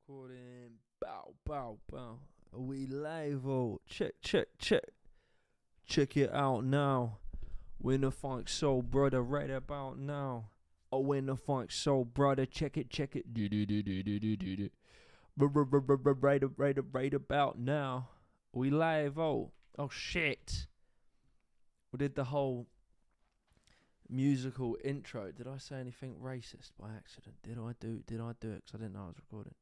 Recording. Bow, bow, bow. Are we live? Oh, check, check, check. Check it out now. When the funk soul brother right about now. Oh, when the funk soul brother, check it, check it. Do do do do do do do do. Right about now. We live. Oh shit. We did the whole musical intro. Did I say anything racist by accident? Did I do it? Because I didn't know I was recording.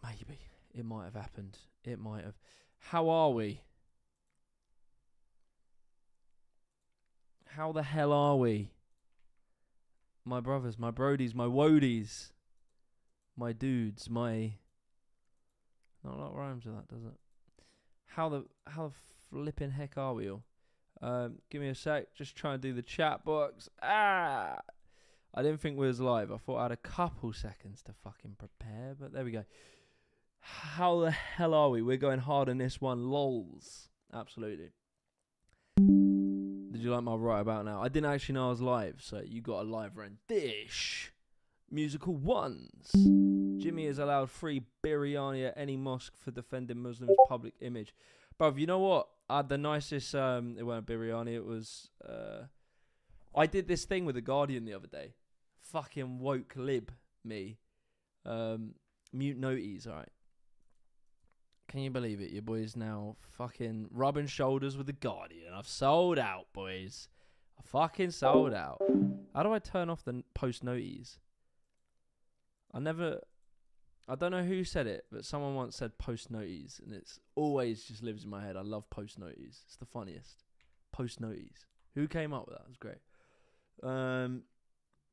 Maybe. It might have happened. It might have. How are we? How the hell are we? My brothers, my brodies, my woadies, my dudes, my... Not a lot rhymes with that, does it? How the flipping heck are we all? Give me a sec. Just trying to do the chat box. I didn't think we was live. I thought I had a couple seconds to fucking prepare, but there we go. How the hell are we? We're going hard on this one. Lols. Absolutely. Did you like my right about now? I didn't actually know I was live, so you got a live rendition. Musical ones. Jimmy is allowed free biryani at any mosque for defending Muslims' public image. Bruv, you know what? I had the nicest, it wasn't biryani, it was, I did this thing with The Guardian the other day. Fucking woke lib, me. Mute noties, alright. Can you believe it? Your boy's now fucking rubbing shoulders with The Guardian. I've sold out, boys. I fucking sold out. How do I turn off the post noties? I don't know who said it, but someone once said post noties, and it's always just lives in my head. I love post noties. It's the funniest. Post noties. Who came up with that? It was great.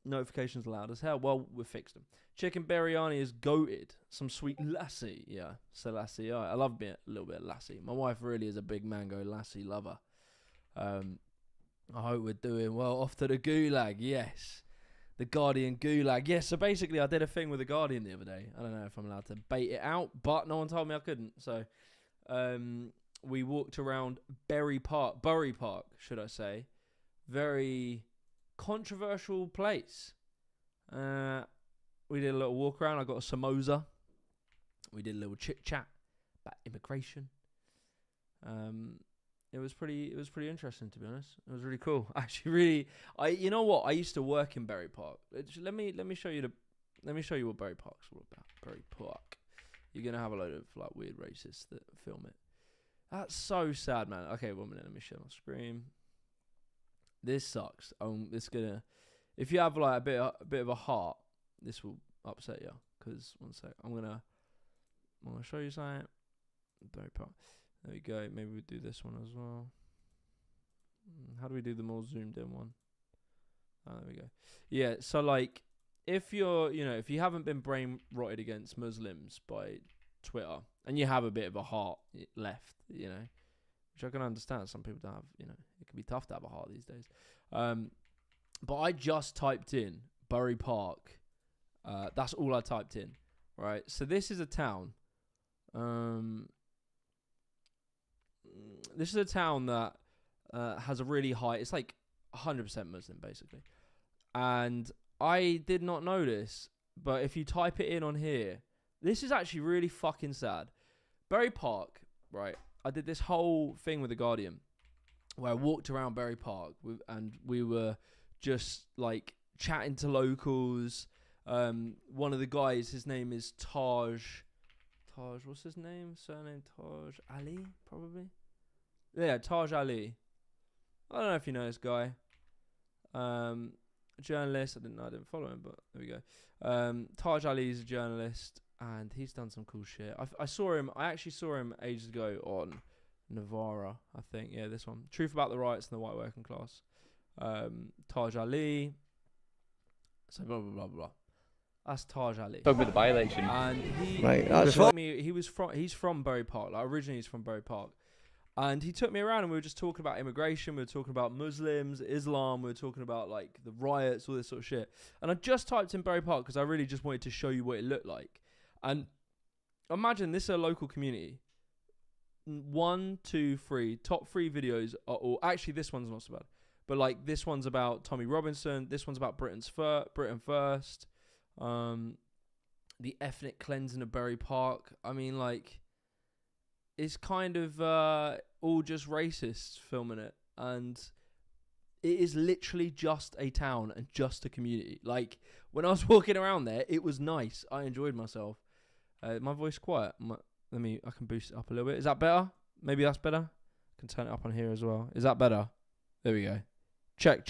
Notifications loud as hell. Well, we fixed them. Chicken biryani is goated. Some sweet lassi. Yeah, so lassi. I love a little bit of lassi. My wife really is a big mango lassi lover. I hope we're doing well. Off to the gulag. Yes. The Guardian gulag. Yeah, so basically I did a thing with The Guardian the other day. I don't know if I'm allowed to bait it out, but no one told me I couldn't. So we walked around Bury Park, should I say. Very controversial place. We did a little walk around. I got a samosa. We did a little chit chat about immigration. It was pretty interesting, to be honest. It was really cool. Actually, you know what? I used to work in Bury Park. Let me show you what Bury Park's all about. Bury Park. You're gonna have a load of like weird racists that film it. That's so sad, man. Okay, 1 minute. Let me share my screen. This sucks. If you have like a bit of a heart, this will upset you. Cause one sec, I'm gonna show you something. Bury Park. There we go. Maybe we do this one as well. How do we do the more zoomed in one? Oh, there we go. Yeah. So like, if you haven't been brain rotted against Muslims by Twitter, and you have a bit of a heart left, which I can understand. Some people don't have, it can be tough to have a heart these days. But I just typed in Bury Park. That's all I typed in, right? So this is a town. This is a town that has a really high... It's like 100% Muslim, basically. And I did not know this, but if you type it in on here... This is actually really fucking sad. Bury Park, right? I did this whole thing with The Guardian where I walked around Bury Park and we were just like chatting to locals. One of the guys, his name is Taj, what's his name? Surname Taj Ali, probably? Yeah, Taj Ali. I don't know if you know this guy. Journalist. I didn't follow him, but there we go. Taj Ali is a journalist, and he's done some cool shit. I actually saw him ages ago on Navarra, I think. Yeah, this one. Truth About the Riots and the White Working Class. Taj Ali. So blah, blah, blah, blah. That's Taj Ali. Talk about the by-election. And he's from Bury Park. Like, originally he's from Bury Park. And he took me around and we were just talking about immigration. We were talking about Muslims, Islam. We were talking about like the riots, all this sort of shit. And I just typed in Bury Park because I really just wanted to show you what it looked like. And imagine this is a local community. 1, 2, 3, top 3 videos are all... Actually, this one's not so bad. But like this one's about Tommy Robinson. This one's about Britain First. the ethnic cleansing of Bury Park. I mean, like, it's kind of all just racists filming it, and it is literally just a town and just a community. Like, when I was walking around there, it was nice. I enjoyed myself. My voice quiet. I can boost it up a little bit. Is that better? Maybe that's better. I can turn it up on here as well. Is that better? There we go. Check.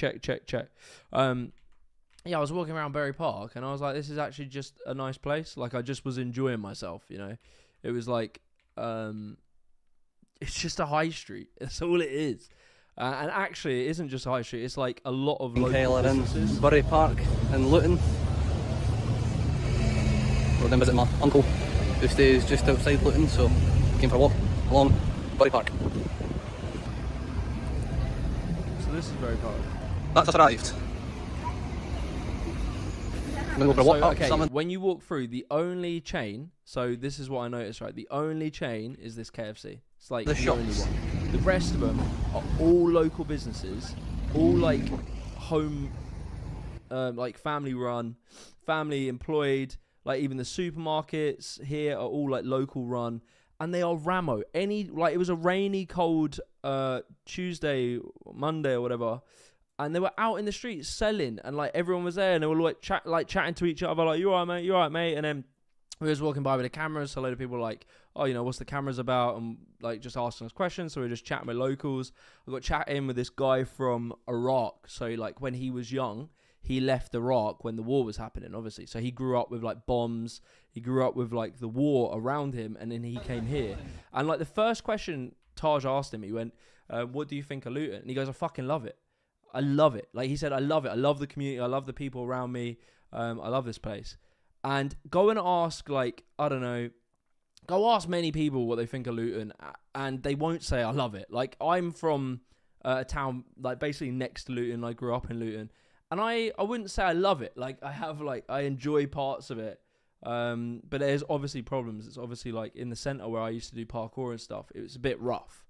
Yeah, I was walking around Bury Park and I was like, this is actually just a nice place. Like, I just was enjoying myself, you know. It was like, it's just a high street. That's all it is. And actually, it isn't just a high street. It's like a lot of local businesses. In Bury Park in Luton. We're going to visit my uncle, who stays just outside Luton, so came for a walk along Bury Park. So this is Bury Park. That's us arrived. I'm going to go for a walk. Okay, when you walk through, the only chain, so this is what I noticed, right? The only chain is this KFC. It's like the only one. The rest of them are all local businesses, all like home, like family run, family employed. Like even the supermarkets here are all like local run, and they are Ramo. It was a rainy, cold Tuesday, Monday or whatever, and they were out in the streets selling, and like everyone was there, and they were like chatting to each other, like, "You alright, mate? You alright, mate?" And then we was walking by with the cameras, so a load of people were like, "Oh, you know, what's the cameras about?" And like just asking us questions. So we were just chatting with locals. I got chatting with this guy from Iraq. So like when he was young, he left Iraq when the war was happening, obviously. So he grew up with like bombs. He grew up with like the war around him, and then he came here. And like the first question Taj asked him, he went, "What do you think of Luton?" And he goes, "I fucking love it. I love it." Like he said, "I love it. I love the community. I love the people around me. I love this place." And go and ask, like, I don't know, go ask many people what they think of Luton, and they won't say, "I love it." Like, I'm from a town, like, basically next to Luton. I grew up in Luton. And I wouldn't say I love it. Like, I enjoy parts of it. But there's obviously problems. It's obviously, like, in the centre where I used to do parkour and stuff, it was a bit rough.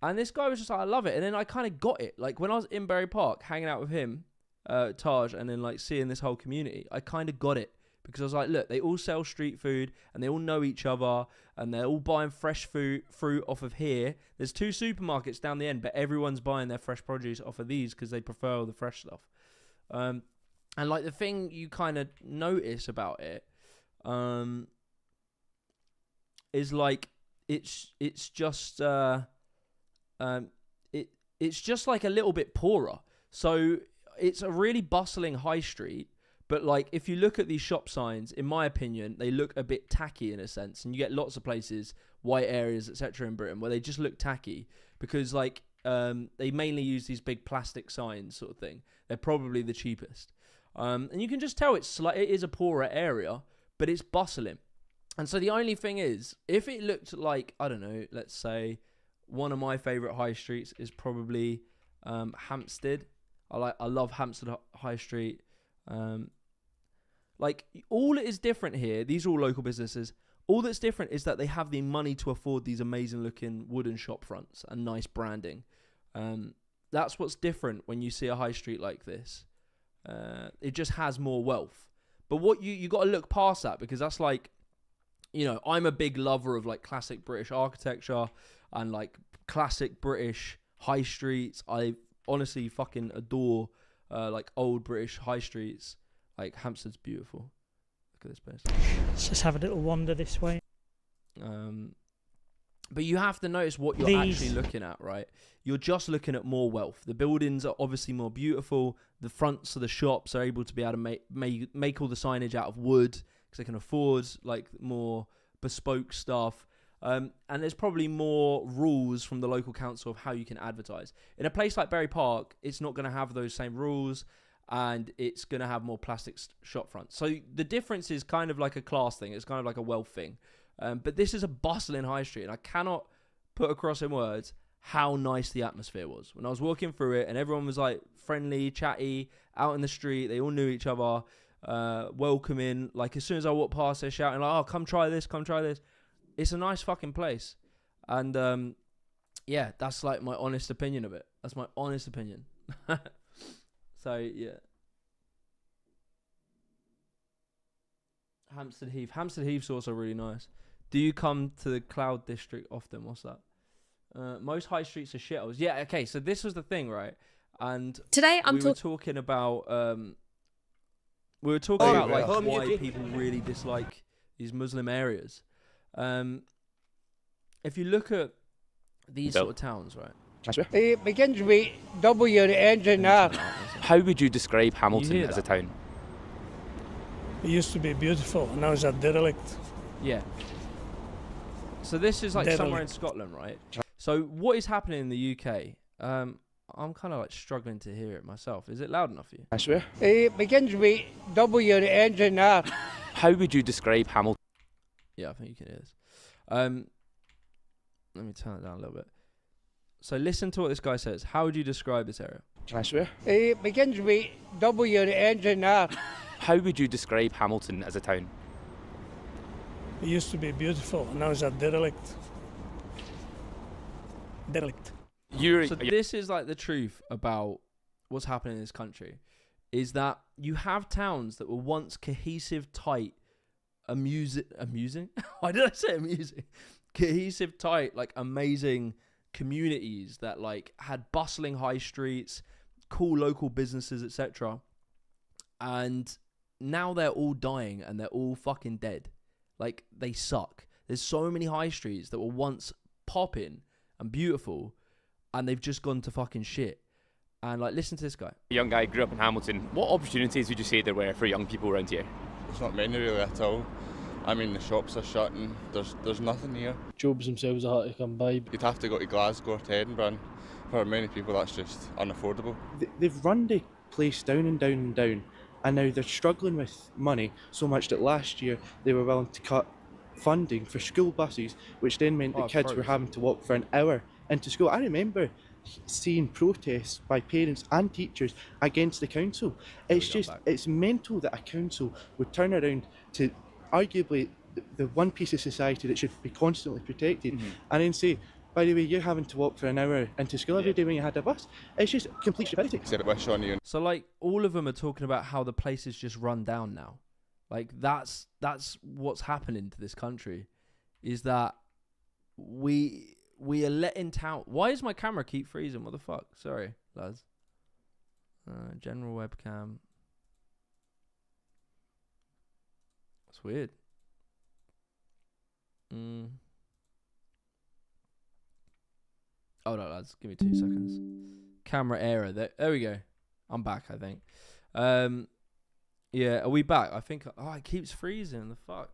And this guy was just like, "I love it." And then I kind of got it. Like, when I was in Bury Park, hanging out with him, Taj, and then, like, seeing this whole community, I kind of got it. Because I was like, look, they all sell street food, and they all know each other, and they're all buying fresh fruit off of here. There's 2 supermarkets down the end, but everyone's buying their fresh produce off of these because they prefer all the fresh stuff. And like the thing you kind of notice about it, is like it's just it's just like a little bit poorer. So it's a really bustling high street. But, like, if you look at these shop signs, in my opinion, they look a bit tacky in a sense. And you get lots of places, white areas, etc. in Britain, where they just look tacky. Because, like, they mainly use these big plastic signs sort of thing. They're probably the cheapest. And you can just tell it is a poorer area, but it's bustling. And so the only thing is, if it looked like, I don't know, let's say, one of my favourite high streets is probably Hampstead. I love Hampstead High Street. Like, all that is different here, these are all local businesses, all that's different is that they have the money to afford these amazing looking wooden shop fronts and nice branding. That's what's different when you see a high street like this. It just has more wealth. But what you got to look past that, because that's like, you know, I'm a big lover of like classic British architecture and like classic British high streets. I honestly fucking adore like old British high streets. Like, Hampstead's beautiful. Look at this place. Let's just have a little wander this way. But you have to notice what you're actually looking at, right? You're just looking at more wealth. The buildings are obviously more beautiful. The fronts of the shops are able to be able to make all the signage out of wood because they can afford like more bespoke stuff. And there's probably more rules from the local council of how you can advertise. In a place like Bury Park, it's not going to have those same rules, and it's going to have more plastic shop fronts. So the difference is kind of like a class thing. It's kind of like a wealth thing. But this is a bustling high street, and I cannot put across in words how nice the atmosphere was. When I was walking through it, and everyone was like friendly, chatty, out in the street. They all knew each other, welcoming. Like, as soon as I walked past, they're shouting like, "Oh, come try this, come try this." It's a nice fucking place. And yeah, that's like my honest opinion of it. That's my honest opinion. So, yeah. Hampstead Heath. Hampstead Heath's also really nice. Do you come to the Cloud District often? What's that? Most high streets are shitholes. Yeah, okay, so this was the thing, right? And Today I'm we were talking about like why people really dislike these Muslim areas. If you look at these sort of towns, right? It begins with W and it ends in R. How would you describe Hamilton as a town? It used to be beautiful, and now it's a derelict. Yeah. So this is like somewhere in Scotland, right? So what is happening in the UK? I'm kind of like struggling to hear it myself. Is it loud enough for you? I swear. It begins with W and it ends in R. How would you describe Hamilton? Yeah, I think you can hear this. Let me turn it down a little bit. So listen to what this guy says. How would you describe this area? I swear. It begins with W and it ends in R. How would you describe Hamilton as a town? It used to be beautiful, and now it's a derelict. Derelict. So this is like the truth about what's happening in this country, is that you have towns that were once cohesive, tight, amusing? Why did I say amusing? Cohesive, tight, like amazing communities that like had bustling high streets, cool local businesses, etc. And now they're all dying and they're all fucking dead. Like, they suck. There's so many high streets that were once popping and beautiful, and they've just gone to fucking shit. And like, listen to this guy. A young guy grew up in Hamilton. What opportunities would you say there were for young people around here? There's not many really at all. I mean, the shops are shut and there's nothing here. Jobs themselves are hard to come by. You'd have to go to Glasgow or to Edinburgh, and for many people that's just unaffordable. They've run the place down and down and down, and now they're struggling with money so much that last year they were willing to cut funding for school buses, which then meant the kids were having to walk for an hour into school. I remember seeing protests by parents and teachers against the council. It's mental that a council would turn around to arguably the one piece of society that should be constantly protected, and then say, by the way, you're having to walk for an hour into school every day when you had a bus. It's just complete stupidity. So like, all of them are talking about how the place is just run down now. Like, that's what's happening to this country, is that we are letting town. Why does my camera keep freezing? What the fuck? Sorry, lads. General webcam. That's weird. Hold on, lads. Give me 2 seconds. Camera error. There we go. I'm back, I think. Yeah, are we back? I think... Oh, it keeps freezing. The fuck?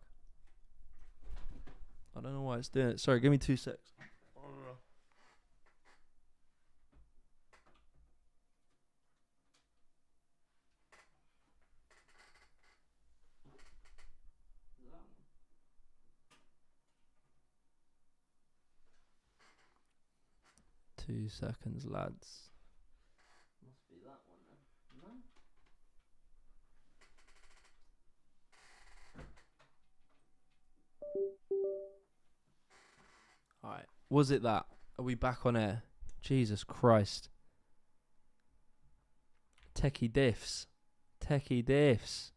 I don't know why it's doing it. Sorry, give me 2 secs. Two seconds, lads. Must be that one then. No? Alright. Was it that? Are we back on air? Jesus Christ. Techie diffs. Techie diffs.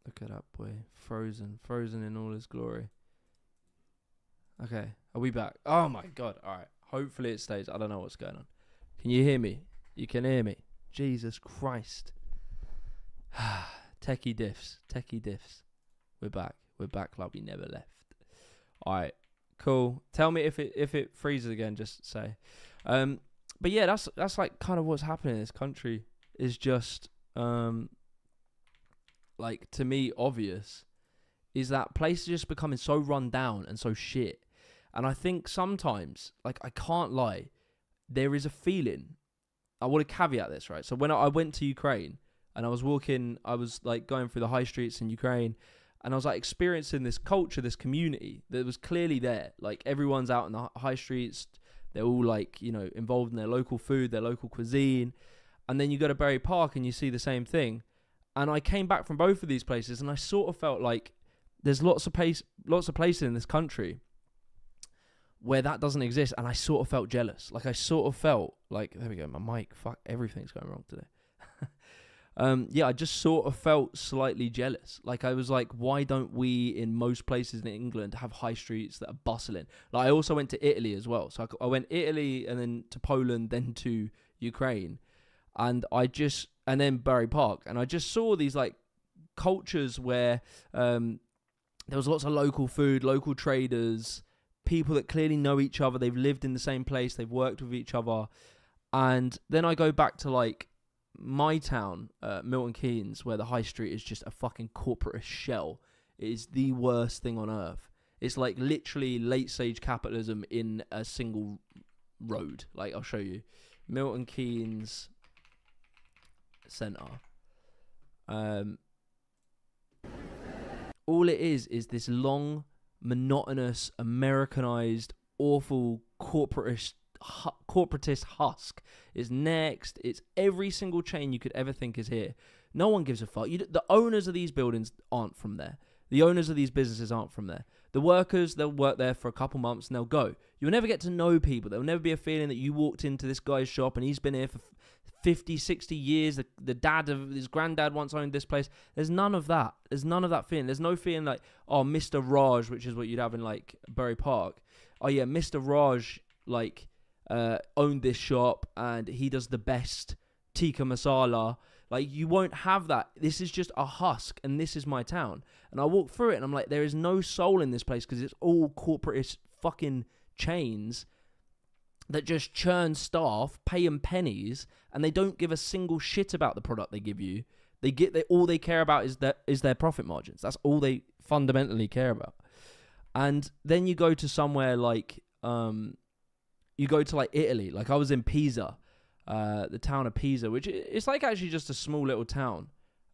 Look at that boy. Frozen in all his glory. Okay, are we back? Oh my god, alright. Hopefully it stays. I don't know what's going on. Can you hear me? You can hear me. Jesus Christ. Techie diffs. We're back like we never left. Alright, cool. Tell me if it freezes again, just say. But yeah, that's like kind of what's happening in this country, is just like, to me, obvious, is that places are just becoming so run down and so shit. And I think sometimes, like, I can't lie, there is a feeling. I want to caveat this, right? So when I went to Ukraine and I was like going through the high streets in Ukraine, and I was like experiencing this culture, this community that was clearly there. Like, everyone's out in the high streets. They're all like, you know, involved in their local food, their local cuisine. And then you go to Bury Park and you see the same thing. And I came back from both of these places, and I sort of felt like there's lots of places in this country where that doesn't exist, and I sort of felt jealous. Like, I sort of felt like, there we go, my mic, fuck, everything's going wrong today. Yeah, I just sort of felt slightly jealous. Like, I was like, why don't we in most places in England have high streets that are bustling? Like, I also went to Italy as well. So I went Italy and then to Poland, then to Ukraine. And then Bury Park. And I just saw these like cultures where there was lots of local food, local traders, people that clearly know each other. They've lived in the same place. They've worked with each other. And then I go back to like my town, Milton Keynes, where the high street is just a fucking corporate shell. It is the worst thing on earth. It's like literally late stage capitalism in a single road. Like, I'll show you. Milton Keynes Centre. All it is this long, monotonous, Americanized, awful, corporatist husk. It's Next. It's every single chain you could ever think is here. No one gives a fuck. The owners of these buildings aren't from there. The owners of these businesses aren't from there. The workers, they'll work there for a couple months and they'll go. You'll never get to know people. There'll never be a feeling that you walked into this guy's shop and he's been here for 50, 60 years. The dad of his granddad once owned this place. There's none of that. There's none of that feeling. There's no feeling like, oh, Mr. Raj, which is what you'd have in like Bury Park. Oh yeah, Mr. Raj like owned this shop and he does the best tikka masala. Like, you won't have that. This is just a husk, and this is my town. And I walk through it, and I'm like, there is no soul in this place because it's all corporate fucking chains that just churn staff, pay them pennies, and they don't give a single shit about the product they give you. All they care about is their profit margins. That's all they fundamentally care about. And then you go to somewhere like, you go to like Italy. Like, I was in Pisa. The town of Pisa, which it's like actually just a small little town.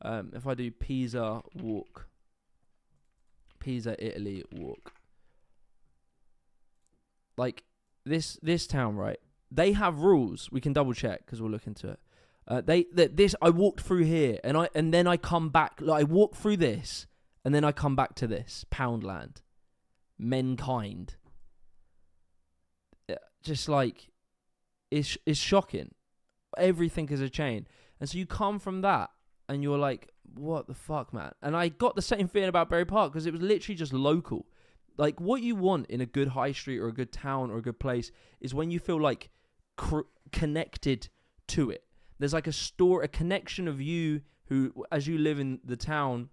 If I do Pisa, Italy walk, like this town, right? They have rules. We can double check because we'll look into it. I walked through here, and then I come back. Like, I walk through this, and then I come back to this Poundland, Mankind. Just like, it's shocking. Everything is a chain. And so you come from that and you're like, what the fuck, man? And I got the same feeling about Bury Park because it was literally just local. Like, what you want in a good high street or a good town or a good place is when you feel like connected to it. There's like a connection of you who, as you live in the town,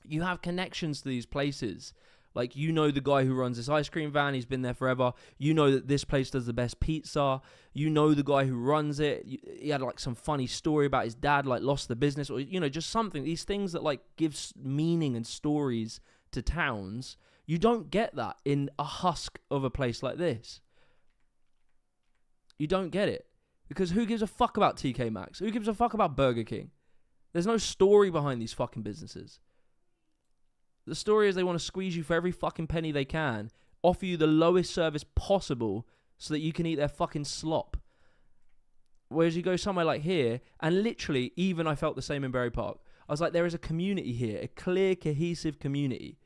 you have connections to these places. Like, you know the guy who runs this ice cream van, he's been there forever. You know that this place does the best pizza. You know the guy who runs it. He had like some funny story about his dad, like lost the business, or, you know, just something. These things that like gives meaning and stories to towns. You don't get that in a husk of a place like this. You don't get it. Because who gives a fuck about TK Maxx? Who gives a fuck about Burger King? There's no story behind these fucking businesses. The story is they want to squeeze you for every fucking penny they can, offer you the lowest service possible so that you can eat their fucking slop. Whereas you go somewhere like here, and literally, even I felt the same in Bury Park. I was like, there is a community here, a clear, cohesive community.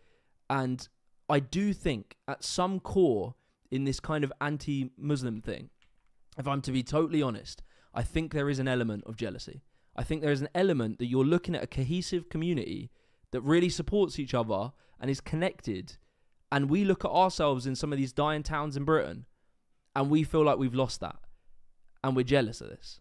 And I do think at some core in this kind of anti-Muslim thing, if I'm to be totally honest, I think there is an element of jealousy. I think there is an element that you're looking at a cohesive community that really supports each other and is connected. And we look at ourselves in some of these dying towns in Britain and we feel like we've lost that. And we're jealous of this.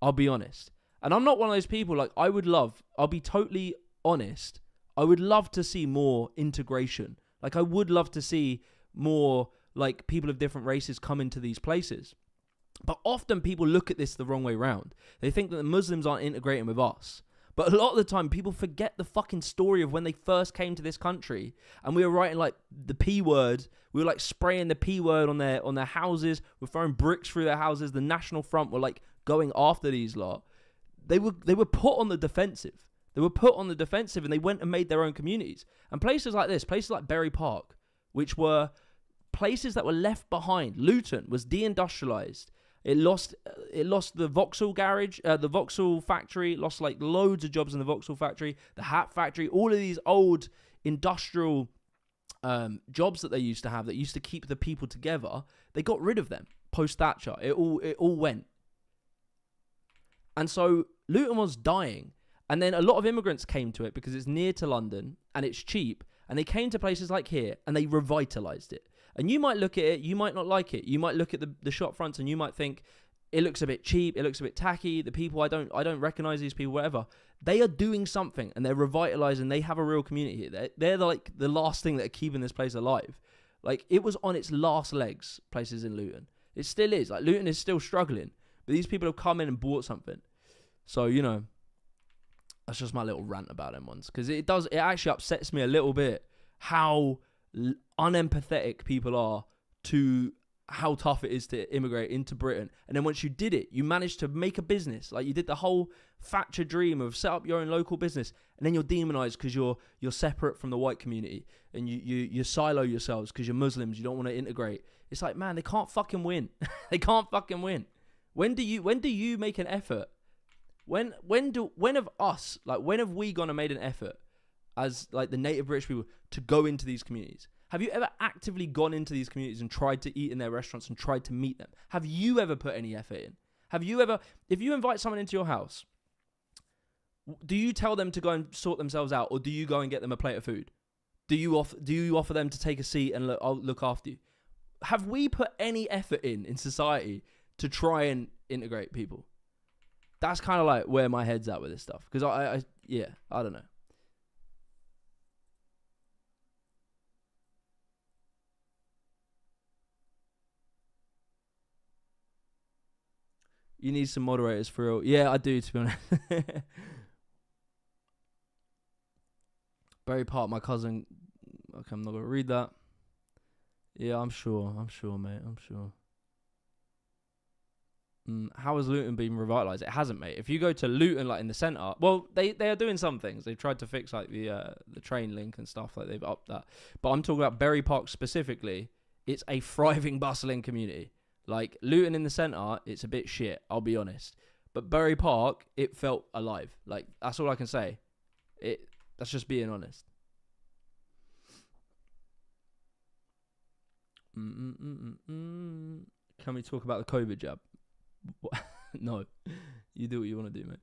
I'll be honest. And I'm not one of those people, like, I'll be totally honest, I would love to see more integration. Like, I would love to see more, like, people of different races come into these places. But often people look at this the wrong way around. They think that the Muslims aren't integrating with us. But a lot of the time, people forget the fucking story of when they first came to this country, and we were writing like the P word. We were like spraying the P word on their houses. We're throwing bricks through their houses. The National Front were like going after these lot. They were put on the defensive. They were put on the defensive, and they went and made their own communities. And places like this, places like Bury Park, which were places that were left behind. Luton was deindustrialized. It lost the Vauxhall garage, the Vauxhall factory, lost like loads of jobs in the Vauxhall factory, the hat factory, all of these old industrial jobs that they used to have that used to keep the people together. They got rid of them post Thatcher. It all went. And so Luton was dying. And then a lot of immigrants came to it because it's near to London and it's cheap. And they came to places like here and they revitalised it. And you might look at it, you might not like it. You might look at the shop fronts and you might think, it looks a bit cheap, it looks a bit tacky, the people, I don't recognise these people, whatever. They are doing something and they're revitalising, they have a real community here. They're like the last thing that are keeping this place alive. Like, it was on its last legs, places in Luton. It still is. Like, Luton is still struggling. But these people have come in and bought something. So, you know, that's just my little rant about them ones. Because it actually upsets me a little bit how unempathetic people are to how tough it is to immigrate into Britain. And then once you did it, you managed to make a business. Like, you did the whole Thatcher dream of set up your own local business. And then you're demonized because you're separate from the white community. And you silo yourselves because you're Muslims. You don't want to integrate. It's like, man, they can't fucking win. They can't fucking win. When do you make an effort? When have we gone and made an effort as like the native British people to go into these communities? Have you ever actively gone into these communities and tried to eat in their restaurants and tried to meet them? Have you ever put any effort in? Have you ever, if you invite someone into your house, do you tell them to go and sort themselves out, or do you go and get them a plate of food? Do you offer them to take a seat and I'll look after you? Have we put any effort in society to try and integrate people? That's kind of like where my head's at with this stuff. Because I don't know. You need some moderators for real. Yeah, I do, to be honest. Berry Park, my cousin. Okay, I'm not going to read that. Yeah, I'm sure, mate. I'm sure. How has Luton been revitalised? It hasn't, mate. If you go to Luton, like in the centre, well, they are doing some things. They've tried to fix like the train link and stuff. Like they've upped that. But I'm talking about Berry Park specifically. It's a thriving, bustling community. Like Luton in the centre, it's a bit shit. I'll be honest. But Berry Park, it felt alive. Like, that's all I can say. That's just being honest. Can we talk about the COVID jab? No, you do what you want to do, mate.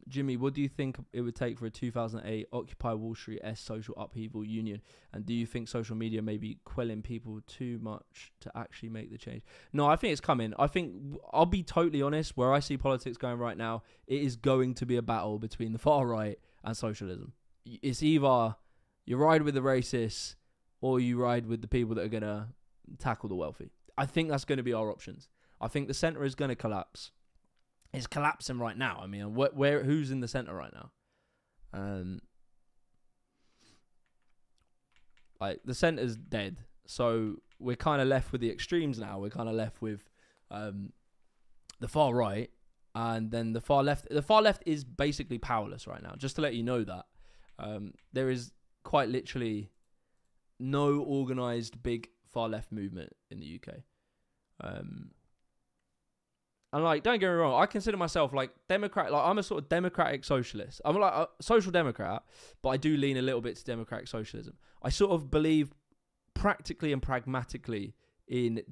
Jimmy, what do you think it would take for a 2008 Occupy Wall Street-esque social upheaval union? And do you think social media may be quelling people too much to actually make the change? No, I think it's coming. I think, I'll be totally honest, where I see politics going right now, it is going to be a battle between the far right and socialism. It's either you ride with the racists or you ride with the people that are going to tackle the wealthy. I think that's going to be our options. I think the centre is going to collapse. It's collapsing right now. I mean, who's in the centre right now? Like, the centre's dead. So we're kind of left with the extremes now. We're kind of left with the far right, and then the far left. The far left is basically powerless right now. Just to let you know that. There is quite literally no organised big far left movement in the UK. And like, don't get me wrong, I consider myself like Democrat. Like, I'm a sort of democratic socialist. I'm like a social democrat, but I do lean a little bit to democratic socialism. I sort of believe practically and pragmatically in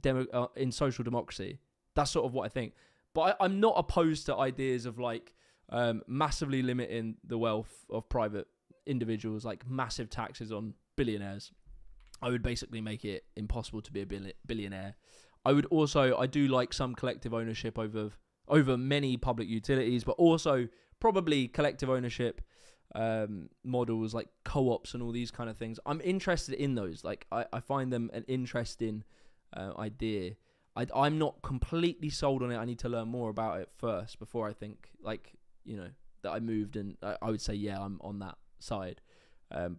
social democracy. That's sort of what I think. But I'm not opposed to ideas of like massively limiting the wealth of private individuals, like massive taxes on billionaires. I would basically make it impossible to be a billionaire. I do like some collective ownership over many public utilities, but also probably collective ownership models like co-ops and all these kind of things. I'm interested in those. Like, I find them an interesting idea. I'm not completely sold on it. I need to learn more about it first before I think, like, you know, that I moved, and I would say, yeah, I'm on that side.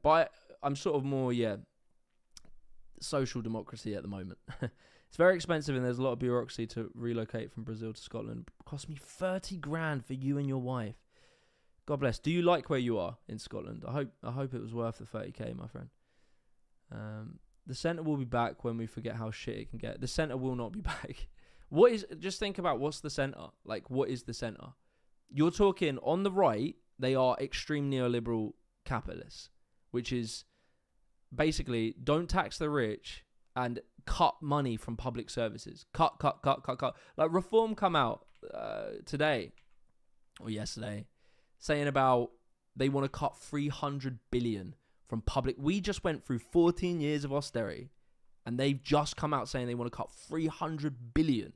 But I'm sort of more, social democracy at the moment. It's very expensive and there's a lot of bureaucracy to relocate from Brazil to Scotland. It cost me 30 grand for you and your wife. God bless. Do you like where you are in Scotland? I hope it was worth the 30k, my friend. The centre will be back when we forget how shit it can get. The centre will not be back. Just think about what's the centre. Like, what is the centre? You're talking on the right, they are extreme neoliberal capitalists, which is basically don't tax the rich and cut money from public services. Cut. Like Reform come out today or yesterday saying about they want to cut 300 billion from public. We just went through 14 years of austerity and they've just come out saying they want to cut 300 billion.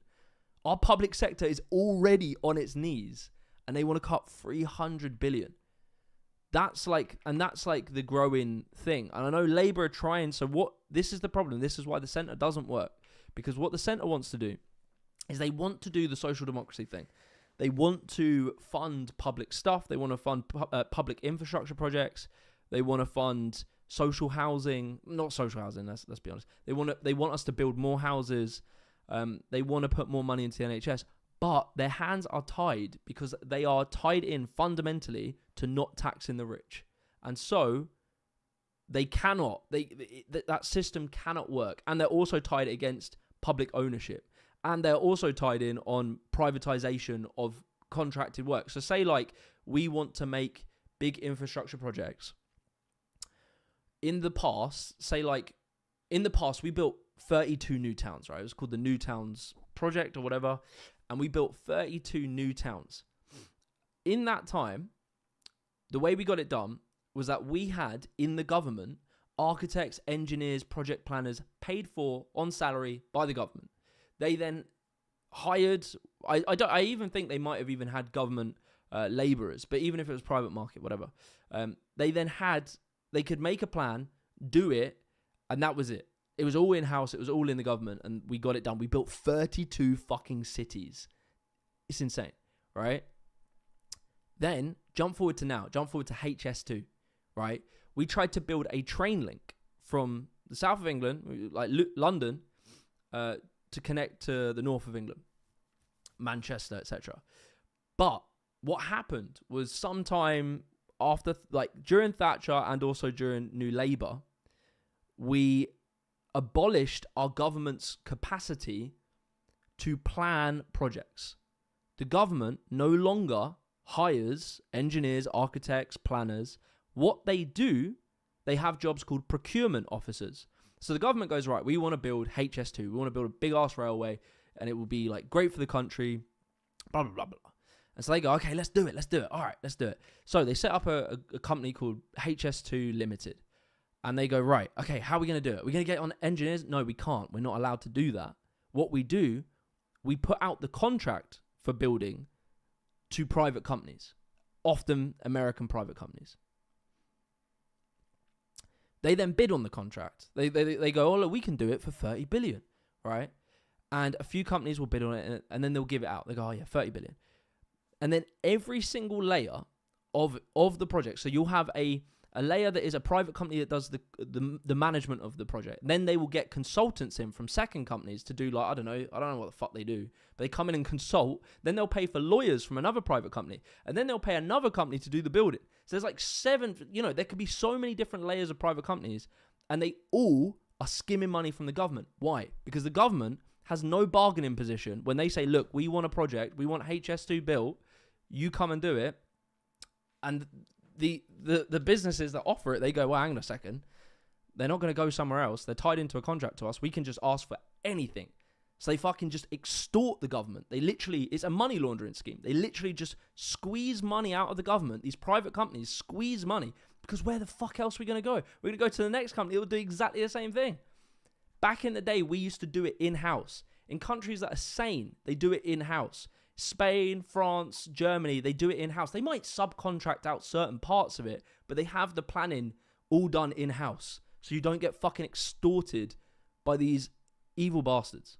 Our public sector is already on its knees and they want to cut 300 billion. That's like the growing thing. And I know Labour are trying. So this is the problem. This is why the centre doesn't work. Because what the centre wants to do is they want to do the social democracy thing. They want to fund public stuff. They want to fund public infrastructure projects. They want to fund social housing. Not social housing, let's be honest. They want us to build more houses. They want to put more money into the NHS. But their hands are tied because they are tied in fundamentally to not taxing the rich. And so they cannot, that system cannot work. And they're also tied against public ownership. And they're also tied in on privatization of contracted work. So say like we want to make big infrastructure projects. In the past, we built 32 new towns, right? It was called the New Towns Project or whatever. And we built 32 new towns. In that time, the way we got it done was that we had in the government architects, engineers, project planners paid for on salary by the government. They then hired, I even think they might have even had government labourers, but even if it was private market, whatever. They could make a plan, do it, and that was it. It was all in-house, it was all in the government, and we got it done. We built 32 fucking cities. It's insane, right? Then, jump forward to HS2, right? We tried to build a train link from the south of England, like London, to connect to the north of England, Manchester, etc. But what happened was sometime after, during Thatcher and also during New Labour, we abolished our government's capacity to plan projects. The government no longer hires engineers, architects, planners. What they do, they have jobs called procurement officers. So the government goes, right, we want to build HS2. We want to build a big ass railway and it will be like great for the country, blah, blah, blah, blah. And so they go, okay, let's do it. All right, let's do it. So they set up a company called HS2 Limited. And they go, right, okay, how are we going to do it? We're going to get on engineers? No, we can't. We're not allowed to do that. What we do, we put out the contract for building to private companies, often American private companies. They then bid on the contract. They go, oh, look, we can do it for 30 billion, right? And a few companies will bid on it, and then they'll give it out. They go, oh, yeah, 30 billion. And then every single layer of the project, so you'll have a layer that is a private company that does the management of the project. Then they will get consultants in from second companies to do I don't know what the fuck they do. But they come in and consult. Then they'll pay for lawyers from another private company. And then they'll pay another company to do the building. So there's 7, there could be so many different layers of private companies. And they all are skimming money from the government. Why? Because the government has no bargaining position when they say, look, we want a project. We want HS2 built. You come and do it. And the businesses that offer it, they go, well, hang on a second. They're not going to go somewhere else. They're tied into a contract to us. We can just ask for anything. So they fucking just extort the government. It's a money laundering scheme. They literally just squeeze money out of the government. These private companies squeeze money because where the fuck else are we going to go? We're going to go to the next company that will do exactly the same thing. Back in the day, we used to do it in-house. In countries that are sane, they do it in-house. Spain, France, Germany, they do it in-house. They might subcontract out certain parts of it, but they have the planning all done in-house. So you don't get fucking extorted by these evil bastards.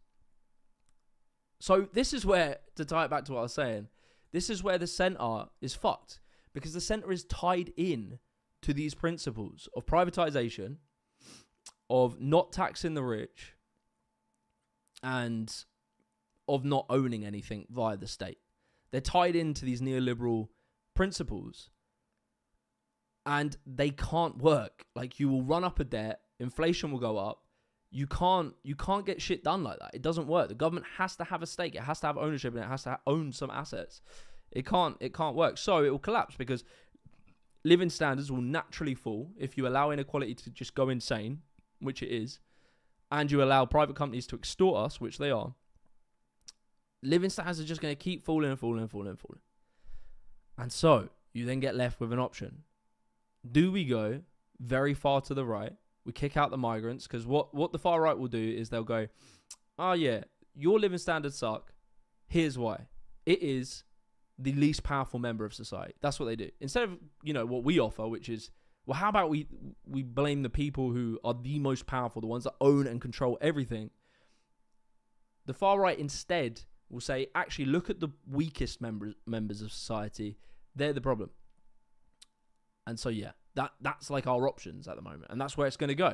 So this is where, to tie it back to what I was saying, this is where the centre is fucked. Because the centre is tied in to these principles of privatisation, of not taxing the rich, and of not owning anything via the state. They're tied into these neoliberal principles and they can't work. You will run up a debt, inflation will go up. You can't get shit done like that. It doesn't work. The government has to have a stake. It has to have ownership and it has to own some assets. It can't work. So it will collapse because living standards will naturally fall if you allow inequality to just go insane, which it is. and you allow private companies to extort us, which they are, living standards are just going to keep falling and falling and falling and falling. And so you then get left with an option. Do we go very far to the right? We kick out the migrants, because what the far right will do is they'll go, oh yeah, your living standards suck. Here's why. It is the least powerful member of society. That's what they do. Instead of, what we offer, which is, well, how about we blame the people who are the most powerful, the ones that own and control everything. The far right instead will say, actually, look at the weakest members of society. They're the problem. And so, yeah, that's like our options at the moment. And that's where it's going to go.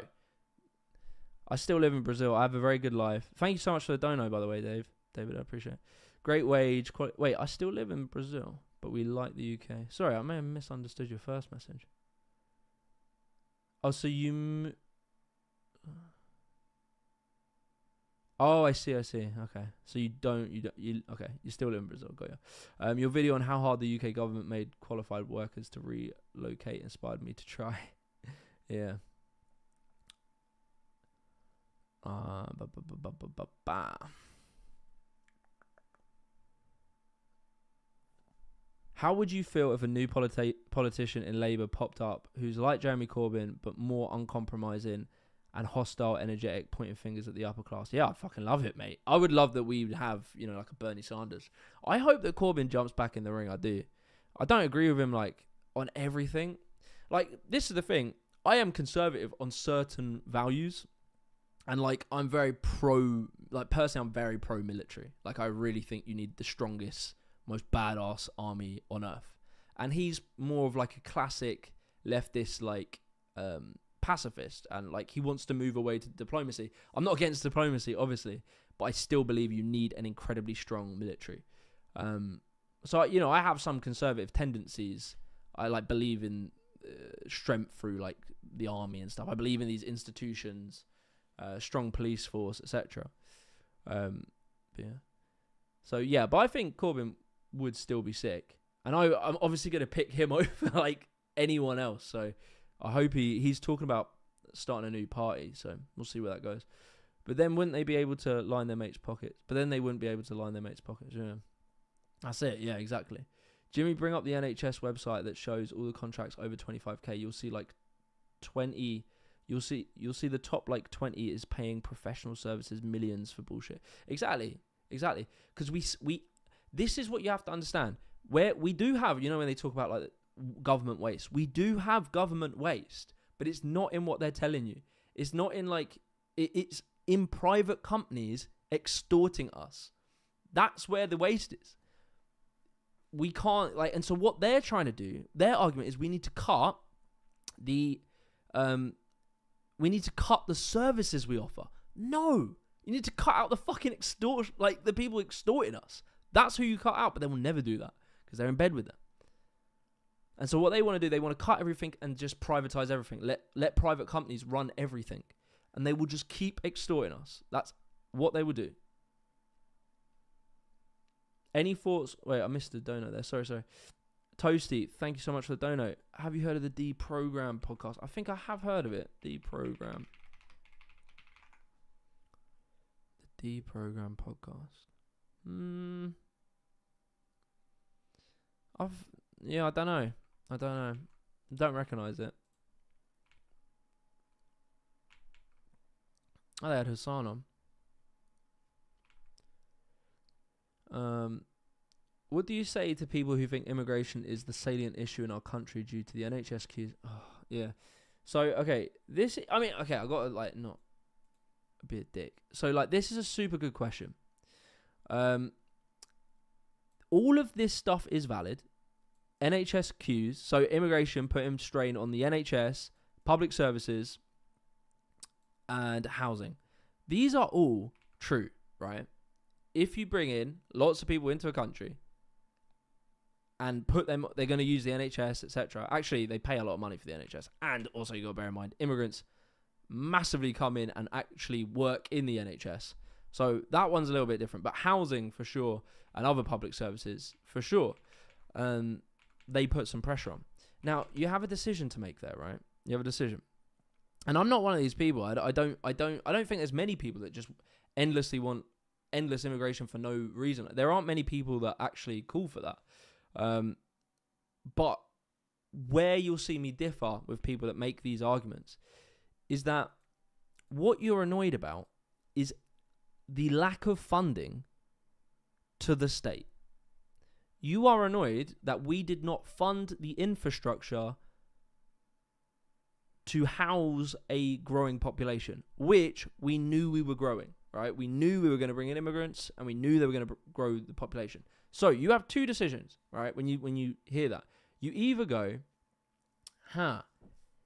I still live in Brazil. I have a very good life. Thank you so much for the dono, by the way, David, I appreciate it. Great wage. Wait, I still live in Brazil, but we like the UK. Sorry, I may have misunderstood your first message. Oh, so you... Oh, I see. Okay. So you okay. You still live in Brazil. Got you. Your video on how hard the UK government made qualified workers to relocate inspired me to try. Yeah. How would you feel if a new politician in Labour popped up who's like Jeremy Corbyn but more uncompromising and hostile, energetic, pointing fingers at the upper class? Yeah, I'd fucking love it, mate. I would love that we would have, like a Bernie Sanders. I hope that Corbyn jumps back in the ring. I do. I don't agree with him, like, on everything. Like, this is the thing. I am conservative on certain values. And, like, I'm very personally, I'm very pro-military. Like, I really think you need the strongest, most badass army on earth. And he's more of, like, a classic leftist, like, pacifist, and like he wants to move away to diplomacy. I'm not against diplomacy, obviously, but I still believe you need an incredibly strong military. So I have some conservative tendencies. I like believe in strength through like the army and stuff. I believe in these institutions, strong police force, etc. Yeah. So yeah, but I think Corbyn would still be sick, and I'm obviously going to pick him over like anyone else. So I hope he's talking about starting a new party, so we'll see where that goes. But then wouldn't they be able to line their mates' pockets? But then they wouldn't be able to line their mates' pockets, yeah. That's it, yeah, exactly. Jimmy, bring up the NHS website that shows all the contracts over 25k. You'll see like 20, you'll see the top like 20 is paying professional services millions for bullshit. Exactly. Because we this is what you have to understand. Where we do have, when they talk about like government waste. We do have government waste, but it's not in what they're telling you. It's not in like it's in private companies extorting us. That's where the waste is. We can't and so what they're trying to do, their argument is we need to cut the services we offer. No, you need to cut out the fucking extortion, like the people extorting us. That's who you cut out, but they will never do that because they're in bed with them. And so what they want to do, they want to cut everything and just privatize everything. Let private companies run everything. And they will just keep extorting us. That's what they will do. Any thoughts? Wait, I missed the donut there. Sorry. Toasty, thank you so much for the donut. Have you heard of the Deprogram podcast? I think I have heard of it. Deprogram. The Deprogram podcast. I don't know. Don't recognise it. Oh, they had Hassan on. What do you say to people who think immigration is the salient issue in our country due to the NHS queues? Oh, yeah. So, okay. I got to, like, not be a dick. So, like, this is a super good question. All of this stuff is valid. NHS queues, so immigration putting strain on the NHS, public services, and housing. These are all true, right? If you bring in lots of people into a country and put them, they're going to use the NHS, etc. Actually, they pay a lot of money for the NHS. And also, you got to bear in mind, immigrants massively come in and actually work in the NHS. So that one's a little bit different. But housing, for sure, and other public services, for sure, they put some pressure on. Now, you have a decision to make there, right? You have a decision. And I'm not one of these people. I don't think there's many people that just endlessly want endless immigration for no reason. There aren't many people that actually call for that. But where you'll see me differ with people that make these arguments is that what you're annoyed about is the lack of funding to the state. You are annoyed that we did not fund the infrastructure to house a growing population, which we knew we were growing, right? We knew we were going to bring in immigrants, and we knew they were going to grow the population. So you have two decisions, right? When you hear that, you either go,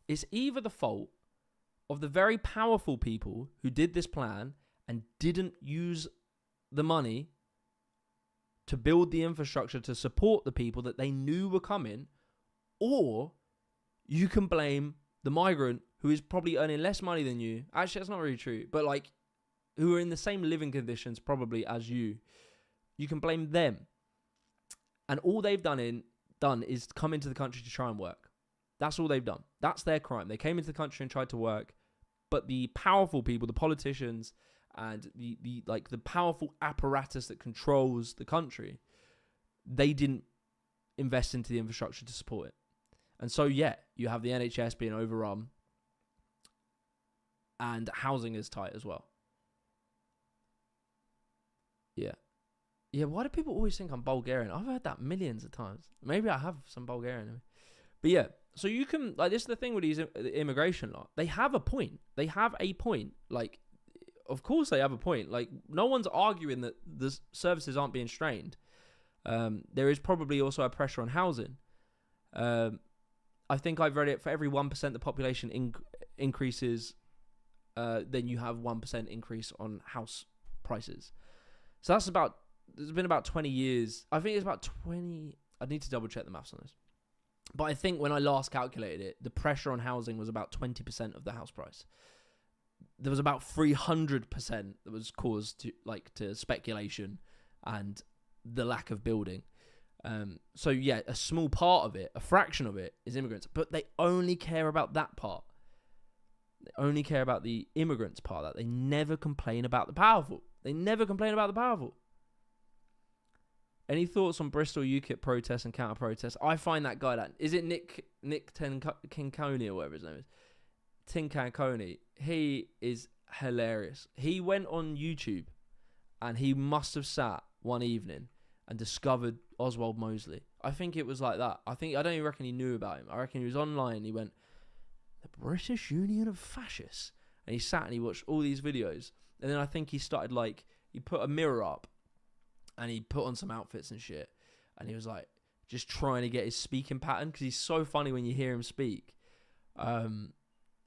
it's either the fault of the very powerful people who did this plan and didn't use the money to build the infrastructure to support the people that they knew were coming, or you can blame the migrant who is probably earning less money than you. Actually, that's not really true, but like who are in the same living conditions probably as you. You can blame them. And all they've done is come into the country to try and work. That's all they've done. That's their crime. They came into the country and tried to work, but the powerful people, the politicians, and the powerful apparatus that controls the country, they didn't invest into the infrastructure to support it. And so, yeah, you have the NHS being overrun, and housing is tight as well. Yeah, why do people always think I'm Bulgarian? I've heard that millions of times. Maybe I have some Bulgarian in me. But yeah, so you can, like, this is the thing with these immigration lot. They have a point. They have a point. Like, of course they have a point. Like, no one's arguing that the services aren't being strained. There is probably also a pressure on housing. I think I've read it, for every 1% the population increases, then you have 1% increase on house prices. So there's been about 20 years. I think it's about 20. I need to double check the maths on this. But I think when I last calculated it, the pressure on housing was about 20% of the house price. There was about 300% that was caused to speculation and the lack of building. So yeah, a small part of it, a fraction of it, is immigrants. But they only care about that part. They only care about the immigrants part of that. They never complain about the powerful. Any thoughts on Bristol UKIP protests and counter protests? I find that guy, is it Nick Tinconi or whatever his name is? Tinconi. He is hilarious. He went on YouTube and he must have sat one evening and discovered Oswald Mosley. I think it was like that. I don't even reckon he knew about him. I reckon he was online. He went, the British Union of Fascists. And he sat and he watched all these videos. And then I think he started, he put a mirror up and he put on some outfits and shit. And he was just trying to get his speaking pattern, because he's so funny when you hear him speak.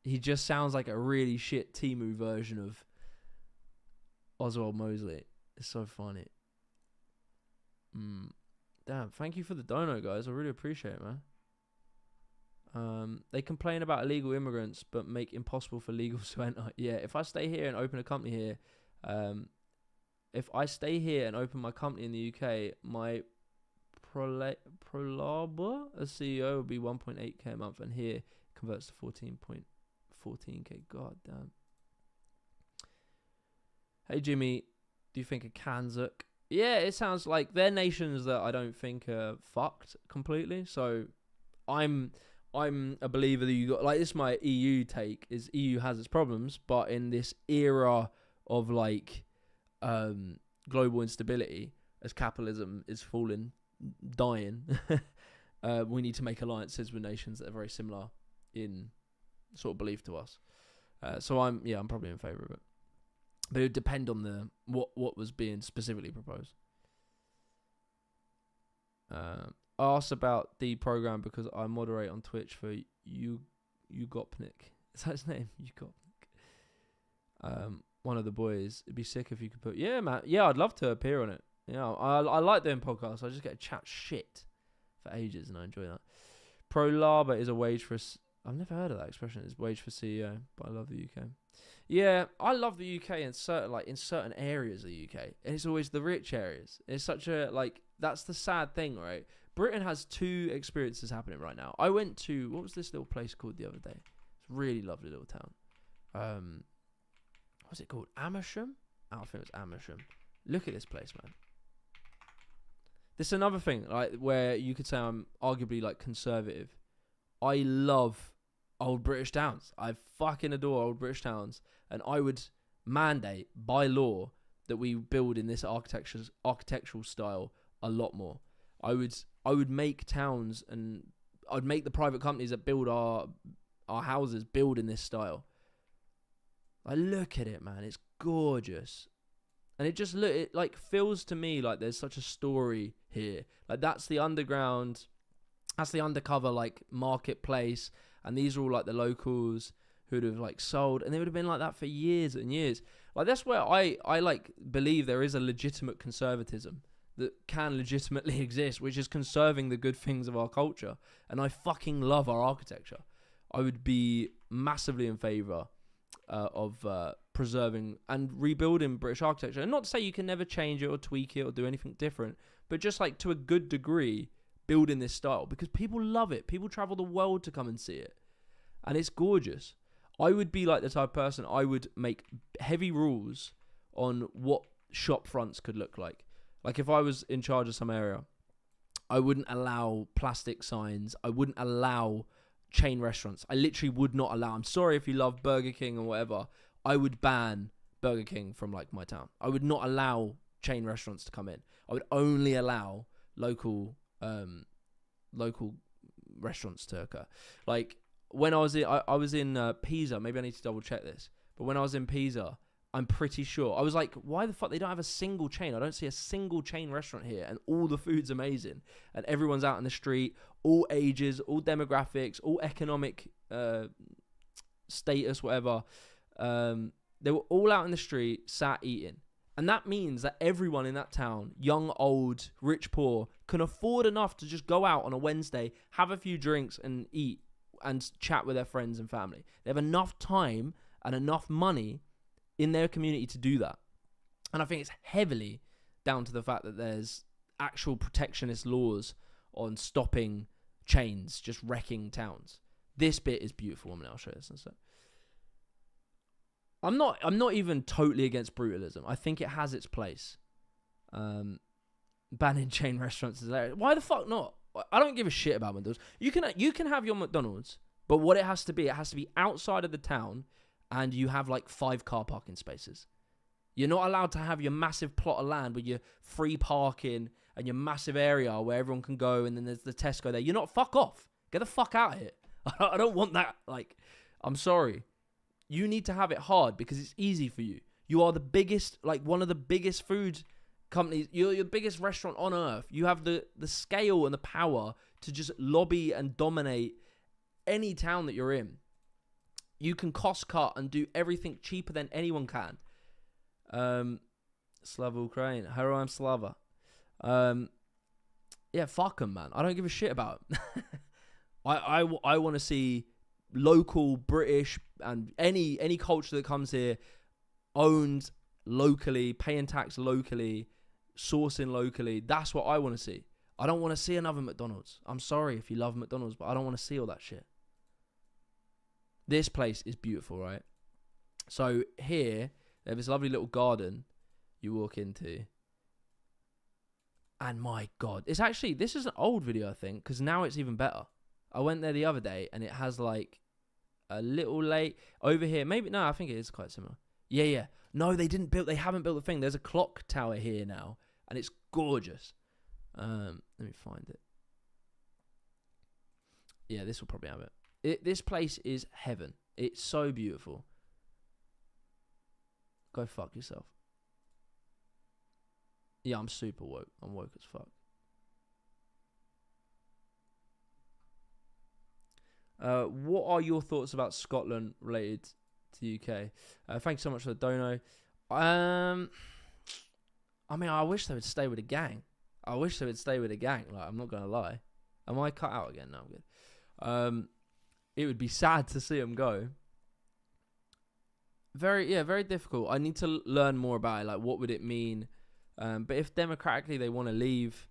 He just sounds like a really shit Timu version of Oswald Mosley. It's so funny. Damn, thank you for the dono, guys. I really appreciate it, man. They complain about illegal immigrants, but make impossible for legals to enter. Yeah, if I stay here and open a company here, if I stay here and open my company in the UK, my prolaba as CEO will be 1.8k a month, and here it converts to 14.14k. God damn. Hey Jimmy, do you think of Kanzuk? Yeah, it sounds like they're nations that I don't think are fucked completely. So I'm a believer that you got, this is my EU take, is EU has its problems, but in this era of global instability, as capitalism is falling, dying, we need to make alliances with nations that are very similar in sort of belief to us. So I'm probably in favour of it, but it would depend on what was being specifically proposed. I asked about the program because I moderate on Twitch for Ugopnik. Is that his name? Ugopnik. One of the boys. It'd be sick if you could put. Yeah, man. Yeah, I'd love to appear on it. Yeah, I like doing podcasts. I just get to chat shit for ages, and I enjoy that. Prolaba is a wage for. I've never heard of that expression. It's wage for CEO, but I love the UK. Yeah, I love the UK in certain areas of the UK, and it's always the rich areas. It's such a that's the sad thing, right? Britain has two experiences happening right now. I went to, what was this little place called the other day? It's a really lovely little town. what's it called? Amersham? I don't think it was Amersham. Look at this place, man. This is another thing, like, where you could say I'm arguably like conservative. I love old British towns. I fucking adore old British towns, and I would mandate by law that we build in this architectural style a lot more. I would make towns, and I'd make the private companies that build our houses build in this style. I look at it, man. It's gorgeous. And it like feels to me like there's such a story here. Like that's the underground, that's the undercover like marketplace, and these are all like the locals who'd have like sold, and they would have been like that for years and years. Like that's where I like believe there is a legitimate conservatism that can legitimately exist, which is conserving the good things of our culture. And I fucking love our architecture. I would be massively in favour of preserving and rebuilding British architecture. And not to say you can never change it or tweak it or do anything different, but just like to a good degree, building this style, because people love it. People travel the world to come and see it. And it's gorgeous. I would be like the type of person, I would make heavy rules on what shop fronts could look like. Like if I was in charge of some area, I wouldn't allow plastic signs. I wouldn't allow chain restaurants. I literally would not allow. I'm sorry if you love Burger King or whatever. I would ban Burger King from like my town. I would not allow chain restaurants to come in. I would only allow local restaurants to occur. Like when I was in Pisa. Maybe I need to double check this. But when I was in Pisa, I'm pretty sure I was like, why the fuck they don't have a single chain? I don't see a single chain restaurant here, and all the food's amazing, and everyone's out in the street, all ages, all demographics, all economic status, whatever. They were all out in the street, sat eating. And that means that everyone in that town, young, old, rich, poor, can afford enough to just go out on a Wednesday, have a few drinks and eat and chat with their friends and family. They have enough time and enough money in their community to do that. And I think it's heavily down to the fact that there's actual protectionist laws on stopping chains just wrecking towns. This bit is beautiful. I mean, I'll show you this in a sec. I'm not even totally against brutalism. I think it has its place. Banning chain restaurants is hilarious. Why the fuck not? I don't give a shit about McDonald's. You can have your McDonald's, but what it has to be outside of the town, and you have like 5 car parking spaces. You're not allowed to have your massive plot of land with your free parking and your massive area where everyone can go, and then there's the Tesco there. You're not, fuck off. Get the fuck out of here. I don't want that. Like, I'm sorry. You need to have it hard because it's easy for you. You are the biggest, like one of the biggest food companies. You're the biggest restaurant on earth. You have the scale and the power to just lobby and dominate any town that you're in. You can cost cut and do everything cheaper than anyone can. Slava Ukraine. Heroim Slava. Yeah, fuck them, man. I don't give a shit about it. I want to see local British and any culture that comes here owned locally, paying tax locally, sourcing locally. That's what I want to see. I don't want to see another McDonald's. I'm sorry if you love McDonald's, but I don't want to see all that shit. This place is beautiful, right? So here, there's this lovely little garden you walk into. And my God, it's actually, this is an old video, I think, because now it's even better. I went there the other day, and it has like a little lake over here. Maybe, no, I think it is quite similar. Yeah. No, they haven't built the thing. There's a clock tower here now, and it's gorgeous. Let me find it. Yeah, this will probably have it. This place is heaven. It's so beautiful. Go fuck yourself. Yeah, I'm super woke. I'm woke as fuck. What are your thoughts about Scotland related to the UK? Thank you so much for the dono. I mean, I wish they would stay with a gang. Like, I'm not going to lie. Am I cut out again? No, I'm good. It would be sad to see them go. Very difficult. I need to learn more about it. Like, what would it mean? But if democratically they want to leave,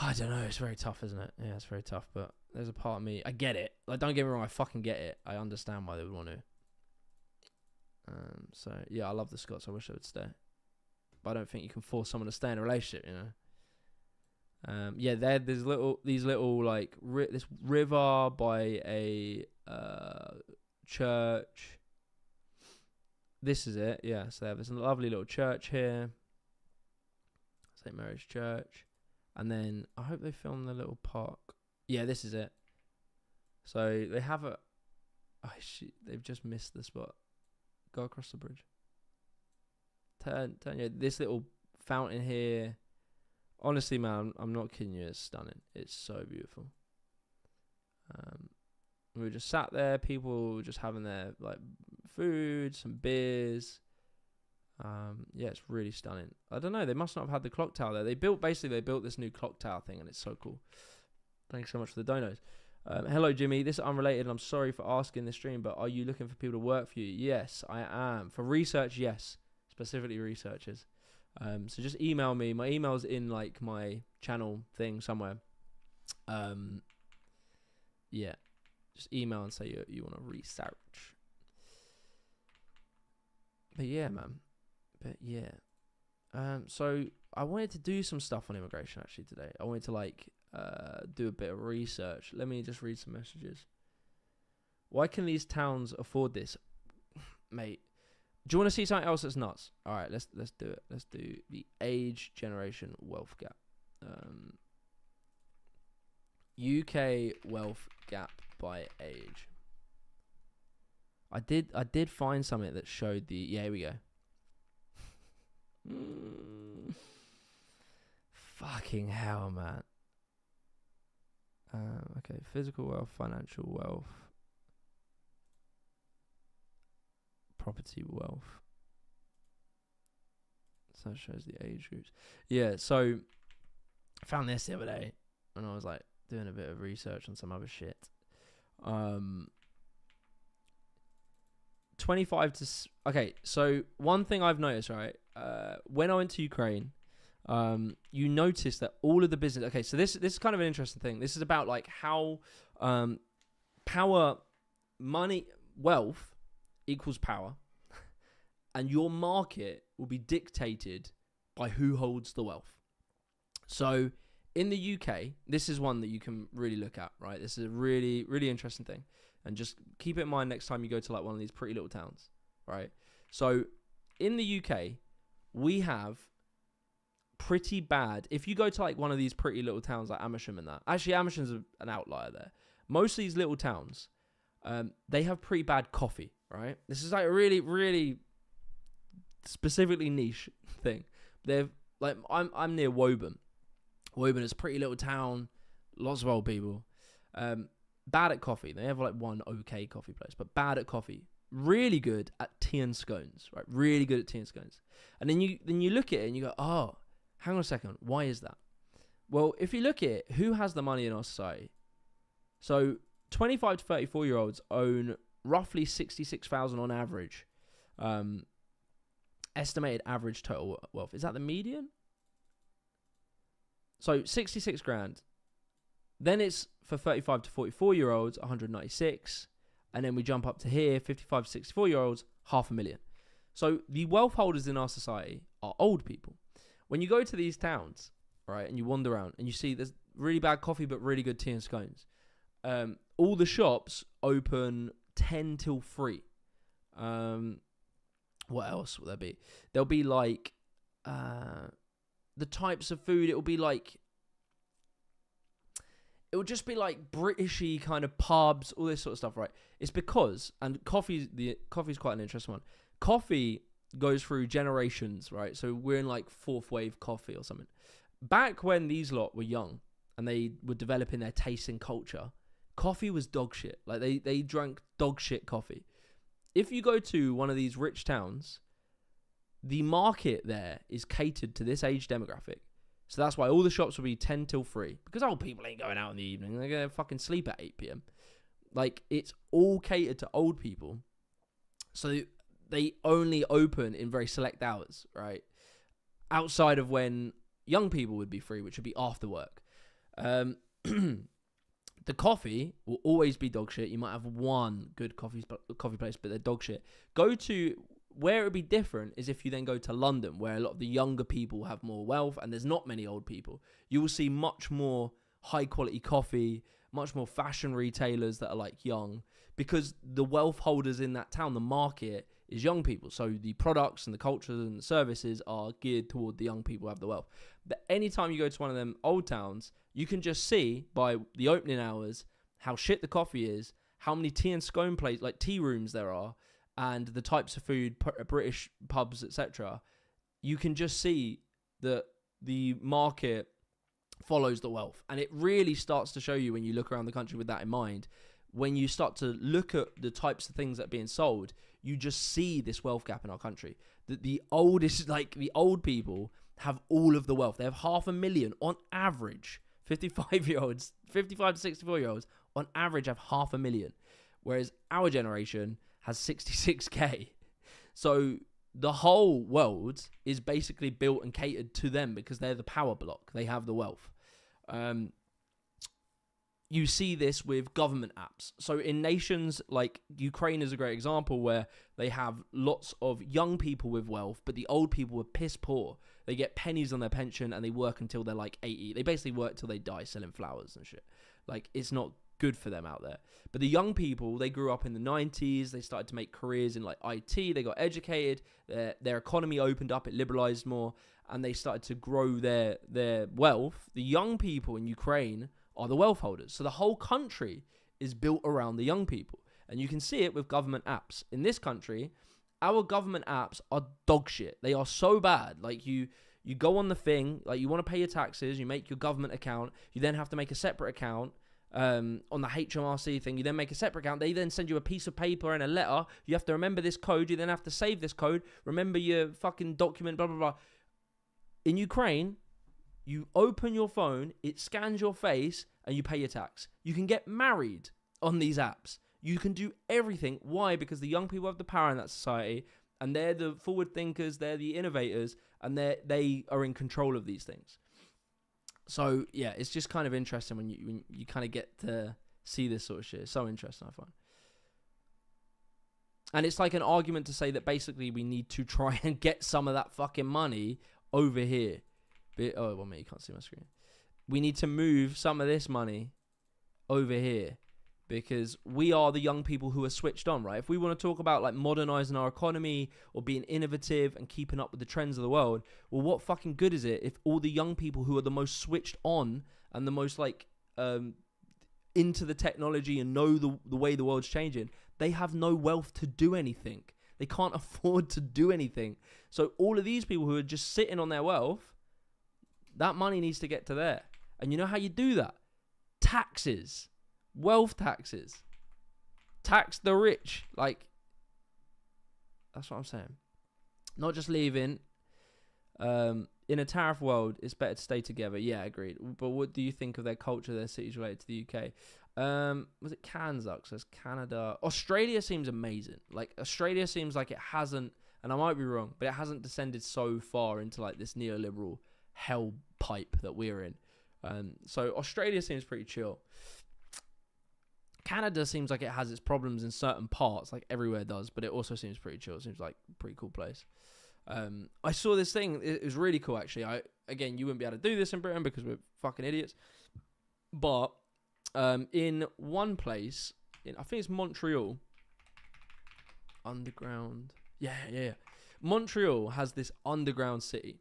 I don't know. It's very tough, isn't it? Yeah, it's very tough. But there's a part of me. I get it. Like, don't get me wrong. I fucking get it. I understand why they would want to. So yeah, I love the Scots. I wish they would stay, but I don't think you can force someone to stay in a relationship. Yeah, there's these little like this river by a church. This is it. Yeah, so they have this lovely little church here, St. Mary's Church, and then I hope they film the little park. Yeah, this is it. So they have a. Oh shit! They've just missed the spot. Go across the bridge. Turn. Yeah, this little fountain here. Honestly, man, I'm not kidding you. It's stunning. It's so beautiful. We were just sat there. People were just having their like food, some beers. Yeah, it's really stunning. I don't know. They must not have had the clock tower there. They built this new clock tower thing, and it's so cool. Thanks so much for the donos. Hello, Jimmy. This is unrelated. I'm sorry for asking this stream, but are you looking for people to work for you? Yes, I am. For research, yes. Specifically researchers. So just email me. My email's in like my channel thing somewhere. Yeah. Just email and say you want to research. But yeah, man. So I wanted to do some stuff on immigration actually today. I wanted to like do a bit of research. Let me just read some messages. Why can these towns afford this? Mate, do you want to see something else that's nuts? All right, let's do it. Let's do the age generation wealth gap. UK wealth gap by age. I did find something that showed the here we go. Fucking hell, man. Okay, physical wealth, financial wealth, property wealth. So that shows the age groups. Yeah, so I found this the other day and I was like doing a bit of research on some other shit. 25 to okay, so one thing I've noticed, right, when I went to Ukraine, you notice that all of the business, okay, so this is kind of an interesting thing. This is about like how power, money, wealth equals power, and your market will be dictated by who holds the wealth. So in the UK, this is one that you can really look at, right? This is a really, really interesting thing. And just keep it in mind next time you go to like one of these pretty little towns, right? So in the UK, we have pretty bad. If you go to like one of these pretty little towns like Amersham and that, actually Amersham's an outlier there. Most of these little towns, they have pretty bad coffee, right? This is like a really, really specifically niche thing. They've like I'm near Woburn. Woburn is a pretty little town, lots of old people. Bad at coffee. They have like one okay coffee place, but bad at coffee. Really good at tea and scones, right? Really good at tea and scones. And then you look at it and you go, oh, hang on a second. Why is that? Well, if you look at it, who has the money in our society? So 25 to 34-year-olds own roughly 66,000 on average. Estimated average total wealth. Is that the median? So 66 grand. Then it's for 35 to 44-year-olds, 196. And then we jump up to here, 55 to 64-year-olds, 500,000. So the wealth holders in our society are old people. When you go to these towns, right, and you wander around and you see there's really bad coffee but really good tea and scones. All the shops open 10 till 3. What else will there be? There'll be like the types of food. It'll just be like Britishy kind of pubs, all this sort of stuff, right? It's because, and coffee's quite an interesting one. Coffee goes through generations, right? So we're in like fourth wave coffee or something. Back when these lot were young and they were developing their taste and culture, coffee was dog shit. Like they drank dog shit coffee. If you go to one of these rich towns, the market there is catered to this age demographic. So that's why all the shops will be 10 till 3. Because old people ain't going out in the evening. They're going to fucking sleep at 8 p.m. Like, it's all catered to old people. So they only open in very select hours, right? Outside of when young people would be free, which would be after work. The coffee will always be dog shit. You might have one good coffee place, but they're dog shit. Go to Where it would be different is if you then go to London, where a lot of the younger people have more wealth and there's not many old people. You will see much more high quality coffee, much more fashion retailers that are like young, because the wealth holders in that town, the market, is young people. So the products and the cultures and the services are geared toward the young people who have the wealth. But anytime you go to one of them old towns, you can just see by the opening hours how shit the coffee is, how many tea and scone places, like tea rooms there are, and the types of food, British pubs, etc. You can just see that the market follows the wealth. And it really starts to show you when you look around the country with that in mind. When you start to look at the types of things that are being sold, you just see this wealth gap in our country. That the old people have all of the wealth. They have 500,000 on average. 55 to 64-year-olds on average have 500,000. Whereas our generation has 66k. So the whole world is basically built and catered to them because they're the power block. They have the wealth. You see this with government apps. So in nations like Ukraine is a great example where they have lots of young people with wealth, but the old people are piss poor. They get pennies on their pension and they work until they're like 80. They basically work till they die selling flowers and shit. Like, it's not good for them out there. But the young people, they grew up in the 90s. They started to make careers in like IT. They got educated. Their economy opened up. It liberalized more. And they started to grow their wealth. The young people in Ukraine are the wealth holders. So the whole country is built around the young people. And you can see it with government apps. In this country, our government apps are dog shit. They are so bad. Like, you go on the thing, like, you want to pay your taxes, you make your government account, you then have to make a separate account on the HMRC thing, you then make a separate account, they then send you a piece of paper and a letter, you have to remember this code, you then have to save this code, remember your fucking document, blah, blah, blah. In Ukraine, you open your phone, it scans your face, and you pay your tax. You can get married on these apps. You can do everything. Why? Because the young people have the power in that society, and they're the forward thinkers, they're the innovators, and they are in control of these things. So, yeah, it's just kind of interesting when you kind of get to see this sort of shit. It's so interesting, I find. And it's like an argument to say that basically we need to try and get some of that fucking money over here. Oh, well, mate, you can't see my screen. We need to move some of this money over here because we are the young people who are switched on, right? If we want to talk about like modernizing our economy or being innovative and keeping up with the trends of the world, well, what fucking good is it if all the young people who are the most switched on and the most like into the technology and know the way the world's changing, they have no wealth to do anything. They can't afford to do anything. So all of these people who are just sitting on their wealth, that money needs to get to there. And you know how you do that? Taxes. Wealth taxes. Tax the rich. Like, that's what I'm saying. Not just leaving. In a tariff world, it's better to stay together. Yeah, agreed. But what do you think of their culture, their cities related to the UK? Was it Kansas? Says Canada. Australia seems amazing. Like, Australia seems like it hasn't, and I might be wrong, but it hasn't descended so far into like this neoliberal hell pipe that we're in. So Australia seems pretty chill. Canada seems like it has its problems in certain parts, like everywhere does, but it also seems pretty chill. It seems like a pretty cool place. I saw this thing. It was really cool, actually. Again, you wouldn't be able to do this in Britain because we're fucking idiots. But in one place, I think it's Montreal, underground. Yeah. Montreal has this underground city.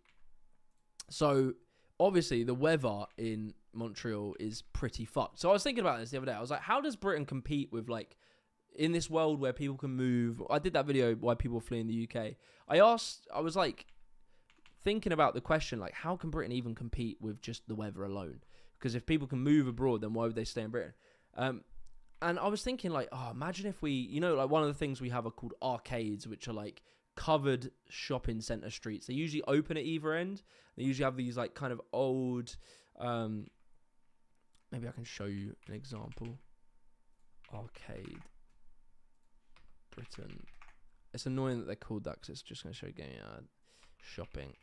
So obviously the weather in Montreal is pretty fucked. So I was thinking about this the other day. I was like, how does Britain compete with, like, in this world where people can move? I did that video why people flee in the UK. I was like thinking about the question, like, how can Britain even compete with just the weather alone? Because if people can move abroad, then why would they stay in Britain? And I was thinking, like, imagine if we, like, one of the things we have are called arcades, which are like covered shopping center streets. They usually open at either end. They usually have these like kind of old, maybe I can show you an example. Arcade Britain. It's annoying that they're called that because it's just going to show you game shopping.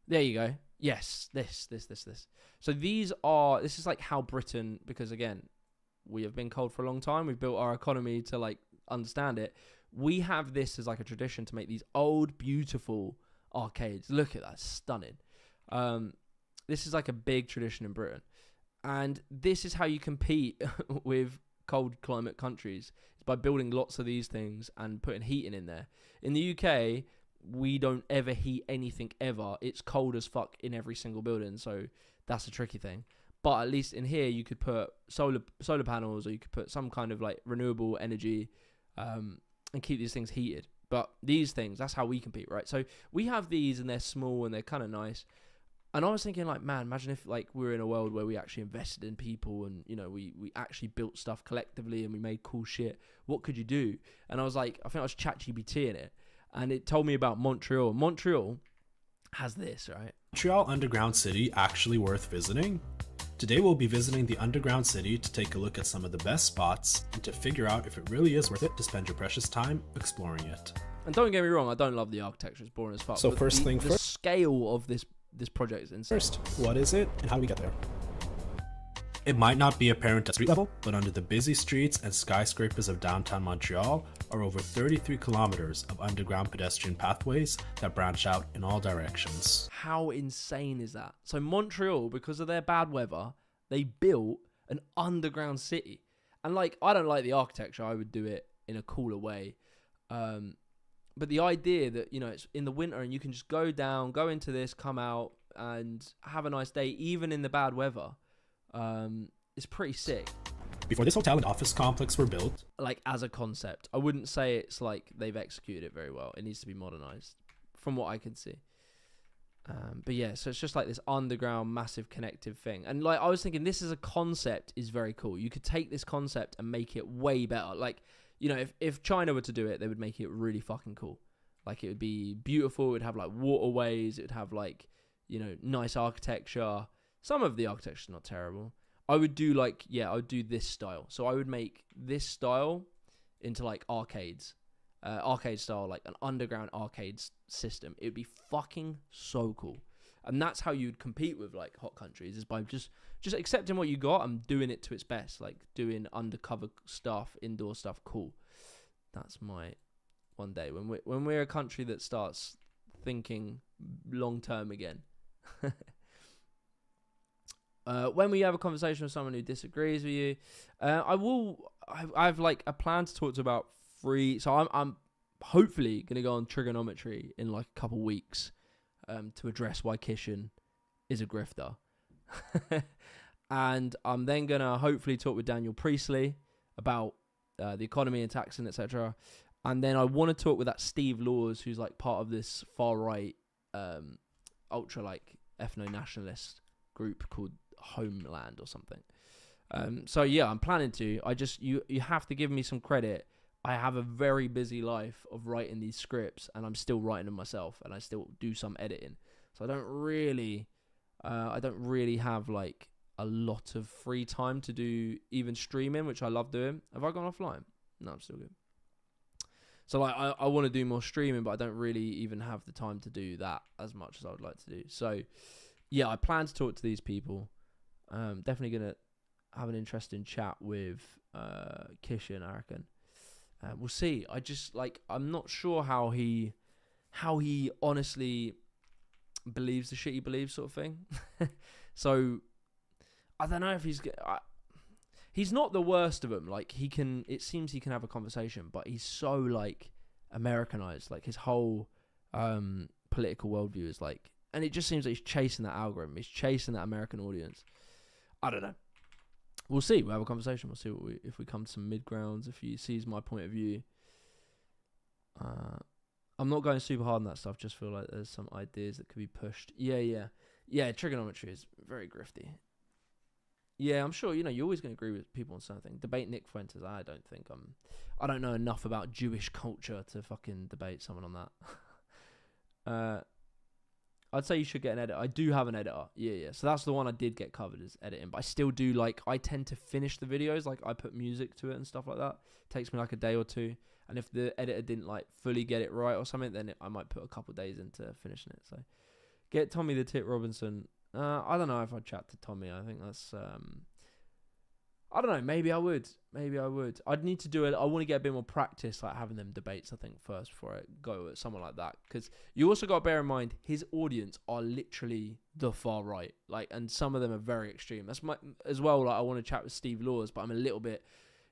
There you go. Yes, this. So this is like how Britain, because again, we have been cold for a long time. We've built our economy to like understand it. we have this as like a tradition to make these old, beautiful arcades. Look at that, stunning. This is like a big tradition in Britain. And this is how you compete with cold climate countries, is by building lots of these things and putting heating in there. In the UK, we don't ever heat anything ever. It's cold as fuck in every single building, so that's a tricky thing. But at least in here, you could put solar panels, or you could put some kind of like renewable energy, and keep these things heated. But these things, that's how we compete, right? So we have these, and they're small and they're kind of nice. And I was thinking, like, man, imagine if like we were in a world where we actually invested in people, and you know, we actually built stuff collectively, and we made cool shit. What could you do? And I was like, I think I was ChatGPT in it, and it told me about Montreal. Montreal has this, right? Montreal Underground City actually worth visiting? Today we'll be visiting the underground city to take a look at some of the best spots and to figure out if it really is worth it to spend your precious time exploring it. And don't get me wrong, I don't love the architecture; it's boring as fuck. So but first thing the first. Scale of this project is insane. First, what is it and how do we get there? It might not be apparent at street level, but under the busy streets and skyscrapers of downtown Montreal are over 33 kilometers of underground pedestrian pathways that branch out in all directions. How insane is that? So Montreal, because of their bad weather, they built an underground city. And like, I don't like the architecture. I would do it in a cooler way. But the idea that, you know, it's in the winter and you can just go down, go into this, come out and have a nice day, even in the bad weather, is pretty sick. Before this hotel and office complex were built, like as a concept, I wouldn't say it's like they've executed it very well. It needs to be modernized from what I can see. But yeah, so it's just like this underground massive connective thing. And like, I was thinking this as a concept is very cool. You could take this concept and make it way better. Like, you know, if China were to do it, they would make it really fucking cool. Like, it would be beautiful. It would have like waterways. It would have like, you know, nice architecture. Some of the architecture is not terrible. I would do like, yeah, I would do this style. So I would make this style into like arcades. Arcade style, like an underground arcade system. It would be fucking so cool. And that's how you'd compete with like hot countries, is by just accepting what you got and doing it to its best, like doing undercover stuff, indoor stuff. Cool. That's my one day when we're a country that starts thinking long term again. When we have a conversation with someone who disagrees with you, I've like a plan to talk to about free. So I'm hopefully gonna go on trigonometry in like a couple weeks, to address why Kishan is a grifter. And I'm then gonna hopefully talk with Daniel Priestley about the economy and taxing, etc. And then I want to talk with that Steve Laws, who's like part of this far right, ultra like ethno-nationalist group called Homeland or something. So yeah, I'm planning to. You have to give me some credit. I have a very busy life of writing these scripts, and I'm still writing them myself, and I still do some editing. So I don't really have like a lot of free time to do even streaming, which I love doing. Have I gone offline? No, I'm still good. So like, I want to do more streaming, but I don't really even have the time to do that as much as I would like to do. So yeah, I plan to talk to these people. Definitely gonna have an interesting chat with Kishan, I reckon. We'll see. I'm not sure how he honestly believes the shit he believes, sort of thing. So I don't know if he's not the worst of them. Like, it seems he can have a conversation, but he's so like Americanized. Like, his whole political worldview is like, and it just seems like he's chasing that algorithm. He's chasing that American audience. I don't know. We'll see. We'll have a conversation. We'll see if we come to some mid-grounds, if he sees my point of view. I'm not going super hard on that stuff. Just feel like there's some ideas that could be pushed. Yeah, trigonometry is very grifty. Yeah, I'm sure, you're always going to agree with people on something. Debate Nick Fuentes. I don't know enough about Jewish culture to fucking debate someone on that. I'd say you should get an editor. I do have an editor. Yeah. So that's the one I did get covered, is editing. But I still do, like, I tend to finish the videos. Like, I put music to it and stuff like that. It takes me like a day or two. And if the editor didn't, like, fully get it right or something, then I might put a couple days into finishing it. So get Tommy the Tit Robinson. I don't know if I'd chat to Tommy. I think that's... I don't know. Maybe I would. I'd need to do it. I want to get a bit more practice, like having them debates, I think, first before I go at someone like that. Because you also got to bear in mind his audience are literally the far right, like, and some of them are very extreme. That's my as well. Like, I want to chat with Steve Laws, but I'm a little bit.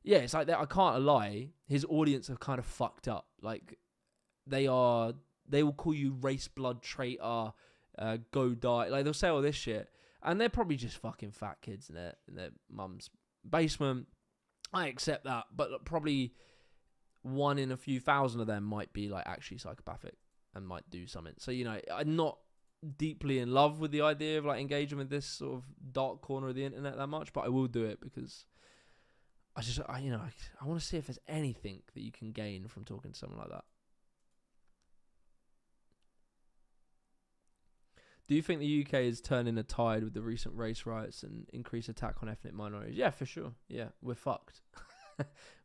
Yeah, it's like that. I can't lie. His audience are kind of fucked up. Like, they will call you race blood traitor, go die. Like, they'll say all this shit, and they're probably just fucking fat kids in their mum's basement. I accept that, but probably one in a few thousand of them might be like actually psychopathic and might do something. So, you know, I'm not deeply in love with the idea of like engaging with this sort of dark corner of the internet that much, but I will do it because I want to see if there's anything that you can gain from talking to someone like that. Do you think the UK is turning a tide with the recent race riots and increased attack on ethnic minorities? Yeah, for sure. Yeah, we're fucked.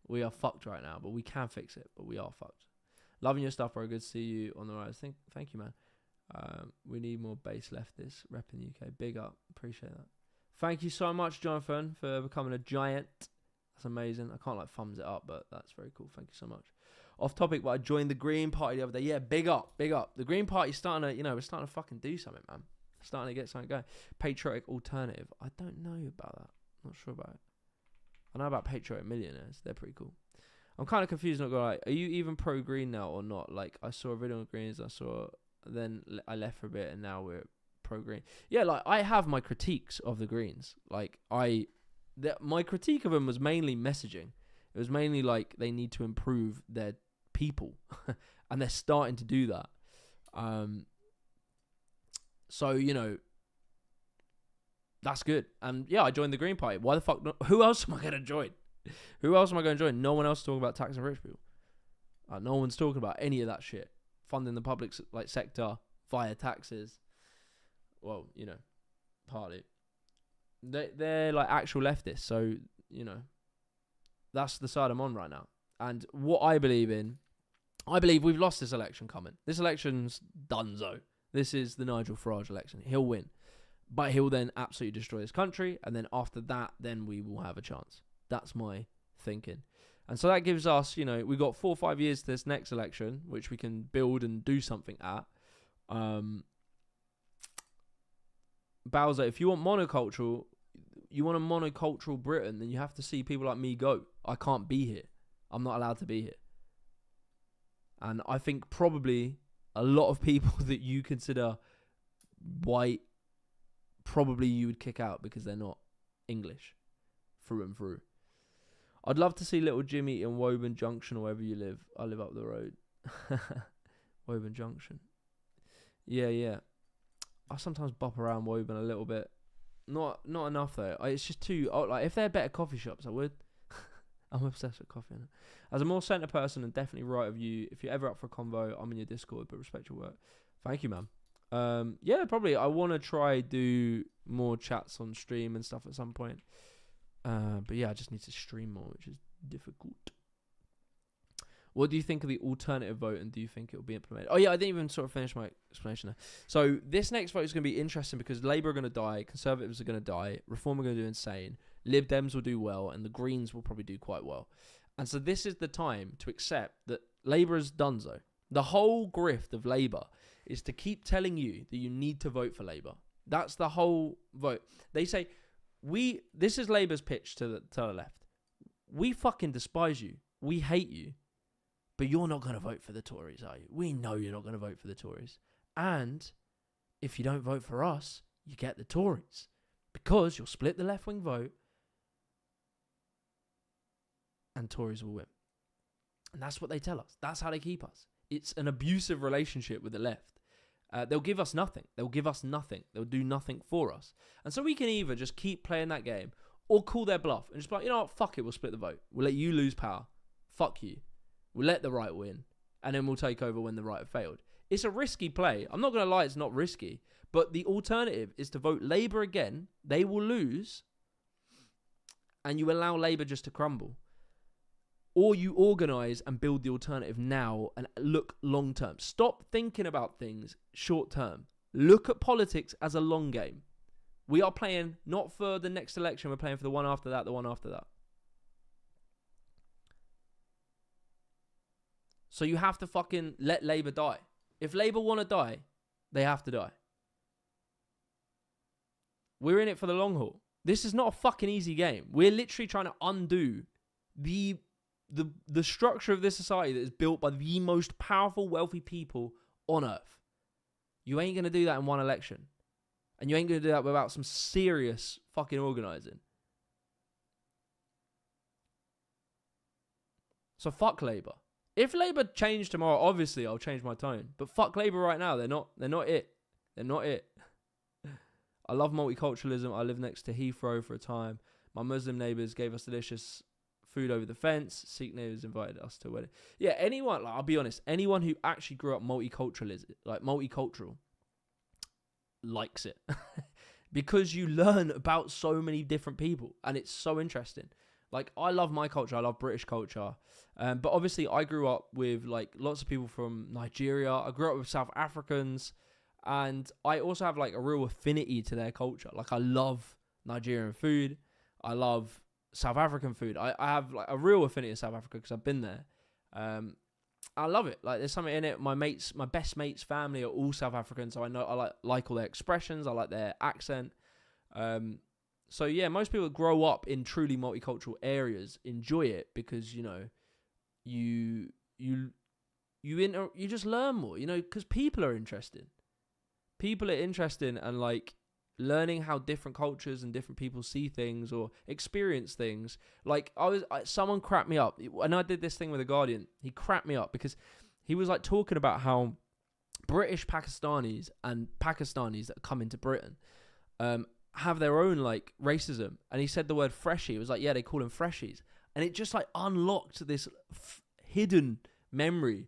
We are fucked right now, but we can fix it, but we are fucked. Loving your stuff, bro. Good to see you on the rise. Thank you, man. We need more base leftists repping the UK. Big up. Appreciate that. Thank you so much, Jonathan, for becoming a giant. That's amazing. I can't like thumbs it up, but that's very cool. Thank you so much. Off topic, but I joined the Green Party the other day. Yeah, big up. The Green Party's starting to, we're starting to fucking do something, man. Starting to get something going. Patriotic Alternative. I don't know about that. Not sure about it. I know about Patriotic Millionaires. They're pretty cool. I'm kind of confused. Not gonna lie. Are you even pro Green now or not? Like, I saw a video on Greens. Then I left for a bit, and now we're pro Green. Yeah, like, I have my critiques of the Greens. Like, my critique of them was mainly messaging. It was mainly like they need to improve their people, and they're starting to do that. So, that's good. And yeah, I joined the Green Party. Why the fuck not? Who else am I going to join? No one else is talking about taxing rich people. No one's talking about any of that shit. Funding the public sector via taxes. Well, partly. They're like actual leftists. So, that's the side I'm on right now. And what I believe we've lost this election coming. This election's donezo. This is the Nigel Farage election. He'll win. But he'll then absolutely destroy this country. And then after that, then we will have a chance. That's my thinking. And so that gives us, we've got 4 or 5 years to this next election, which we can build and do something at. Bowser, if you want monocultural, you want a monocultural Britain, then you have to see people like me go. I can't be here. I'm not allowed to be here. And I think probably a lot of people that you consider white, probably you would kick out because they're not English through and through. I'd love to see little Jimmy in Woburn Junction or wherever you live. I live up the road. Woburn Junction. Yeah. I sometimes bop around Woburn a little bit. Not enough though. It's just too like if they're better coffee shops, I would. I'm obsessed with coffee. As a more centre person and definitely right of you, if you're ever up for a convo, I'm in your Discord, but respect your work. Thank you, man. Yeah, probably. I want to try do more chats on stream and stuff at some point. But yeah, I just need to stream more, which is difficult. What do you think of the alternative vote, and do you think it will be implemented? Oh yeah, I didn't even sort of finish my explanation there. So this next vote is going to be interesting because Labour are going to die, Conservatives are going to die, Reform are going to do insane, Lib Dems will do well, and the Greens will probably do quite well. And so this is the time to accept that Labour is donezo. The whole grift of Labour is to keep telling you that you need to vote for Labour. That's the whole vote. They say, this is Labour's pitch to the left. We fucking despise you. We hate you. But you're not going to vote for the Tories, are you? We know you're not going to vote for the Tories. And if you don't vote for us, you get the Tories. Because you'll split the left-wing vote and Tories will win. And that's what they tell us. That's how they keep us. It's an abusive relationship with the left. They'll give us nothing. They'll do nothing for us. And so we can either just keep playing that game or call their bluff and just be like, you know what, fuck it, we'll split the vote. We'll let you lose power. Fuck you. We'll let the right win. And then we'll take over when the right have failed. It's a risky play. I'm not going to lie, it's not risky. But the alternative is to vote Labour again. They will lose. And you allow Labour just to crumble. Or you organise and build the alternative now and look long term. Stop thinking about things short term. Look at politics as a long game. We are playing not for the next election, we're playing for the one after that, the one after that. So you have to fucking let Labour die. If Labour want to die, they have to die. We're in it for the long haul. This is not a fucking easy game. We're literally trying to undo the structure of this society that is built by the most powerful, wealthy people on earth. You ain't going to do that in one election. And you ain't going to do that without some serious fucking organising. So fuck Labour. If Labour change tomorrow, obviously I'll change my tone. But fuck Labour right now. They're not it. They're not it. I love multiculturalism. I lived next to Heathrow for a time. My Muslim neighbours gave us delicious food over the fence. Sikh neighbours invited us to a wedding. Yeah, anyone, like, I'll be honest, anyone who actually grew up multicultural, likes it. Because you learn about so many different people. And it's so interesting. Like, I love my culture. I love British culture. But obviously, I grew up with, like, lots of people from Nigeria. I grew up with South Africans. And I also have, like, a real affinity to their culture. Like, I love Nigerian food. I love South African food. I have, like, a real affinity to South Africa because I've been there. I love it. Like, there's something in it. My best mates' family are all South African. So I like all their expressions. I like their accent. So yeah, most people that grow up in truly multicultural areas enjoy it because, you know, you just learn more, you know, because people are interesting. People are interesting, and like learning how different cultures and different people see things or experience things. Like someone cracked me up, and I did this thing with The Guardian. He cracked me up because he was like talking about how British Pakistanis and Pakistanis that come into Britain, have their own like racism. And he said the word freshie. It was like, yeah, they call them freshies. And it just like unlocked this hidden memory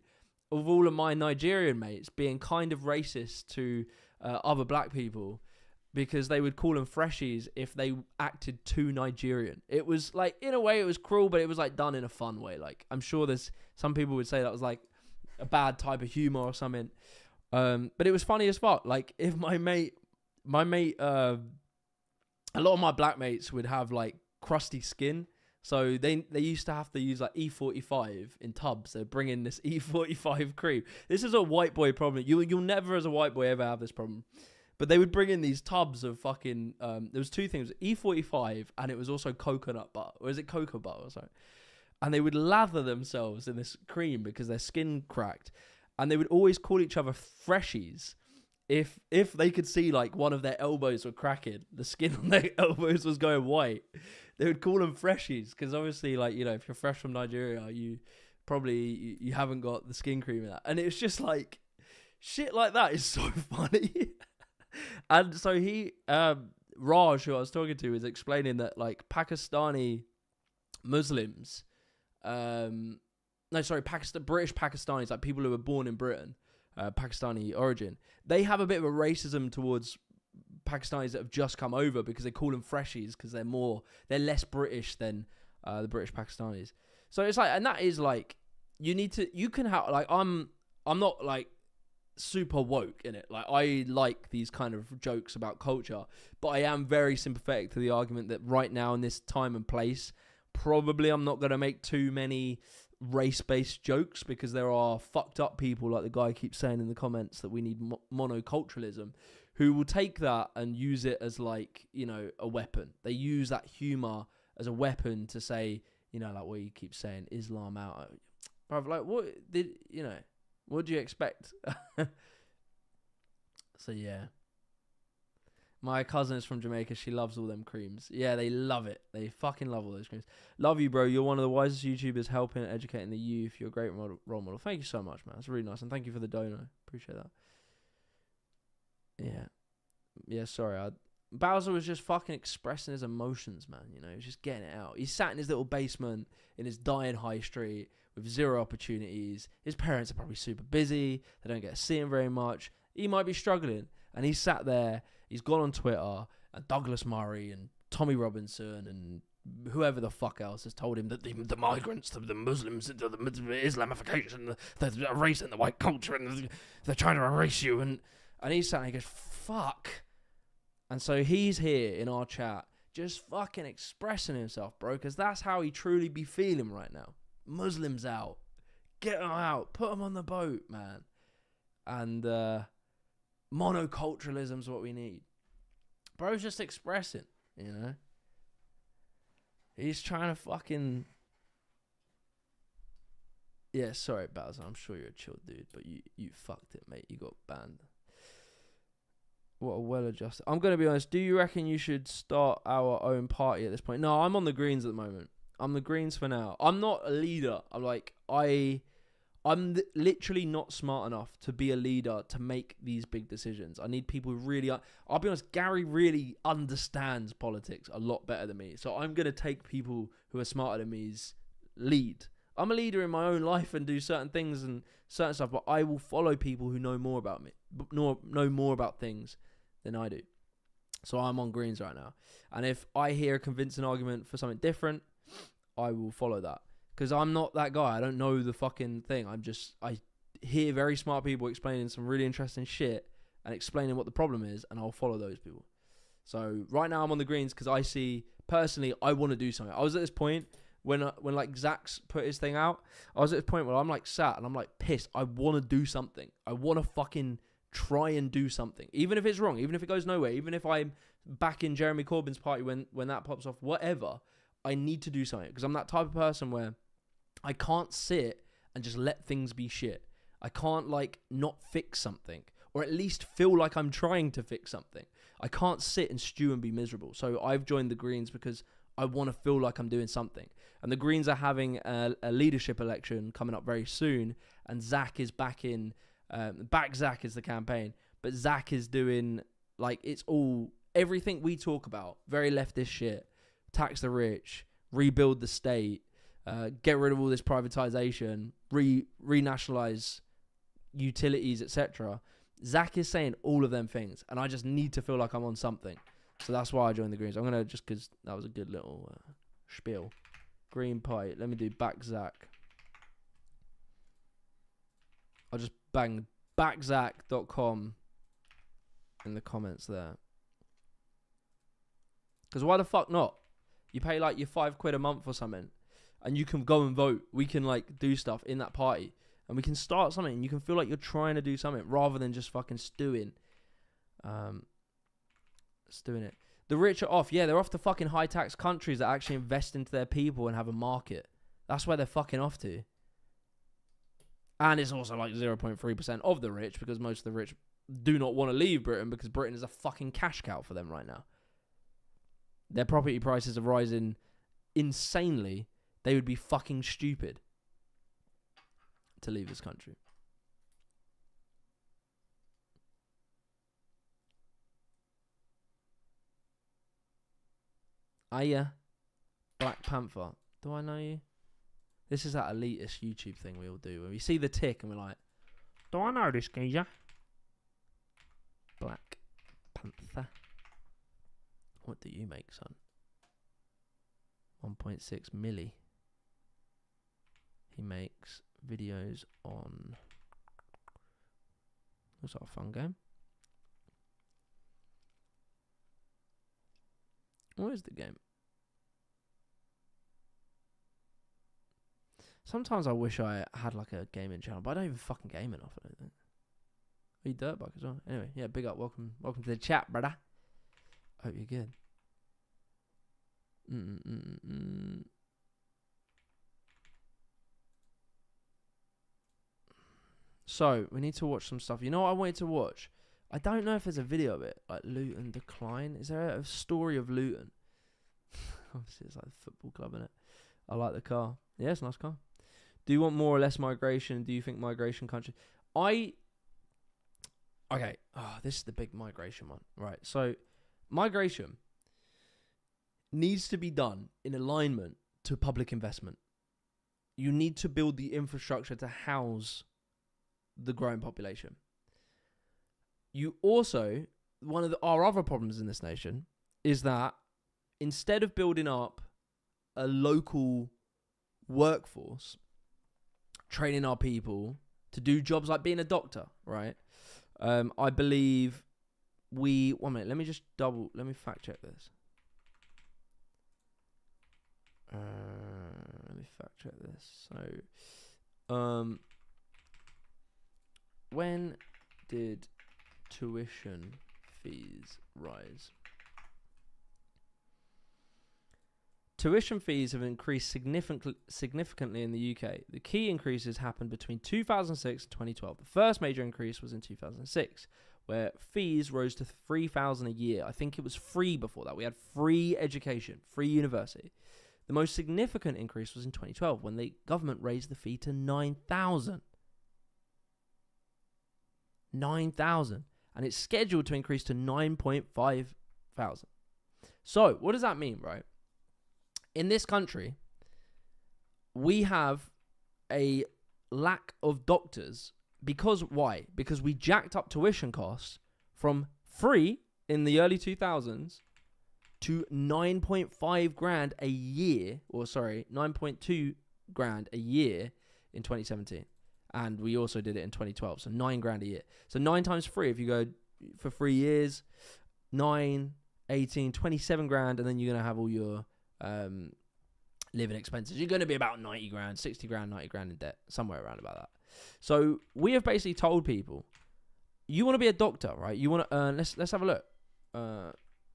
of all of my Nigerian mates being kind of racist to other black people because they would call them freshies if they acted too Nigerian. It was like, in a way it was cruel, but it was like done in a fun way. Like, I'm sure there's some people would say that was like a bad type of humor or something. But it was funny as fuck. Like, if my mate, a lot of my black mates would have like crusty skin. So they used to have to use like E45 in tubs. They'd bring in this E45 cream. This is a white boy problem. You'll never as a white boy ever have this problem. But they would bring in these tubs of fucking, there was two things, E45 and it was also coconut butter. Or is it cocoa butter or something? And they would lather themselves in this cream because their skin cracked. And they would always call each other freshies. If they could see like one of their elbows were cracking, the skin on their elbows was going white, they would call them freshies because obviously, like, you know, if you're fresh from Nigeria, you probably you haven't got the skin cream in that. And it's just like shit like that is so funny. And so he Raj, who I was talking to, was explaining that like Pakistani Muslims, British Pakistanis, like people who were born in Britain, Pakistani origin, they have a bit of a racism towards Pakistanis that have just come over because they call them freshies because they're less British than the British Pakistanis. So it's like, and that is like, you can have, like, I'm not like super woke in it. Like, I like these kind of jokes about culture, but I am very sympathetic to the argument that right now in this time and place, probably I'm not going to make too many race-based jokes because there are fucked up people, like the guy keeps saying in the comments, that we need monoculturalism, who will take that and use it as like, you know, a weapon. They use that humor as a weapon to say, you know, like what you keep saying, Islam out. Bruv, like, what do you expect? So yeah. My cousin is from Jamaica. She loves all them creams. Yeah, they love it. They fucking love all those creams. Love you, bro. You're one of the wisest YouTubers helping and educating the youth. You're a great role model. Thank you so much, man. It's really nice. And thank you for the donor. Appreciate that. Yeah. Yeah, sorry. Bowser was just fucking expressing his emotions, man. You know, he was just getting it out. He sat in his little basement in his dying high street with zero opportunities. His parents are probably super busy. They don't get to see him very much. He might be struggling. And he sat there. He's gone on Twitter, and Douglas Murray and Tommy Robinson and whoever the fuck else has told him that the migrants, the Muslims, the Islamification, the race and the white culture, and they're trying to erase you. And he sat and he goes, fuck. And so he's here in our chat just fucking expressing himself, bro, because that's how he truly be feeling right now. Muslims out. Get them out. Put them on the boat, man. And monoculturalism's what we need. Bro's just expressing, you know? He's trying to fucking... Yeah, sorry, Bowser. I'm sure you're a chill dude, but you fucked it, mate. You got banned. What a well-adjusted... I'm going to be honest. Do you reckon you should start our own party at this point? No, I'm on the Greens at the moment. I'm the Greens for now. I'm not a leader. I'm literally not smart enough to be a leader to make these big decisions. I need people who really... I'll be honest, Gary really understands politics a lot better than me. So I'm going to take people who are smarter than me's lead. I'm a leader in my own life and do certain things and certain stuff, but I will follow people who know more about me, know more about things than I do. So I'm on Greens right now. And if I hear a convincing argument for something different, I will follow that. Because I'm not that guy. I don't know the fucking thing. I hear very smart people explaining some really interesting shit and explaining what the problem is, and I'll follow those people. So right now I'm on the Greens because I see, personally, I want to do something. I was at this point when like Zach's put his thing out, I was at this point where I'm like sat and I'm like pissed. I want to do something. I want to fucking try and do something. Even if it's wrong, even if it goes nowhere, even if I'm back in Jeremy Corbyn's party when that pops off, whatever, I need to do something. Because I'm that type of person where I can't sit and just let things be shit. I can't like not fix something, or at least feel like I'm trying to fix something. I can't sit and stew and be miserable. So I've joined the Greens because I want to feel like I'm doing something. And the Greens are having a leadership election coming up very soon. And Zach is back in, back Zach is the campaign. But Zach is doing, like, it's all, everything we talk about, very leftist shit. Tax the rich, rebuild the state, get rid of all this privatization, renationalize utilities, etc. Zach is saying all of them things. And I just need to feel like I'm on something. So that's why I joined the Greens. I'm going to, just because that was a good little spiel. Green Party. Let me do back Zach. I'll just bang backzach.com in the comments there. Because why the fuck not? You pay like your £5 a month or something, and you can go and vote. We can like do stuff in that party, and we can start something. And you can feel like you're trying to do something rather than just fucking stewing. Stewing it. The rich are off. Yeah, they're off to fucking high tax countries that actually invest into their people and have a market. That's where they're fucking off to. And it's also like 0.3% of the rich, because most of the rich do not want to leave Britain because Britain is a fucking cash cow for them right now. Their property prices are rising insanely. They would be fucking stupid to leave this country. Aya, Black Panther. Do I know you? This is that elitist YouTube thing we all do, where we see the tick and we're like, do I know this geezer? Black Panther. What do you make, son? 1.6 milli. He makes videos on... Looks like a fun game. What is the game? Sometimes I wish I had like a gaming channel, but I don't even fucking game enough, I don't think. Are you Dirtbug as well? Anyway, yeah, big up. Welcome to the chat, brother. Hope you're good. So, we need to watch some stuff. You know what I wanted to watch? I don't know if there's a video of it, like Luton decline. Is there a story of Luton? Obviously, it's like a football club, innit? I like the car. Yeah, it's a nice car. Do you want more or less migration? Do you think migration country? Okay. Oh, this is the big migration one. Right. So, migration needs to be done in alignment to public investment. You need to build the infrastructure to house the growing population. You also, one of our other problems in this nation is that instead of building up a local workforce, training our people to do jobs like being a doctor, right? I believe 1 minute, let me fact check this. Let me fact check this. So, when did tuition fees rise? Tuition fees have increased significantly in the UK. The key increases happened between 2006 and 2012. The first major increase was in 2006, where fees rose to $3,000 a year. I think it was free before that. We had free education, free university. The most significant increase was in 2012, when the government raised the fee to $9,000. $9,000. And it's scheduled to increase to $9,500. So, what does that mean, right? In this country, we have a lack of doctors. Because why? Because we jacked up tuition costs from free in the early 2000s to 9.5 grand a year, 9.2 grand a year in 2017. And we also did it in 2012, so 9 grand a year. So 9 times 3, if you go for 3 years, 9, 18, 27 grand, and then you're going to have all your living expenses. You're going to be about 90 grand, 60 grand, 90 grand in debt, somewhere around about that. So we have basically told people, you want to be a doctor, right? You want to earn, let's have a look.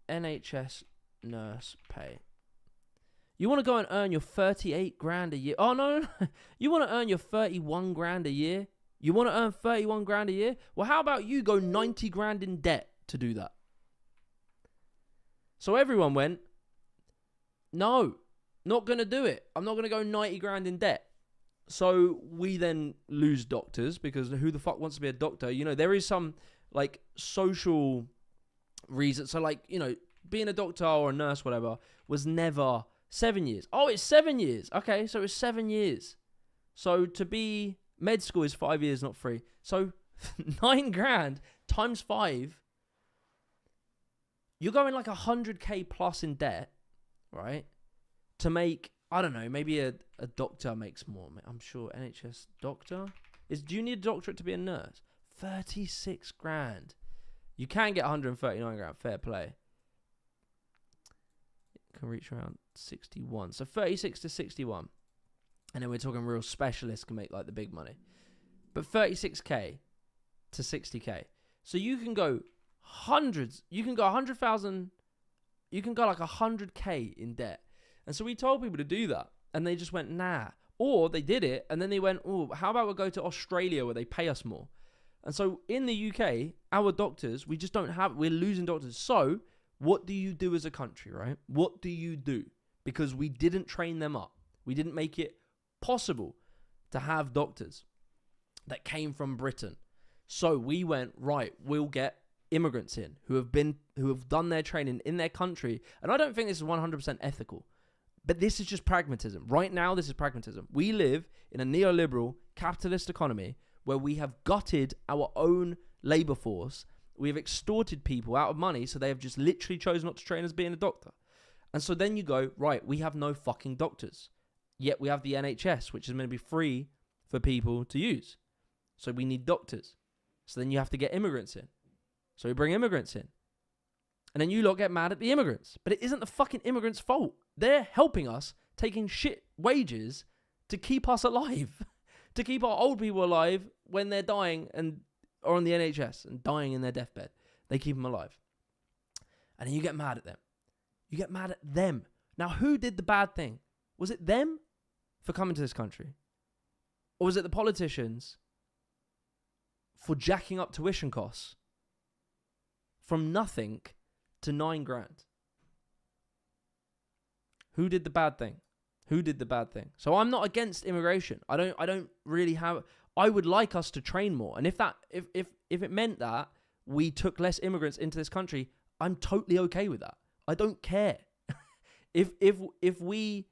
NHS nurse pay. You want to go and earn your 38 grand a year. Oh, no. You want to earn your 31 grand a year? You want to earn 31 grand a year? Well, how about you go 90 grand in debt to do that? So everyone went, no, not going to do it. I'm not going to go 90 grand in debt. So we then lose doctors, because who the fuck wants to be a doctor? You know, there is some like social reason. So like, you know, being a doctor or a nurse, whatever, was never 7 years. Oh, it's 7 years. Okay, so it's 7 years. So to be med school is 5 years, not 3. So 9 grand times 5, you're going like 100k plus in debt, right? To make, I don't know, maybe a doctor makes more. I'm sure NHS doctor do you need a doctorate to be a nurse? 36 grand. You can get 139 grand, fair play. It can reach around 61. So 36 to 61. And then we're talking real specialists can make like the big money. But 36k to 60k. So you can go hundreds, you can go 100,000, you can go like 100k in debt. And so we told people to do that, and they just went, nah. Or they did it, and then they went, oh, how about we go to Australia where they pay us more? And so in the UK, our doctors, we just don't have, we're losing doctors. So what do you do as a country, right? What do you do? Because we didn't train them up. We didn't make it possible to have doctors that came from Britain. So we went, right, we'll get immigrants in who have done their training in their country. And I don't think this is 100% ethical. But this is just pragmatism. Right now, this is pragmatism. We live in a neoliberal capitalist economy where we have gutted our own labor force. We have extorted people out of money, so they have just literally chosen not to train as being a doctor. And so then you go, right, we have no fucking doctors. Yet we have the NHS, which is meant to be free for people to use. So we need doctors. So then you have to get immigrants in. So we bring immigrants in. And then you lot get mad at the immigrants. But it isn't the fucking immigrants' fault. They're helping us, taking shit wages to keep us alive. To keep our old people alive when they're dying and are on the NHS and dying in their deathbed. They keep them alive. And then you get mad at them. You get mad at them. Now, who did the bad thing? Was it them for coming to this country? Or was it the politicians for jacking up tuition costs from nothing to 9 grand? Who did the bad thing? Who did the bad thing? So I'm not against immigration. I don't really have. I would like us to train more. And if it meant that we took less immigrants into this country, I'm totally okay with that. I don't care. if we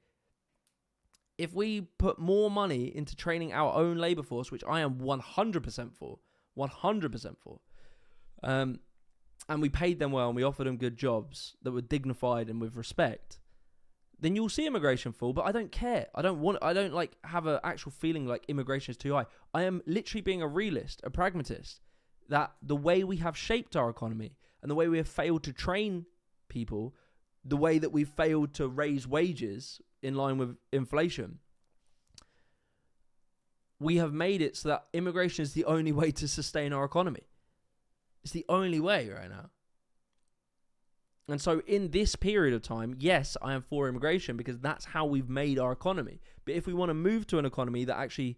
put more money into training our own labor force, which I am 100% for, 100% for, and we paid them well and we offered them good jobs that were dignified and with respect, then you'll see immigration fall. But I don't care. I don't like have an actual feeling like immigration is too high. I am literally being a realist, a pragmatist, that the way we have shaped our economy and the way we have failed to train people, the way that we've failed to raise wages in line with inflation, we have made it so that immigration is the only way to sustain our economy. It's the only way right now. And so in this period of time, yes, I am for immigration because that's how we've made our economy. But if we want to move to an economy that actually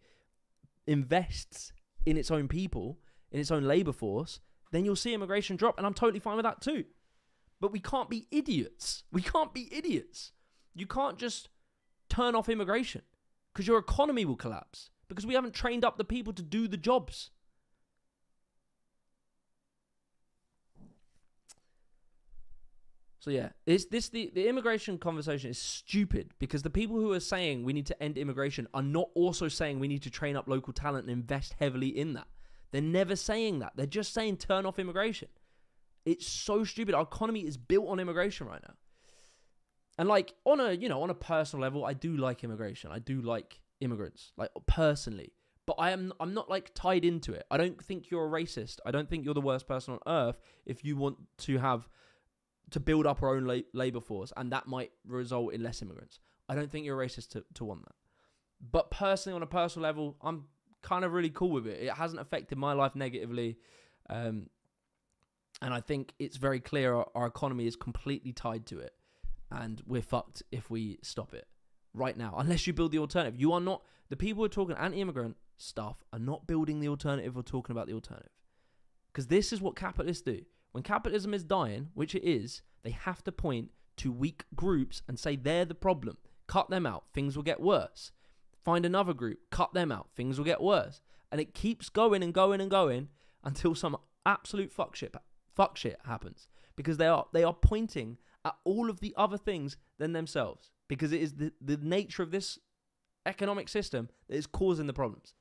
invests in its own people, in its own labor force, then you'll see immigration drop. And I'm totally fine with that too. But we can't be idiots. We can't be idiots. You can't just turn off immigration because your economy will collapse because we haven't trained up the people to do the jobs. So yeah, the immigration conversation is stupid because the people who are saying we need to end immigration are not also saying we need to train up local talent and invest heavily in that. They're never saying that. They're just saying turn off immigration. It's so stupid. Our economy is built on immigration right now. And like on a personal level, I do like immigration. I do like immigrants, like personally. But I'm not like tied into it. I don't think you're a racist. I don't think you're the worst person on earth if you want to build up our own labor force, and that might result in less immigrants. I don't think you're a racist to want that. But personally, on a personal level, I'm kind of really cool with it. It hasn't affected my life negatively. And I think it's very clear our economy is completely tied to it. And we're fucked if we stop it right now. Unless you build the alternative. You are not... The people who are talking anti-immigrant stuff are not building the alternative or talking about the alternative. Because this is what capitalists do. When capitalism is dying, which it is, they have to point to weak groups and say they're the problem. Cut them out. Things will get worse. Find another group. Cut them out. Things will get worse. And it keeps going and going and going until some absolute fuck shit happens. Because they are pointing at all of the other things than themselves. Because it is the nature of this economic system that is causing the problems.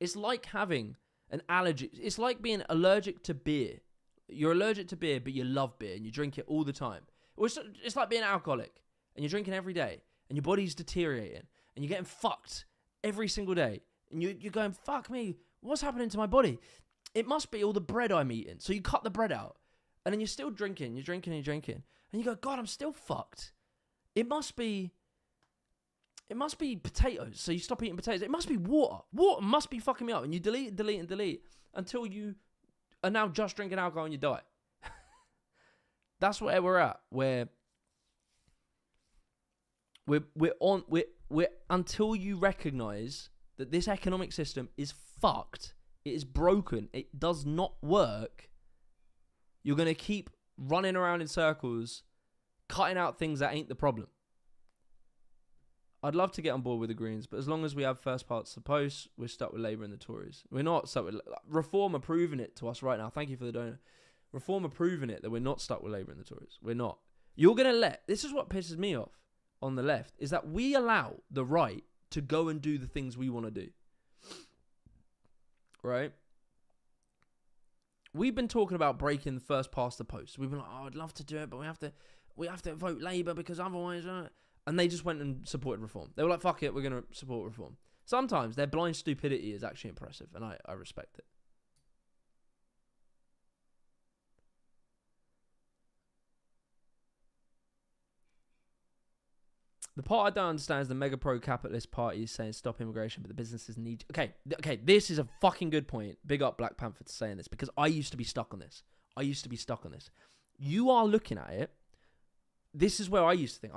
It's like having an allergy. It's like being allergic to beer. You're allergic to beer, but you love beer and you drink it all the time. It's like being an alcoholic and you're drinking every day and your body's deteriorating and you're getting fucked every single day. And you're going, fuck me, what's happening to my body? It must be all the bread I'm eating. So you cut the bread out and then you're still drinking, and you go, God, I'm still fucked. It must be potatoes. So you stop eating potatoes. It must be water. Water must be fucking me up. And you delete until you are now just drinking alcohol and you die. That's where we're at. Where we're until you recognize that this economic system is fucked. It is broken. It does not work. You're going to keep running around in circles, cutting out things that ain't the problem. I'd love to get on board with the Greens, but as long as we have first past the post, we're stuck with Labour and the Tories. We're not stuck with... Reform are proving it to us right now. Thank you for the donor. Reform are proving it that we're not stuck with Labour and the Tories. We're not. You're going to let... This is what pisses me off on the left, is that we allow the right to go and do the things we want to do. Right? We've been talking about breaking the first past the post. We've been like, oh, I'd love to do it, but we have to vote Labour because otherwise... And they just went and supported reform. They were like, fuck it, we're going to support reform. Sometimes their blind stupidity is actually impressive, and I respect it. The part I don't understand is the mega pro-capitalist party is saying stop immigration, but the businesses need... Okay, this is a fucking good point. Big up Black Panther for saying this, because I used to be stuck on this. You are looking at it. This is where I used to think.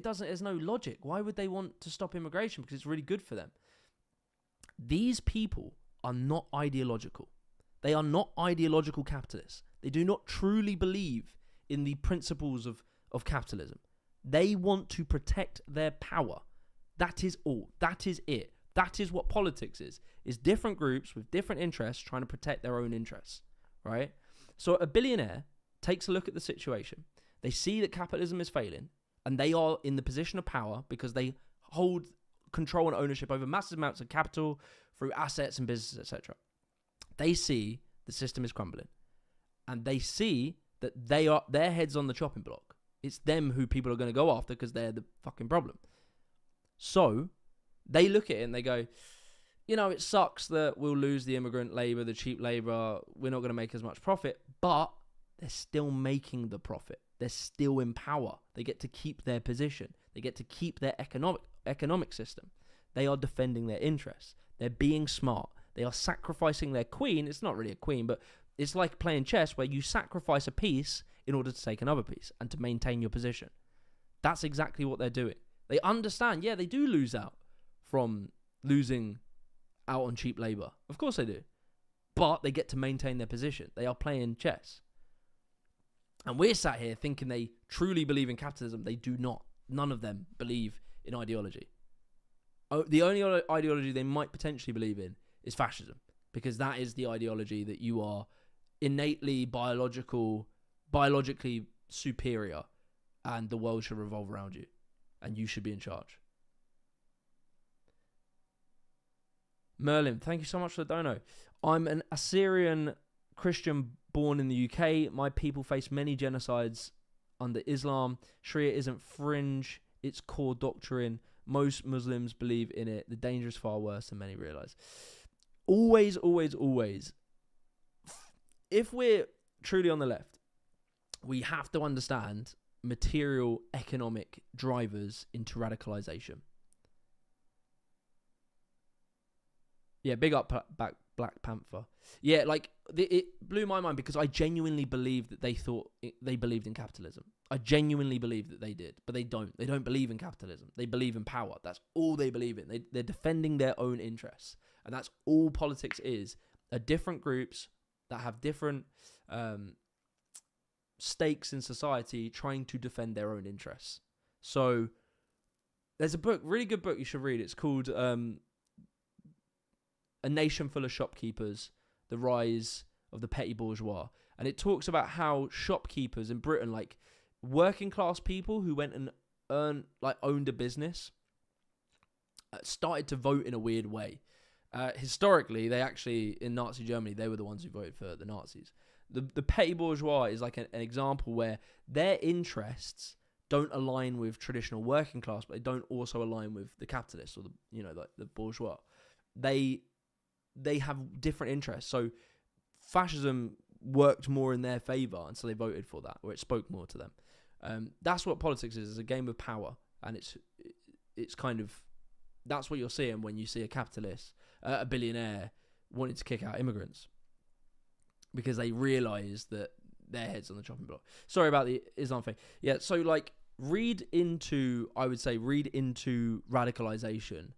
There's no logic. Why would they want to stop immigration? Because it's really good for them. These people are not ideological. They are not ideological capitalists. They do not truly believe in the principles of capitalism. They want to protect their power. That is all. That is it. That is what politics is different groups with different interests trying to protect their own interests, right? So a billionaire takes a look at the situation. They see that capitalism is failing, and they are in the position of power because they hold control and ownership over massive amounts of capital through assets and businesses, etc. They see the system is crumbling, and they see that their heads on the chopping block. It's them who people are going to go after because they're the fucking problem. So they look at it and they go, you know, it sucks that we'll lose the immigrant labour, the cheap labour. We're not going to make as much profit, but they're still making the profit. They're still in power. They get to keep their position. They get to keep their economic system. They are defending their interests. They're being smart. They are sacrificing their queen. It's not really a queen, but it's like playing chess where you sacrifice a piece in order to take another piece and to maintain your position. That's exactly what they're doing. They understand, yeah, they do lose out from losing out on cheap labour. Of course they do. But they get to maintain their position. They are playing chess. And we're sat here thinking they truly believe in capitalism. They do not. None of them believe in ideology. The only ideology they might potentially believe in is fascism, because that is the ideology that you are innately biologically superior, and the world should revolve around you, and you should be in charge. Merlin, thank you so much for the dono. I'm an Assyrian Christian born in the UK. My people face many genocides under Islam. Sharia isn't fringe, it's core doctrine. Most Muslims believe in it. The danger is far worse than many realise. Always, always, always, if we're truly on the left, we have to understand material economic drivers into radicalization. Yeah, big up Black Panther. Yeah, like, it blew my mind because I genuinely believed that they believed in capitalism. I genuinely believe that they did, but they don't. They don't believe in capitalism. They believe in power. That's all they believe in. They're defending their own interests. And that's all politics is. Are different groups that have different stakes in society trying to defend their own interests. So there's a book, really good book you should read. It's called A Nation Full of Shopkeepers, The Rise of the Petty Bourgeois. And it talks about how shopkeepers in Britain, like working class people who went and owned a business, started to vote in a weird way. Historically, they actually, in Nazi Germany, they were the ones who voted for the Nazis. The petty bourgeois is like an example where their interests don't align with traditional working class, but they don't also align with the capitalists or the bourgeois. They have different interests. So fascism worked more in their favour, and so they voted for that, or it spoke more to them. That's what politics is. It's a game of power, and it's kind of, that's what you're seeing when you see a capitalist, a billionaire wanting to kick out immigrants because they realise that their head's on the chopping block. Sorry about the Islam thing. Yeah, so like read into radicalization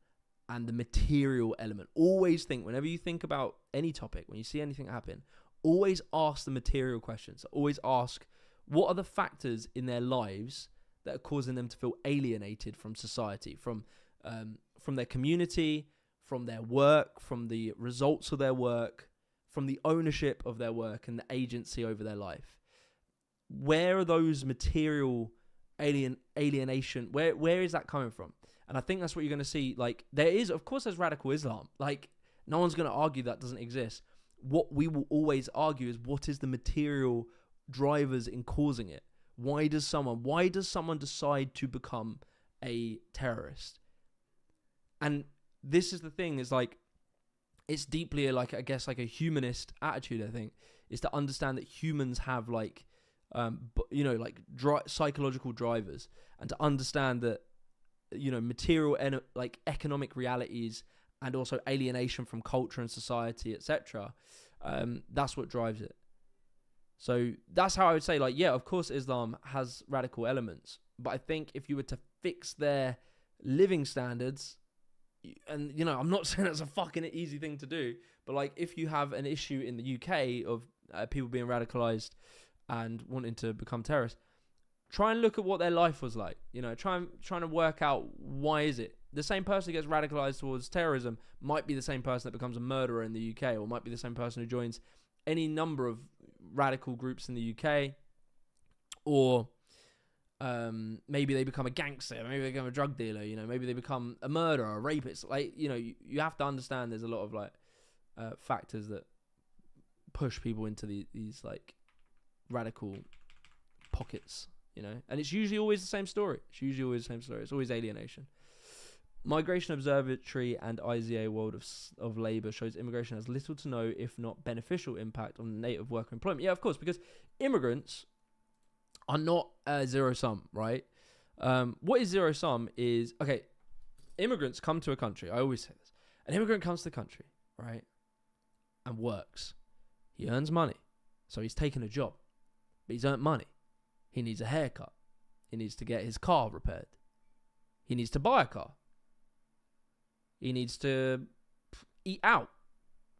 and the material element. Always think, whenever you think about any topic, when you see anything happen, always ask the material questions. Always ask, what are the factors in their lives that are causing them to feel alienated from society, from their community, from their work, from the results of their work, from the ownership of their work and the agency over their life? Where are those material alienation? Where is that coming from? And I think that's what you're going to see. Like, of course, there's radical Islam. Like, no one's going to argue that doesn't exist. What we will always argue is, what is the material drivers in causing it? Why does someone decide to become a terrorist? And this is the thing, is like, it's deeply like, I guess, like a humanist attitude, I think, is to understand that humans have like, psychological drivers, and to understand that, material and like economic realities and also alienation from culture and society, etc. That's what drives it. So that's how I would say, like, yeah, of course Islam has radical elements, but I think if you were to fix their living standards, and I'm not saying that's a fucking easy thing to do, but like, if you have an issue in the UK of people being radicalized and wanting to become terrorists, try and look at what their life was like. Trying to work out, why is it the same person who gets radicalized towards terrorism might be the same person that becomes a murderer in the UK, or might be the same person who joins any number of radical groups in the UK, or maybe they become a gangster, maybe they become a drug dealer, maybe they become a murderer, a rapist. Like, you have to understand there's a lot of like factors that push people into these like radical pockets, and it's usually always the same story. It's always alienation. Migration Observatory and IZA World of Labour shows immigration has little to no, if not beneficial, impact on native worker employment. Yeah, of course, because immigrants are not zero sum, right? What is zero sum is, okay, immigrants come to a country. I always say this. An immigrant comes to the country, right, and works. He earns money. So he's taken a job, but he's earned money. He needs a haircut. He needs to get his car repaired. He needs to buy a car. He needs to eat out,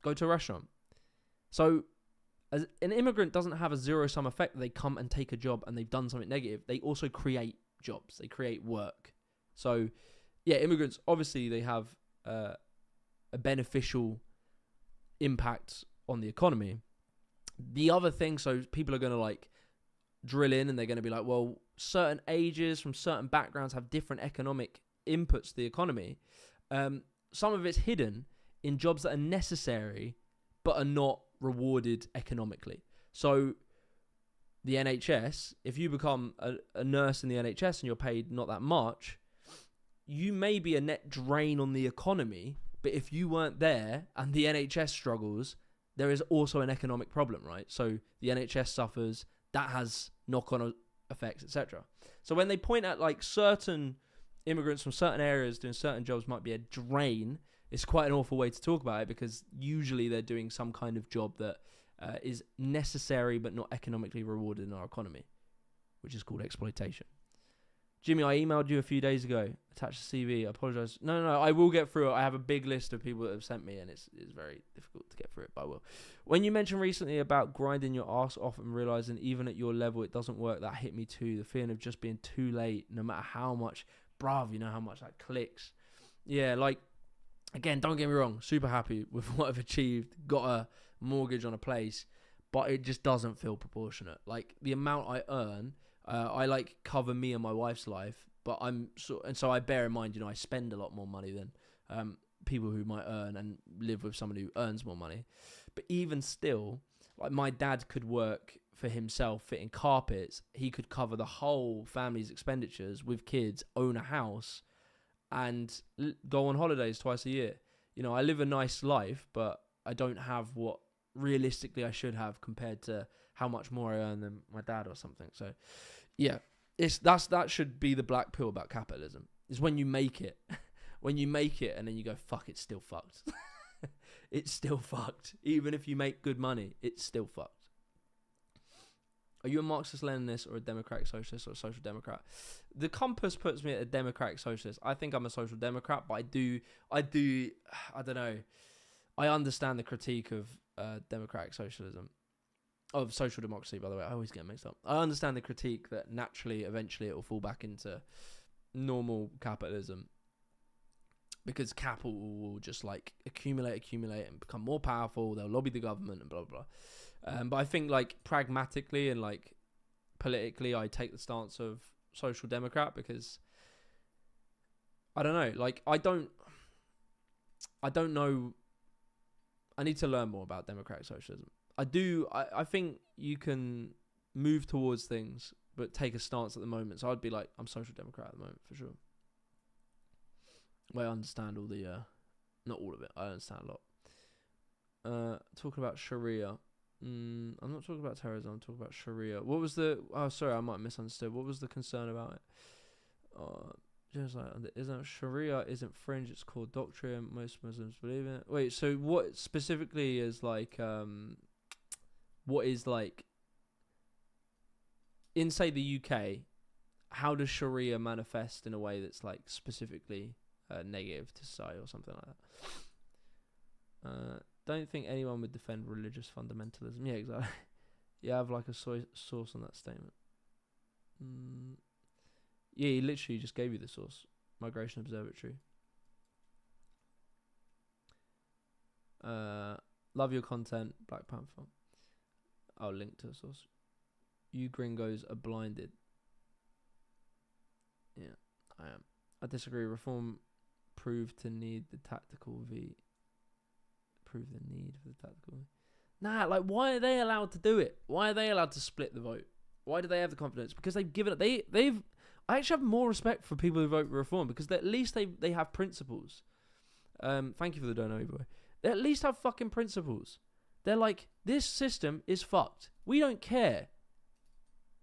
go to a restaurant. So as an immigrant doesn't have a zero-sum effect. They come and take a job and they've done something negative. They also create jobs. They create work. So, yeah, immigrants, obviously, they have a beneficial impact on the economy. The other thing, so people are going to, like, drill in and they're going to be like, well, certain ages from certain backgrounds have different economic inputs to the economy. Some of it's hidden in jobs that are necessary but are not rewarded economically. So the NHS, if you become a nurse in the NHS and you're paid not that much, you may be a net drain on the economy, but if you weren't there and the NHS struggles, there is also an economic problem, right? So the NHS suffers, that has knock-on effects, etc. So when they point at like certain immigrants from certain areas doing certain jobs might be a drain, it's quite an awful way to talk about it, because usually they're doing some kind of job that is necessary but not economically rewarded in our economy, which is called exploitation. Jimmy, I emailed you a few days ago. Attached the CV. I apologise. No, I will get through it. I have a big list of people that have sent me, and it's very difficult to get through it, but I will. When you mentioned recently about grinding your ass off and realising even at your level it doesn't work, that hit me too. The feeling of just being too late, no matter how much, bruv, you know how much that clicks. Yeah, like, again, don't get me wrong. Super happy with what I've achieved. Got a mortgage on a place, but it just doesn't feel proportionate. Like, the amount I earn, I like cover me and my wife's life, but so I bear in mind, you know, I spend a lot more money than people who might earn and live with someone who earns more money. But even still, like, my dad could work for himself fitting carpets. He could cover the whole family's expenditures with kids, own a house, and go on holidays twice a year. You know, I live a nice life, but I don't have what realistically I should have compared to how much more I earn than my dad or something. So, yeah, that should be the black pill about capitalism. Is when you make it, when you make it, and then you go, fuck, it's still fucked. It's still fucked. Even if you make good money, it's still fucked. Are you a Marxist-Leninist or a democratic socialist or a social democrat? The compass puts me at a democratic socialist. I think I'm a social democrat, but I don't know. I understand the critique of democratic socialism, of social democracy, by the way. I always get mixed up. I understand the critique that naturally, eventually, it will fall back into normal capitalism, because capital will just like accumulate and become more powerful. They'll lobby the government and blah, blah, blah. But I think, like, pragmatically and, like, politically, I take the stance of social democrat, because I don't know, like, I don't know. I need to learn more about democratic socialism. I think you can move towards things, but take a stance at the moment. So I'd be like, I'm social democrat at the moment, for sure. Well, I understand all the, not all of it, I understand a lot. Talking about Sharia. I'm not talking about terrorism, I'm talking about Sharia. What was sorry, I might have misunderstood. What was the concern about it? Just like, isn't Sharia isn't fringe, it's called doctrine. Most Muslims believe in it. Wait, so what specifically is like, what is like, in say the UK, how does Sharia manifest in a way that's like specifically negative to society or something like that? Don't think anyone would defend religious fundamentalism. Yeah, exactly. Yeah, I have like a source on that statement. Yeah, he literally just gave you the source. Migration Observatory. Love your content, Black Panther. I'll link to the source. You gringos are blinded. Yeah, I am. I disagree. Reform proved to need the tactical V. Prove the need for the tactical V. Nah, like, why are they allowed to do it? Why are they allowed to split the vote? Why do they have the confidence? Because they've given it. They've I actually have more respect for people who vote for reform because at least they have principles. Thank you for the donut, boy. They at least have fucking principles. They're like, this system is fucked. We don't care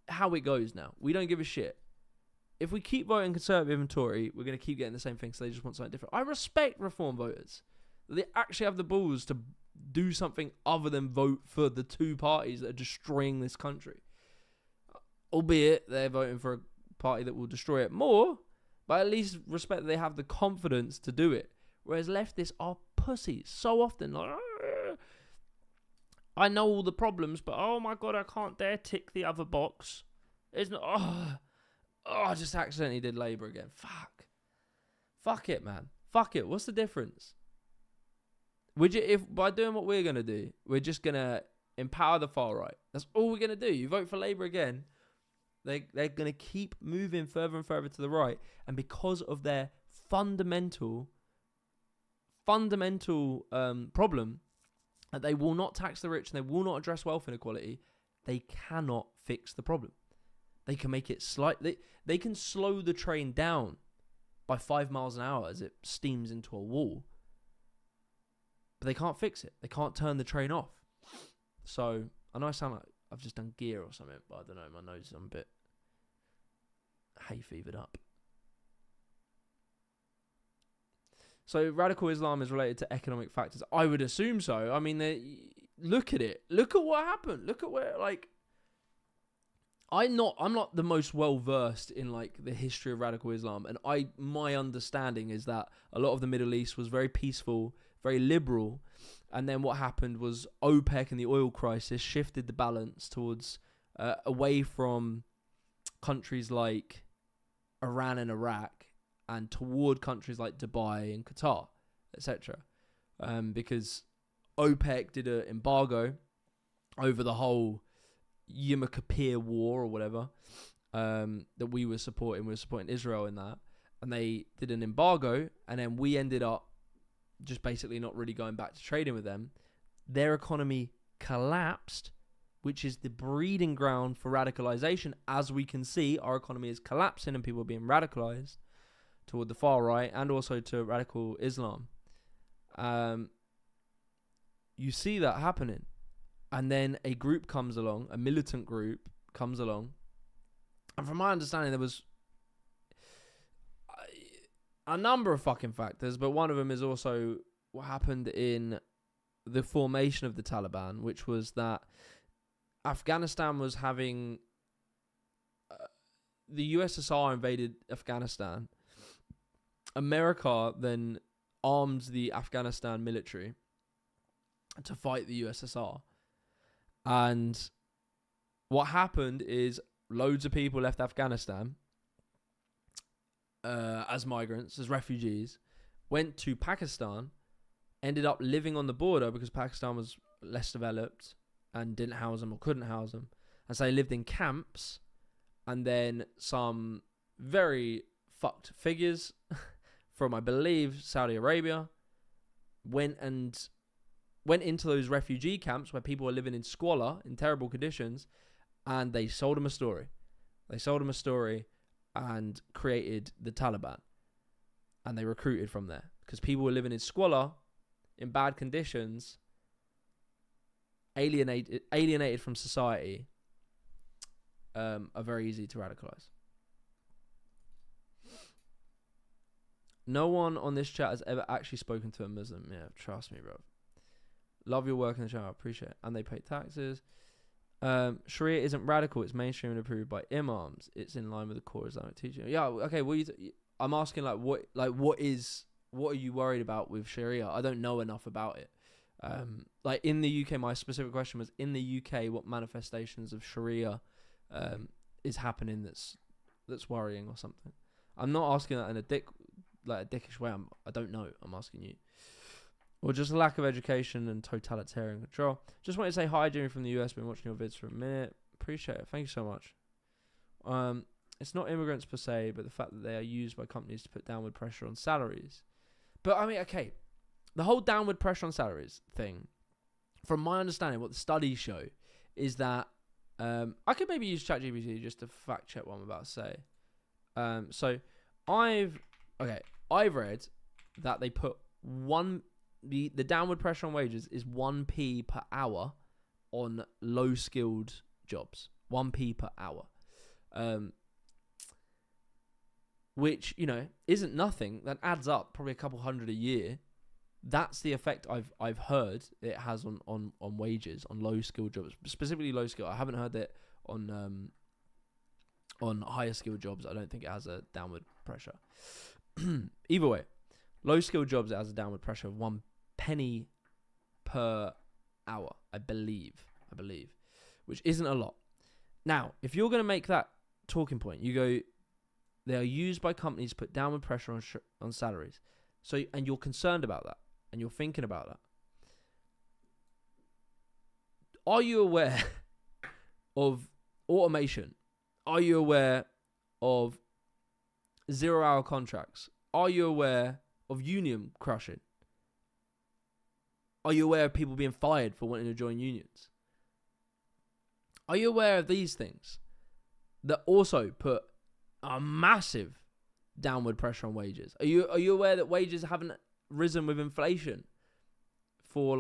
how it goes now. We don't give a shit. If we keep voting Conservative and Tory, we're going to keep getting the same thing, so they just want something different. I respect reform voters. They actually have the balls to do something other than vote for the two parties that are destroying this country. Albeit they're voting for a party that will destroy it more, but at least respect that they have the confidence to do it. Whereas leftists are pussies so often. Like, I know all the problems, but oh my god, I can't dare tick the other box. It's not. I just accidentally did Labour again. Fuck it, man. Fuck it. What's the difference? If by doing what we're gonna do, we're just gonna empower the far right. That's all we're gonna do. You vote for Labour again, they're gonna keep moving further and further to the right, and because of their fundamental problem that they will not tax the rich and they will not address wealth inequality, they cannot fix the problem. They can make it slightly. They can slow the train down by 5 miles an hour as it steams into a wall. But they can't fix it. They can't turn the train off. So, I know I sound like I've just done gear or something, but I don't know. My nose is a bit hay fevered up. So, radical Islam is related to economic factors. I would assume so. I mean, look at it. Look at what happened. Look at where, like... I'm not the most well versed in like the history of radical Islam, and my understanding is that a lot of the Middle East was very peaceful, very liberal, and then what happened was OPEC and the oil crisis shifted the balance towards away from countries like Iran and Iraq and toward countries like Dubai and Qatar, etc. Because OPEC did an embargo over the whole Yom Kippur war or whatever that we were supporting. We were supporting Israel in that, and they did an embargo, and then we ended up just basically not really going back to trading with them. Their economy collapsed, which is the breeding ground for radicalization. As we can see, our economy is collapsing and people are being radicalized toward the far right and also to radical Islam. You see that happening. And then a group comes along, a militant group comes along. And from my understanding, there was a number of fucking factors, but one of them is also what happened in the formation of the Taliban, which was that Afghanistan was having... the USSR invaded Afghanistan. America then armed the Afghanistan military to fight the USSR. And what happened is loads of people left Afghanistan as migrants, as refugees, went to Pakistan, ended up living on the border because Pakistan was less developed and didn't house them or couldn't house them. And so they lived in camps, and then some very fucked figures from, I believe, Saudi Arabia went into those refugee camps where people were living in squalor, in terrible conditions, and they sold them a story. They sold them a story and created the Taliban. And they recruited from there. Because people were living in squalor, in bad conditions, alienated from society, are very easy to radicalize. No one on this chat has ever actually spoken to a Muslim. Yeah, trust me, bro. Love your work in the channel. I appreciate it. And they pay taxes. Sharia isn't radical. It's mainstream and approved by imams. It's in line with the core Islamic teaching. Yeah, okay. I'm asking what are you worried about with Sharia? I don't know enough about it. Like in the UK, my specific question was, in the UK, what manifestations of Sharia is happening that's worrying or something? I'm not asking that in a dickish way. I don't know. I'm asking you. Or just a lack of education and totalitarian control. Just want to say hi, Jimmy from the US. Been watching your vids for a minute. Appreciate it. Thank you so much. It's not immigrants per se, but the fact that they are used by companies to put downward pressure on salaries. But I mean, okay, the whole downward pressure on salaries thing, from my understanding, what the studies show is that I could maybe use ChatGPT just to fact check what I'm about to say. So I've read that they put the downward pressure on wages is 1p per hour on low skilled jobs. 1p per hour. Which, isn't nothing. That adds up probably a couple hundred a year. That's the effect I've heard it has on wages, on low skilled jobs, specifically low skill. I haven't heard it on higher skilled jobs. I don't think it has a downward pressure. Either way, low skilled jobs, it has a downward pressure of 1 penny per hour, I believe, which isn't a lot. Now, if you're going to make that talking point, you go, they are used by companies to put downward pressure on salaries. So, and you're concerned about that, and you're thinking about that. Are you aware of automation? Are you aware of 0-hour contracts? Are you aware of union crushing? Are you aware of people being fired for wanting to join unions? Are you aware of these things that also put a massive downward pressure on wages? Are you aware that wages haven't risen with inflation for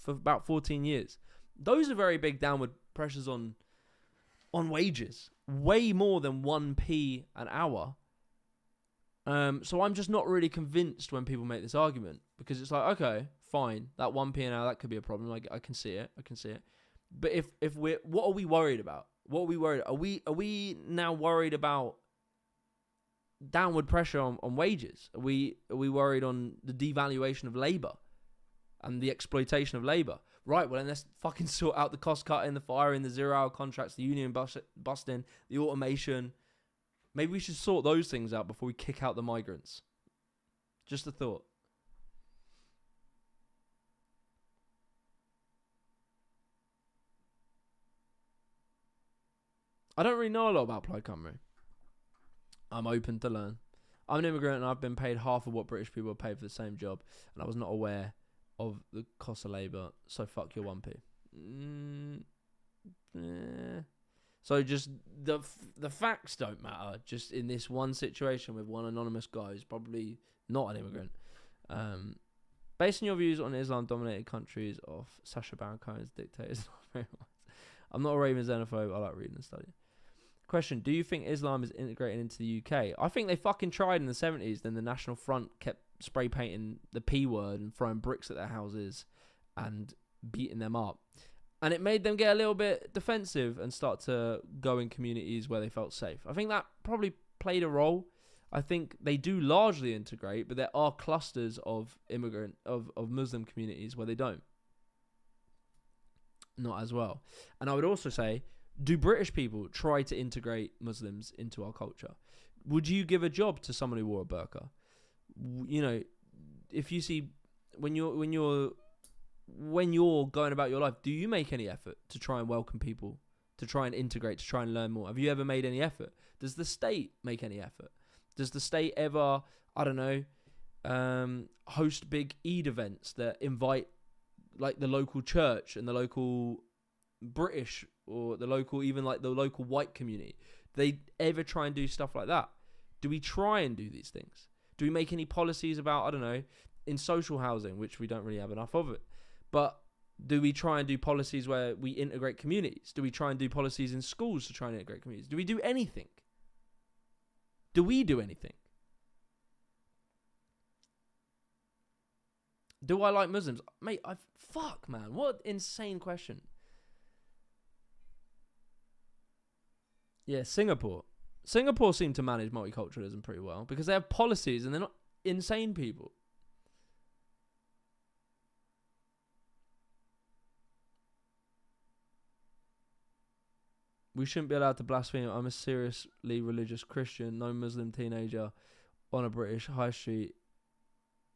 about 14 years? Those are very big downward pressures on wages, way more than 1p an hour. So I'm just not really convinced when people make this argument, because it's like, okay, fine, that 1p an hour, that could be a problem. I can see it. But if what are we worried about? What are we worried? Are we now worried about downward pressure on wages? Are we worried on the devaluation of labour and the exploitation of labour? Right, well then let's fucking sort out the cost cutting, the firing, the 0-hour contracts, the union busting, the automation. Maybe we should sort those things out before we kick out the migrants. Just a thought. I don't really know a lot about Plaid Cymru. I'm open to learn. I'm an immigrant and I've been paid half of what British people are paid for the same job, and I was not aware of the cost of labour, so fuck your 1p. So just the facts don't matter. Just in this one situation with one anonymous guy who's probably not an immigrant. Based on your views on Islam-dominated countries of Sacha Baron Cohen's dictators, I'm not a raving xenophobe. I like reading and studying. Question: do you think Islam is integrated into the UK? I think they fucking tried in the 70s. Then the National Front kept spray painting the P word and throwing bricks at their houses and beating them up. And it made them get a little bit defensive and start to go in communities where they felt safe. I think that probably played a role. I think they do largely integrate, but there are clusters of Muslim communities where they don't. Not as well. And I would also say, do British people try to integrate Muslims into our culture? Would you give a job to someone who wore a burqa? If you see when you're going about your life, do you make any effort to try and welcome people, to try and integrate, to try and learn more? Have you ever made any effort? Does the state make any effort? Does the state ever, host big Eid events that invite like the local church and the local British or the local white community? Do they ever try and do stuff like that? Do we try and do these things? Do we make any policies about, in social housing, which we don't really have enough of it? But do we try and do policies where we integrate communities? Do we try and do policies in schools to try and integrate communities? Do we do anything? Do we do anything? Do I like Muslims? Mate, fuck, man. What insane question. Yeah, Singapore. Singapore seem to manage multiculturalism pretty well because they have policies and they're not insane people. We shouldn't be allowed to blaspheme. I'm a seriously religious Christian. No Muslim teenager on a British high street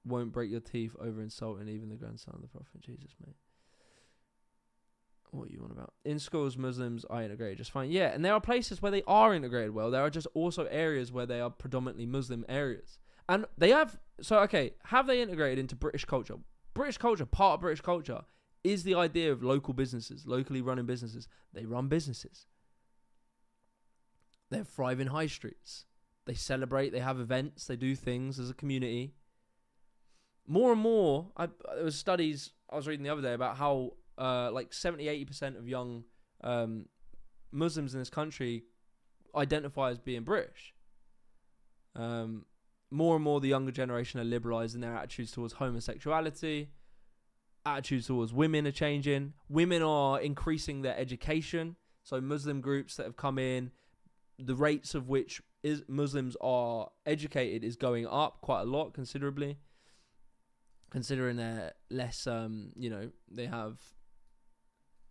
won't break your teeth over insulting even the grandson of the Prophet Jesus, mate. What are you on about? In schools, Muslims are integrated just fine. Yeah, and there are places where they are integrated well. There are just also areas where they are predominantly Muslim areas. And they have... So, okay, have they integrated into British culture? British culture, part of British culture, is the idea of local businesses, locally running businesses. They run businesses. They have thriving high streets. They celebrate. They have events. They do things as a community. More and more, there was studies I was reading the other day about how like 70-80% of young Muslims in this country identify as being British. More and more, the younger generation are liberalising their attitudes towards homosexuality. Attitudes towards women are changing. Women are increasing their education. So Muslim groups that have come in, the rates of which Muslims are educated is going up quite a lot, considerably. Considering they're less, they have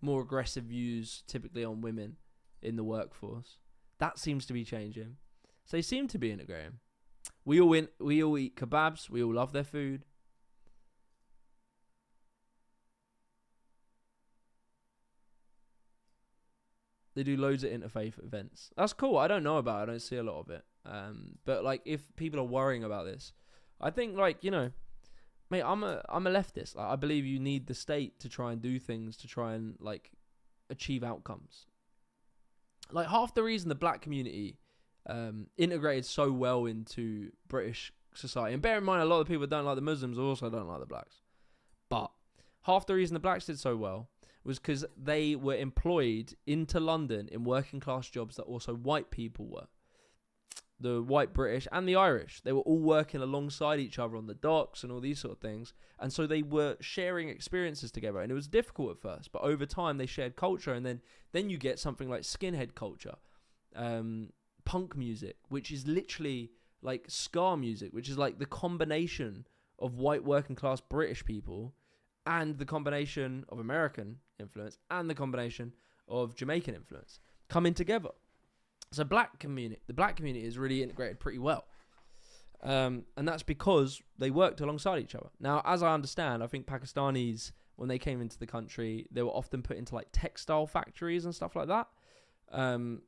more aggressive views typically on women in the workforce. That seems to be changing. So they seem to be integrating. We all eat kebabs. We all love their food. They do loads of interfaith events. That's cool. I don't know about it. I don't see a lot of it. But like, if people are worrying about this, I think like, mate, I'm a leftist. Like, I believe you need the state to try and do things to try and like achieve outcomes. Like, half the reason the black community integrated so well into British society, and bear in mind a lot of the people that don't like the Muslims also don't like the blacks, but half the reason the blacks did so well was because they were employed into London in working class jobs that also white people were. The white British and the Irish, they were all working alongside each other on the docks and all these sort of things. And so they were sharing experiences together. And it was difficult at first, but over time they shared culture. And then you get something like skinhead culture, punk music, which is literally like ska music, which is like the combination of white working class British people and the combination of American influence and the combination of Jamaican influence coming together. So the black community is really integrated pretty well. And that's because they worked alongside each other. Now, as I understand, I think Pakistanis, when they came into the country, they were often put into like textile factories and stuff like that. And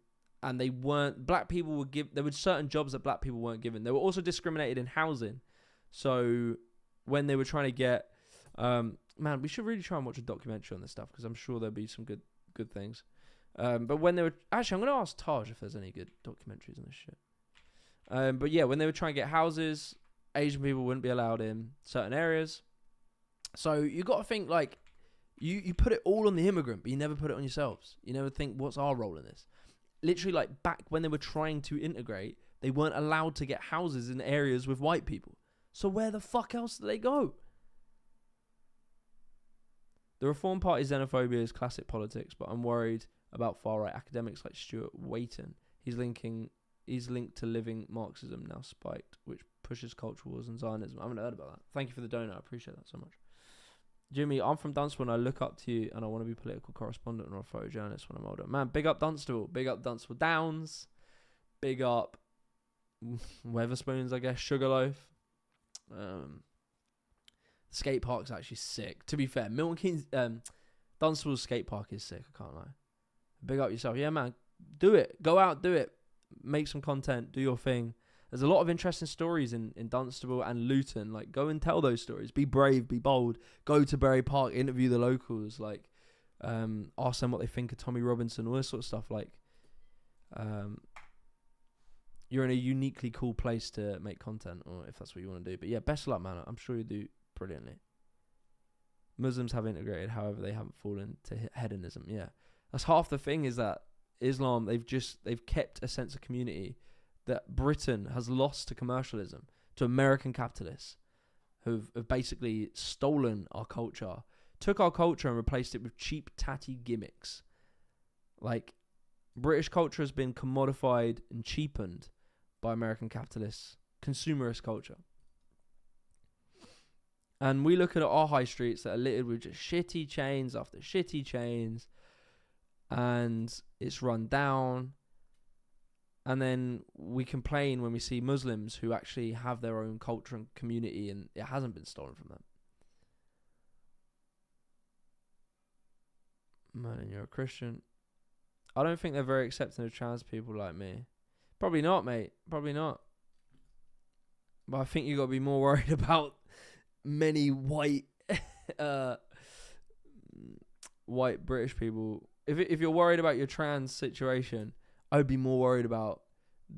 black people there were certain jobs that black people weren't given. They were also discriminated in housing. So when they were trying to get, man, we should really try and watch a documentary on this stuff because I'm sure there'll be some good things. But when they were... Actually, I'm going to ask Taj if there's any good documentaries on this shit. But yeah, when they were trying to get houses, Asian people wouldn't be allowed in certain areas. So you got to think, like, you put it all on the immigrant, but you never put it on yourselves. You never think, what's our role in this? Literally, like, back when they were trying to integrate, they weren't allowed to get houses in areas with white people. So where the fuck else do they go? The Reform Party's xenophobia is classic politics, but I'm worried about far-right academics like Stuart Waiton. He's linked to living Marxism, now spiked, which pushes cultural wars and Zionism. I haven't heard about that. Thank you for the donor. I appreciate that so much. Jimmy, I'm from Dunstable and I look up to you and I want to be political correspondent or a photojournalist when I'm older. Man, big up Dunstable. Big up Dunstable Downs. Big up Weatherspoons, I guess. Sugarloaf. Skate park's actually sick. To be fair, Milton Keynes, Dunstable's skate park is sick. I can't lie. Big up yourself. Yeah, man. Do it. Go out, do it. Make some content. Do your thing. There's a lot of interesting stories in Dunstable and Luton. Like, go and tell those stories. Be brave. Be bold. Go to Bury Park. Interview the locals. Like, ask them what they think of Tommy Robinson. All this sort of stuff. Like, you're in a uniquely cool place to make content, or if that's what you want to do. But yeah, best of luck, man. I'm sure you do brilliantly. Muslims have integrated, however, they haven't fallen to hedonism. Yeah. That's half the thing, is that Islam, they've kept a sense of community that Britain has lost to commercialism, to American capitalists who've basically stolen our culture, took our culture and replaced it with cheap, tatty gimmicks. Like, British culture has been commodified and cheapened by American capitalists, consumerist culture. And we look at our high streets that are littered with just shitty chains after shitty chains, and it's run down. And then we complain when we see Muslims who actually have their own culture and community and it hasn't been stolen from them. Man, and you're a Christian. I don't think they're very accepting of trans people like me. Probably not, mate. Probably not. But I think you got to be more worried about many white British people. If you're worried about your trans situation, I would be more worried about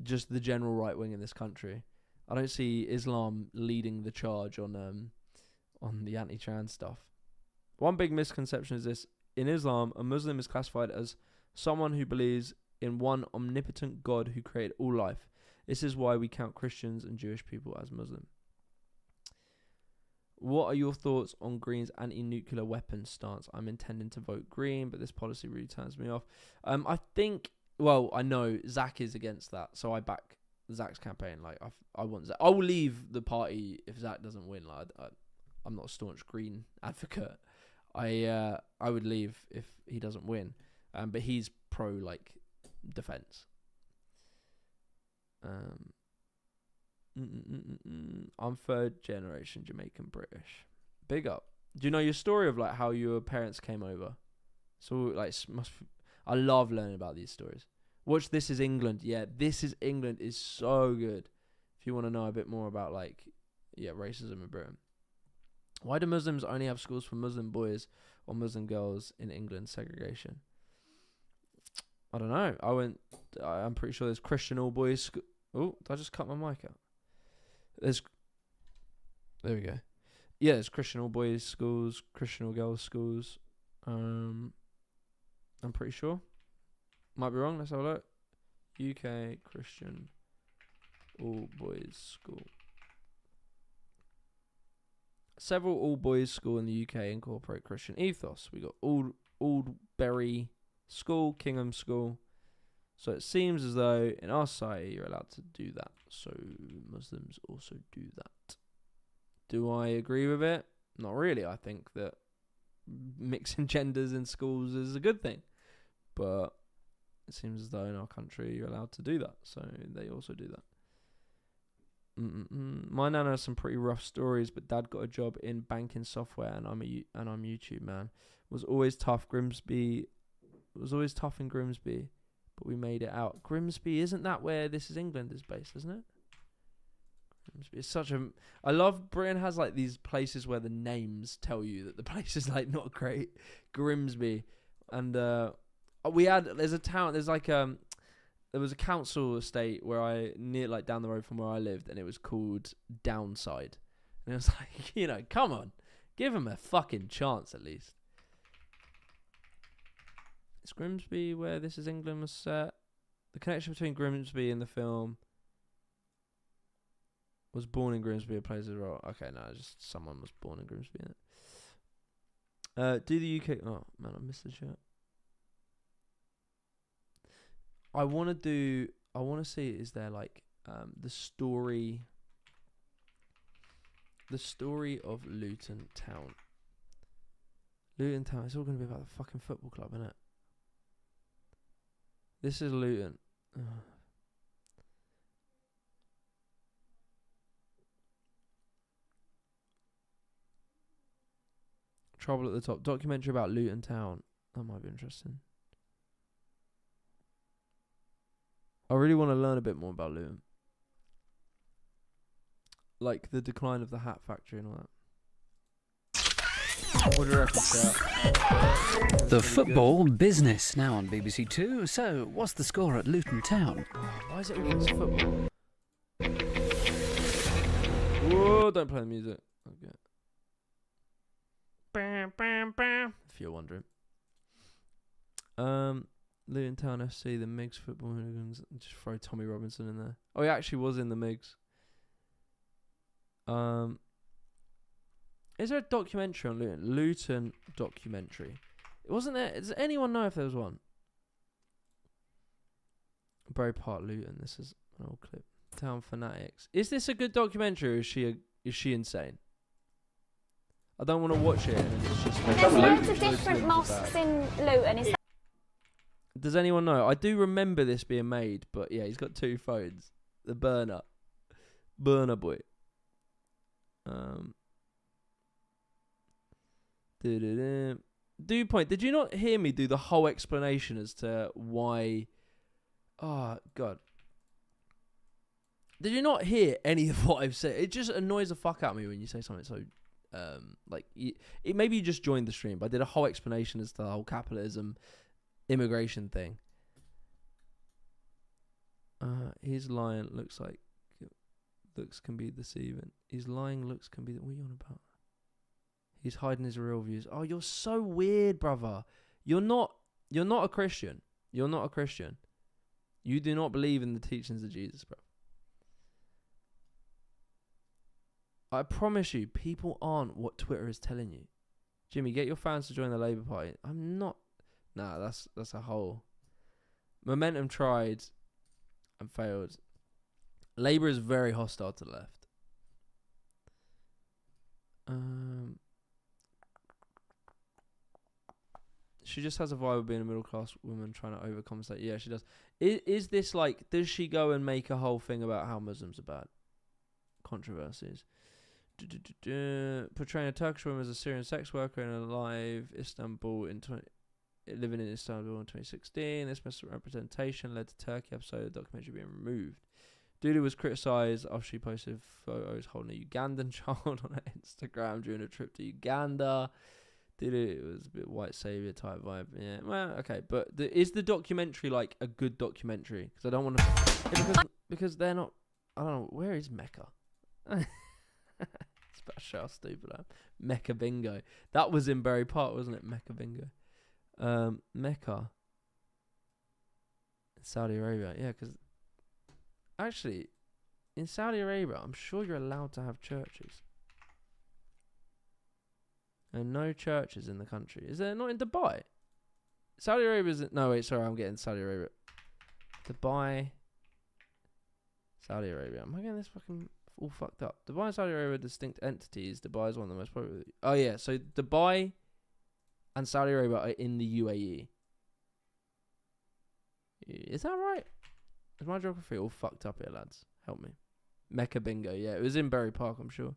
just the general right wing in this country. I don't see Islam leading the charge on the anti-trans stuff. One big misconception is this: in Islam, a Muslim is classified as someone who believes in one omnipotent God who created all life. This is why we count Christians and Jewish people as Muslim. What are your thoughts on Green's anti-nuclear weapons stance? I'm intending to vote Green, but this policy really turns me off. I think, well, I know Zach is against that, so I back Zach's campaign. Like, I want Zach. I will leave the party if Zach doesn't win. Like, I'm not a staunch Green advocate. I would leave if he doesn't win. But he's pro, like, defense. I'm third generation Jamaican British. Big up. Do you know your story of like how your parents came over? So like, I love learning about these stories. Watch This Is England. Yeah, This Is England is so good. If you want to know a bit more about like, racism in Britain. Why do Muslims only have schools for Muslim boys or Muslim girls in England? Segregation. I don't know. I'm pretty sure there's Christian all boys. Oh, did I just cut my mic out? There we go. Yeah, there's Christian all boys schools, Christian all girls schools. I'm pretty sure. Might be wrong. Let's have a look. UK Christian all boys school. Several all boys school in the UK incorporate Christian ethos. We got Aldbury School, Kingham School. So it seems as though in our society you're allowed to do that. So Muslims also do that. Do I agree with it? Not really. I think that mixing genders in schools is a good thing. But it seems as though in our country you're allowed to do that. So they also do that. My nana has some pretty rough stories, but dad got a job in banking software and I'm YouTube, man. Was always tough in Grimsby. But we made it out. Grimsby, isn't that where This Is England is based, isn't it? Grimsby is such a... I love Britain has like these places where the names tell you that the place is like not great. Grimsby. And there's a town, there was a council estate near down the road from where I lived, and it was called Downside. And it was like, come on. Give them a fucking chance at least. It's Grimsby where This Is England was set. The connection between Grimsby and the film was born in Grimsby, a place as well. Okay, no, just someone was born in Grimsby. Do the UK... Oh, man, I missed the shit. I want to see, is there like the story of Luton Town. Luton Town, it's all going to be about the fucking football club, isn't it? This is Luton. Ugh. Trouble at the Top. Documentary about Luton Town. That might be interesting. I really want to learn a bit more about Luton. Like the decline of the hat factory and all that. What do you reckon, chat? The football business now on BBC Two. So, what's the score at Luton Town? Why is it always football? Whoa, don't play the music. Okay. If you're wondering. Luton Town FC, the Migs football hooligans. Just throw Tommy Robinson in there. Oh, he actually was in the Migs. Is there a documentary on Luton? Luton documentary. Wasn't there? Does anyone know if there was one? Bury Park, Luton. This is an old clip. Town Fanatics. Is this a good documentary or is she insane? I don't want to watch it. And it's just There's loads of different mosques in Luton. Does anyone know? I do remember this being made, but yeah, he's got two phones. The burner boy. Point. Did you not hear me do the whole explanation as to why? Oh God. Did you not hear any of what I've said? It just annoys the fuck out of me when you say something so maybe you just joined the stream, but I did a whole explanation as to the whole capitalism immigration thing. His lying looks can be deceiving. His lying looks can be. What are you on about? He's hiding his real views. Oh, you're so weird, brother. You're not a Christian. You're not a Christian. You do not believe in the teachings of Jesus, bro. I promise you, people aren't what Twitter is telling you. Jimmy, get your fans to join the Labour Party. I'm not. Nah, that's a whole. Momentum tried and failed. Labour is very hostile to the left. She just has a vibe of being a middle class woman trying to overcompensate. Yeah, she does. Is this like? Does she go and make a whole thing about how Muslims are bad? Controversies. Portraying a Turkish woman as a Syrian sex worker in a live Istanbul living in Istanbul in 2016. This misrepresentation led to Turkey episode of the documentary being removed. Dooley was criticised after she posted photos holding a Ugandan child on her Instagram during a trip to Uganda. It was a bit white saviour type vibe. Yeah, well, okay, but is the documentary like a good documentary? Because I don't want to, because they're not. I don't know, where is Mecca. It's about to show how stupid I am. Mecca Bingo. That was in Bury Park, wasn't it? Mecca Bingo. Mecca. In Saudi Arabia. Yeah, because actually, in Saudi Arabia, I'm sure you're allowed to have churches. And no churches in the country. Is there not in Dubai? Saudi Arabia isn't. No, wait, sorry, I'm getting Saudi Arabia. Dubai. Saudi Arabia. Am I getting this fucking all fucked up? Dubai and Saudi Arabia are distinct entities. Dubai is one of the most popular. Oh, yeah. So Dubai and Saudi Arabia are in the UAE. Is that right? Is my geography all fucked up here, lads? Help me. Mecca Bingo. Yeah, it was in Bury Park, I'm sure.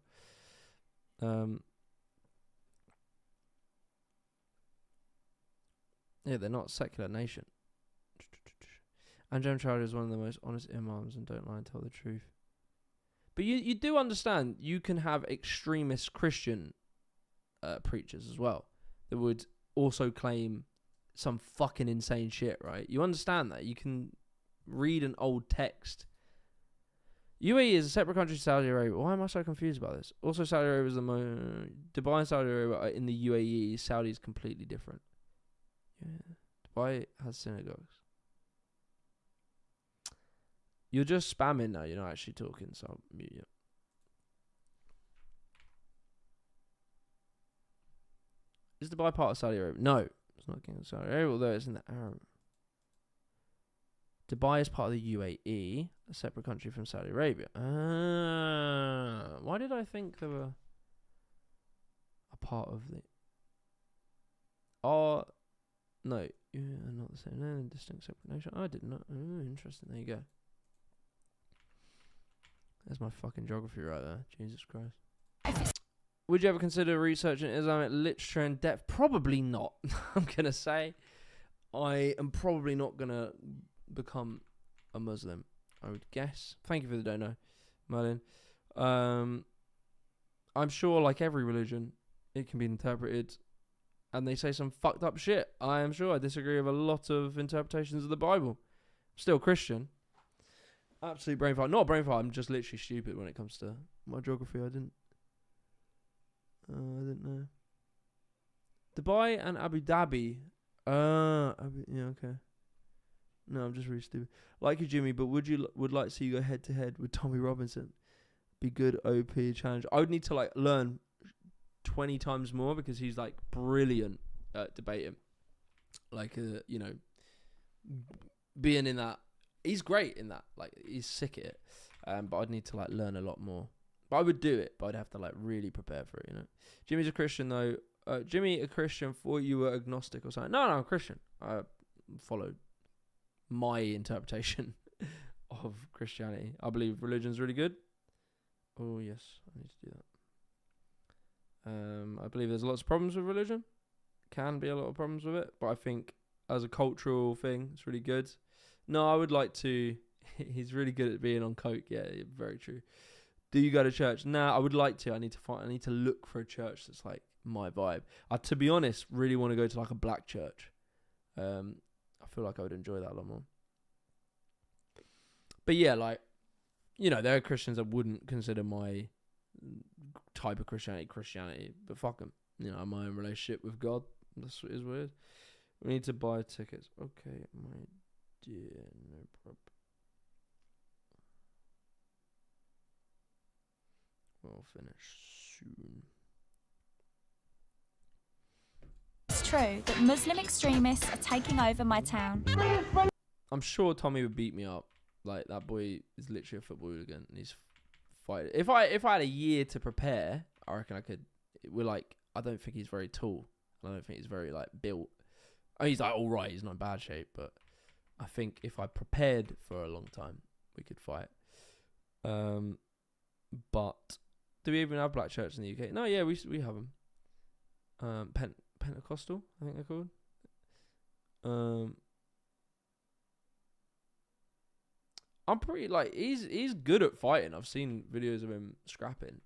Yeah, they're not a secular nation. And Jem Chowdhury is one of the most honest imams and don't lie and tell the truth. But you do understand you can have extremist Christian preachers as well that would also claim some fucking insane shit, right? You understand that. You can read an old text. UAE is a separate country to Saudi Arabia. Why am I so confused about this? Also, Saudi Arabia is Dubai and Saudi Arabia are in the UAE. Saudi is completely different. Yeah. Dubai has synagogues. You're just spamming now. You're not actually talking, so I'll mute you. Is Dubai part of Saudi Arabia? No, it's not King of Saudi Arabia, although it's in the Arab. Dubai is part of the UAE, a separate country from Saudi Arabia. Why did I think they were a part of the... No, yeah, not the same. No, distinct separate nation. I did not. Interesting. There you go. There's my fucking geography right there. Jesus Christ. Would you ever consider researching Islamic literature in depth? Probably not. I'm going to say. I am probably not going to become a Muslim, I would guess. Thank you for the dono, Merlin. I'm sure, like every religion, it can be interpreted, and they say some fucked up shit. I am sure I disagree with a lot of interpretations of the Bible. Still Christian. Absolute brain fart. Not a brain fart, I'm just literally stupid when it comes to my geography. I didn't know. Dubai and Abu Dhabi. Yeah, okay. No, I'm just really stupid. Like you, Jimmy, but would like to see you go head to head with Tommy Robinson? Be good OP challenge. I would need to like learn 20 times more because he's like brilliant at debating. Like being in that, he's great in that. Like he's sick at it. But I'd need to like learn a lot more. But I would do it, but I'd have to like really prepare for it, Jimmy's a Christian though. Jimmy, a Christian, thought you were agnostic or something. No, I'm Christian. I followed my interpretation of Christianity. I believe religion's really good. Oh yes, I need to do that. I believe there's lots of problems with religion. Can be a lot of problems with it, but I think as a cultural thing, it's really good. No, I would like to. He's really good at being on coke. Yeah, very true. Do you go to church? Nah, I would like to. I need to look for a church that's like my vibe. I, to be honest, really want to go to like a black church. I feel like I would enjoy that a lot more. But yeah, like, you know, there are Christians that wouldn't consider my type of Christianity, but fuck them. You know, my own relationship with God. That's what it is weird. We need to buy tickets. Okay, my dear, no problem. We'll finish soon. It's true that Muslim extremists are taking over my town. I'm sure Tommy would beat me up. Like, that boy is literally a football hooligan, and he's fighting. If I had a year to prepare, I reckon I could. I don't think he's very tall. I don't think he's very like built. I mean, he's like all right. He's not in bad shape, but I think if I prepared for a long time, we could fight. But do we even have black churches in the UK? No, yeah, we have them. Pentecostal, I think they're called. I'm pretty like he's good at fighting. I've seen videos of him scrapping.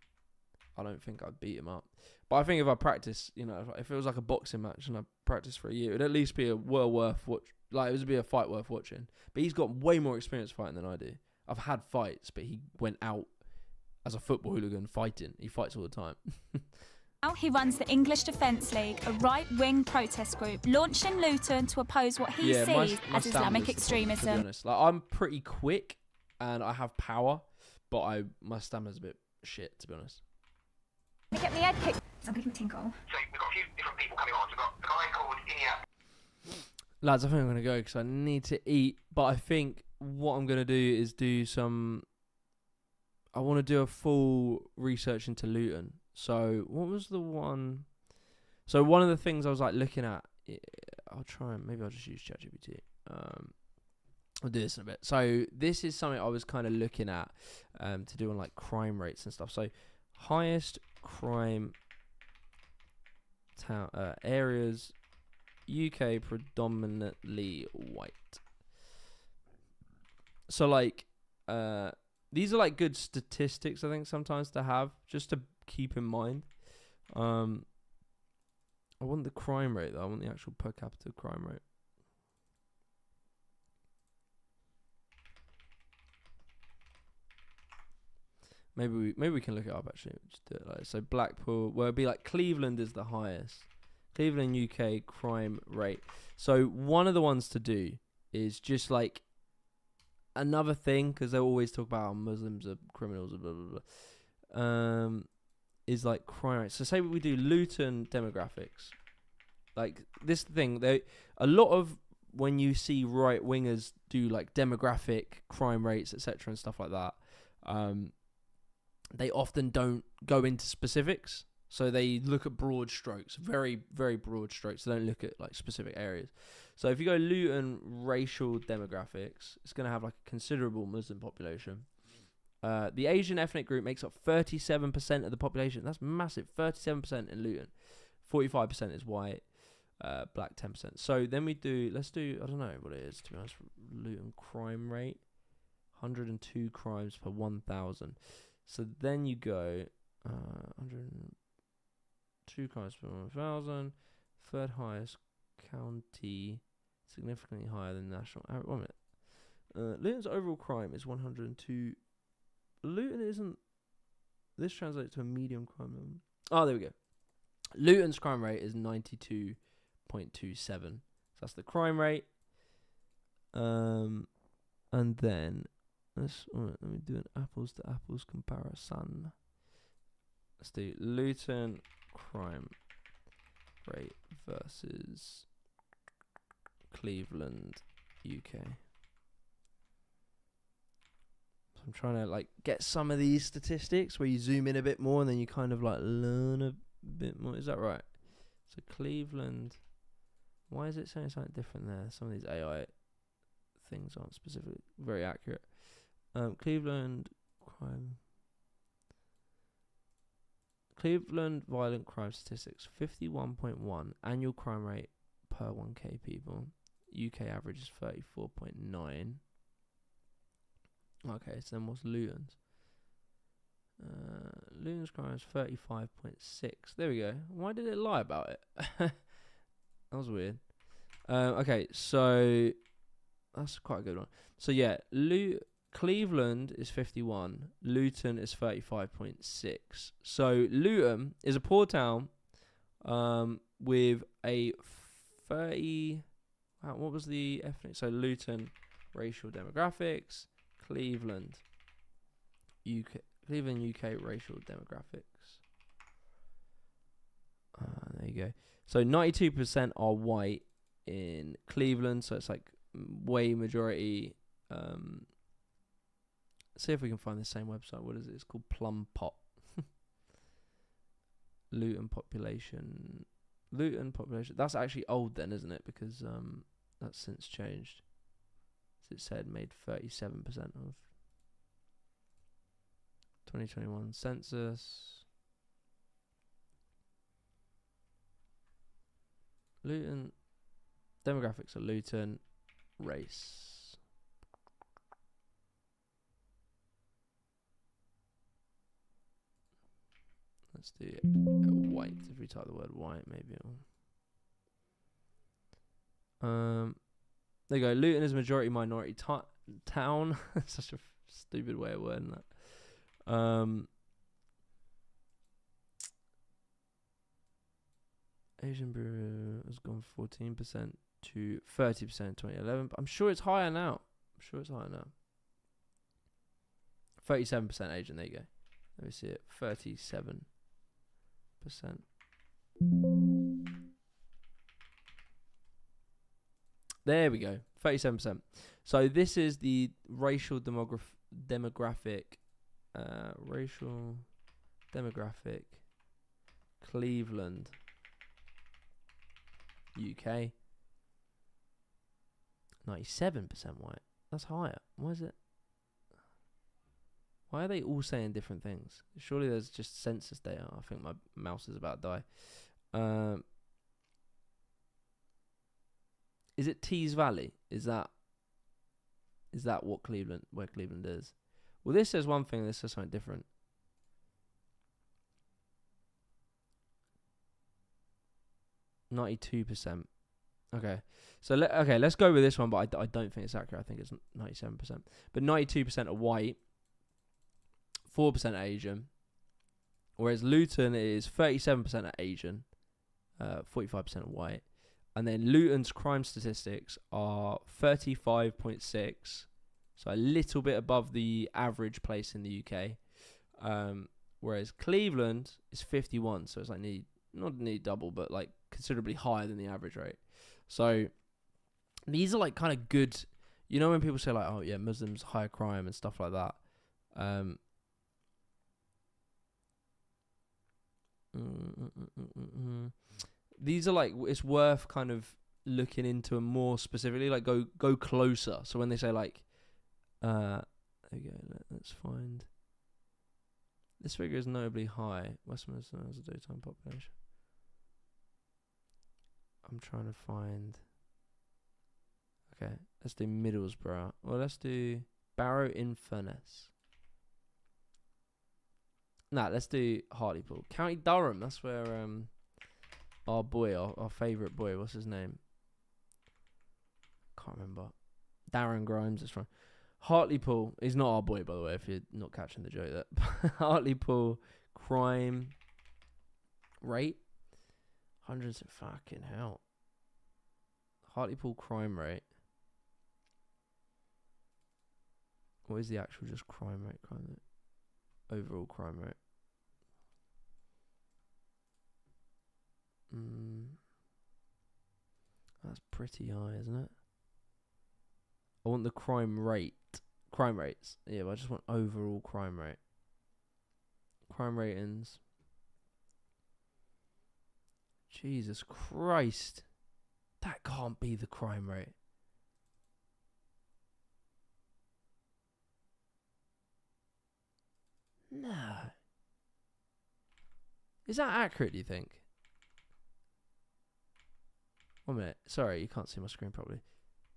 I don't think I'd beat him up. But I think if I practice, you know, if it was like a boxing match and I practiced for a year, it'd at least be a worth watch. Like, it would be a fight worth watching. But he's got way more experience fighting than I do. I've had fights, but he went out as a football hooligan fighting. He fights all the time. Now he runs the English Defence League, a right-wing protest group launched in Luton to oppose what he sees my as Islamic to be extremism. honest. Like, I'm pretty quick and I have power, but my stamina's a bit shit, to be honest. Get me head kicked. Some people tinkle. So we've got a few different people coming on. We've got a guy called Inia. Lads, I think I'm going to go because I need to eat. But I think what I'm going to do is I want to do a full research into Luton. So what was the one? So one of the things I was like looking at, maybe I'll just use ChatGPT. I'll do this in a bit. So this is something I was kind of looking at to do on like crime rates and stuff. So highest crime town areas, UK predominantly white. So like these are like good statistics I think sometimes to have, just to keep in mind. I want the crime rate though. I want the actual per capita crime rate. Maybe we can look it up actually. Just do it like so. Blackpool, well, it'd be like Cleveland is the highest. Cleveland, UK crime rate. So one of the ones to do is just like another thing, because they always talk about how Muslims are criminals, blah blah blah. Is like crime rate. So say we do Luton demographics. Like this thing, a lot of when you see right wingers do like demographic crime rates, etc. and stuff like that. They often don't go into specifics, so they look at broad strokes, very, very broad strokes. They don't look at like specific areas. So if you go Luton racial demographics, it's going to have like a considerable Muslim population. The Asian ethnic group makes up 37% of the population. That's massive, 37% in Luton. 45% is white, black 10%. So then let's do, I don't know what it is, to be honest, Luton crime rate, 102 crimes per 1,000. So then you go 102 crimes per 1,000. Third highest county, significantly higher than national average. 1 minute. Luton's overall crime is 102. Luton isn't. This translates to a medium crime level. Oh, there we go. Luton's crime rate is 92.27. So that's the crime rate. And then let me do an apples to apples comparison. Let's do Luton crime rate versus Cleveland, UK. So I'm trying to like get some of these statistics where you zoom in a bit more and then you kind of like learn a bit more. Is that right? So Cleveland, why is it saying something different there? Some of these AI things aren't specifically very accurate. Cleveland violent crime statistics, 51.1 annual crime rate per 1k people. UK average is 34.9. Okay, so then what's Luton's? Luton's crime is 35.6. There we go. Why did it lie about it? That was weird. Okay, so that's quite a good one. So yeah, Cleveland is 51. Luton is 35.6. So Luton is a poor town with a 30... Wow, what was the ethnic? So Luton, racial demographics. Cleveland, UK racial demographics. There you go. So 92% are white in Cleveland. So it's like way majority. See if we can find the same website. What is it? It's called Plum Pot. Luton population. That's actually old then, isn't it? Because that's since changed. As it said, made 37% of 2021 census. Luton. Demographics of Luton. Race. Let's do white. If we type the word white, maybe it'll... There you go. Luton is a majority minority town. Such a stupid way of wording that. Asian Bureau has gone 14% to 30% in 2011. But I'm sure it's higher now. 37% Asian. There you go. Let me see it. 37%. There we go. 37%. So this is the racial demographic. Racial demographic. Cleveland, UK. 97% white. That's higher. Why is it? Why are they all saying different things? Surely there's just census data. I think my mouse is about to die. Is it Tees Valley? Is that where Cleveland is? Well, this says one thing. This says something different. %. Okay, so let's go with this one. But I don't think it's accurate. I think it's 97%. But 92% are white. 4% Asian. Whereas Luton is 37% Asian. 45% white. And then Luton's crime statistics are 35.6, so a little bit above the average place in the UK. Whereas Cleveland is 51, so it's like not double, but like considerably higher than the average rate. So these are like kind of good. You know when people say like, oh yeah, Muslims higher crime and stuff like that. These are like, it's worth kind of looking into more specifically, like go closer. So when they say like, there we go, let's find. This figure is notably high. Westminster has a daytime population. I'm trying to find. Okay, let's do Middlesbrough. Well, let's do Barrow-in-Furness. Nah, let's do Hartlepool. County Durham, that's where our boy, our favourite boy, what's his name? Can't remember. Darren Grimes is from. Hartlepool is not our boy, by the way, if you're not catching the joke there. Hartlepool crime rate. Hundreds of fucking hell. Hartlepool crime rate. What is the actual just crime rate? Overall crime rate. That's pretty high, isn't it? I want the crime rate. Crime rates. Yeah, but I just want overall crime rate. Crime ratings. Jesus Christ. That can't be the crime rate. No. Is that accurate, do you think? 1 minute. Sorry, you can't see my screen properly.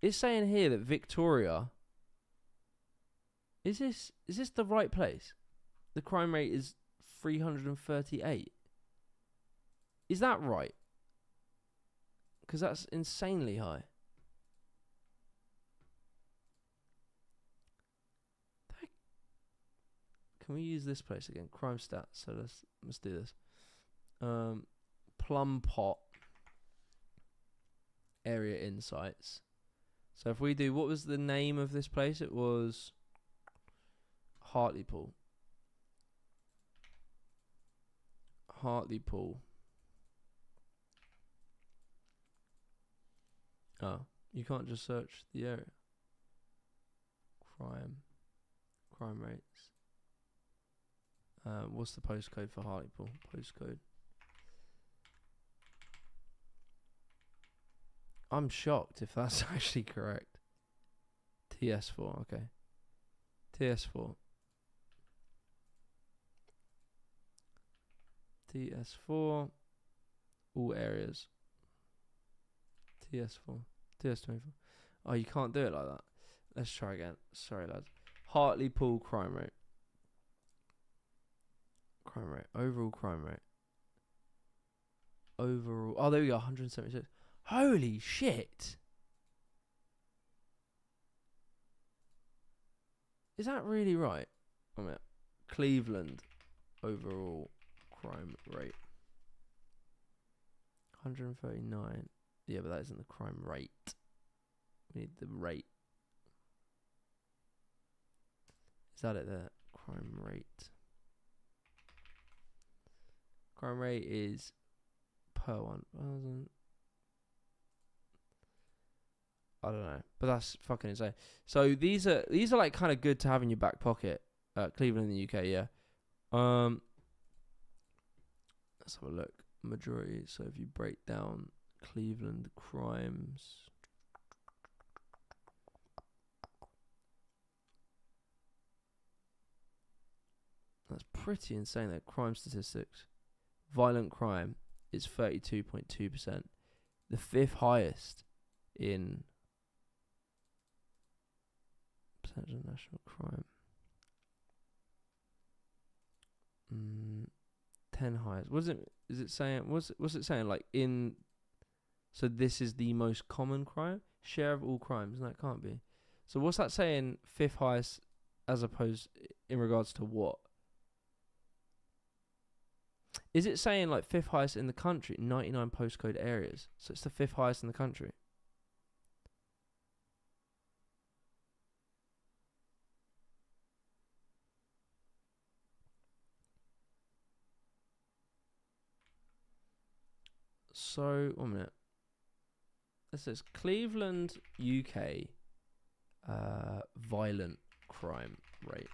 It's saying here that Victoria... Is this the right place? The crime rate is 338. Is that right? Because that's insanely high. can we use this place again? Crime stats. So let's do this. Plum Pot area insights. So if we do, what was the name of this place? It was Hartlepool. Hartlepool. Oh, you can't just search the area. Crime rates. What's the postcode for Hartlepool? Postcode. I'm shocked if that's actually correct. TS4, okay. TS4. TS4. All areas. TS4. TS24. Oh, you can't do it like that. Let's try again. Sorry, lads. Hartlepool crime rate. Crime rate. Overall crime rate. Overall. Oh, there we go. 176. Holy shit. Is that really right? I mean, Cleveland overall crime rate. 139. Yeah, but that isn't the crime rate. We need the rate. Is that it there? Crime rate. Crime rate is per 1,000. I don't know, but that's fucking insane. So these are like kind of good to have in your back pocket. Cleveland in the UK, yeah. Let's have a look. Majority. So if you break down Cleveland crimes, that's pretty insane. That crime statistics. Violent crime is 32.2%, the fifth highest in percentage of national crime. 10 highest. What is it? Is it saying? What's it saying? Like in. So this is the most common crime share of all crimes. No, it can't be. So what's that saying? Fifth highest, as opposed in regards to what? Is it saying like fifth highest in the country? 99 postcode areas. So it's the fifth highest in the country. So, 1 minute. This says Cleveland, UK, violent crime rate.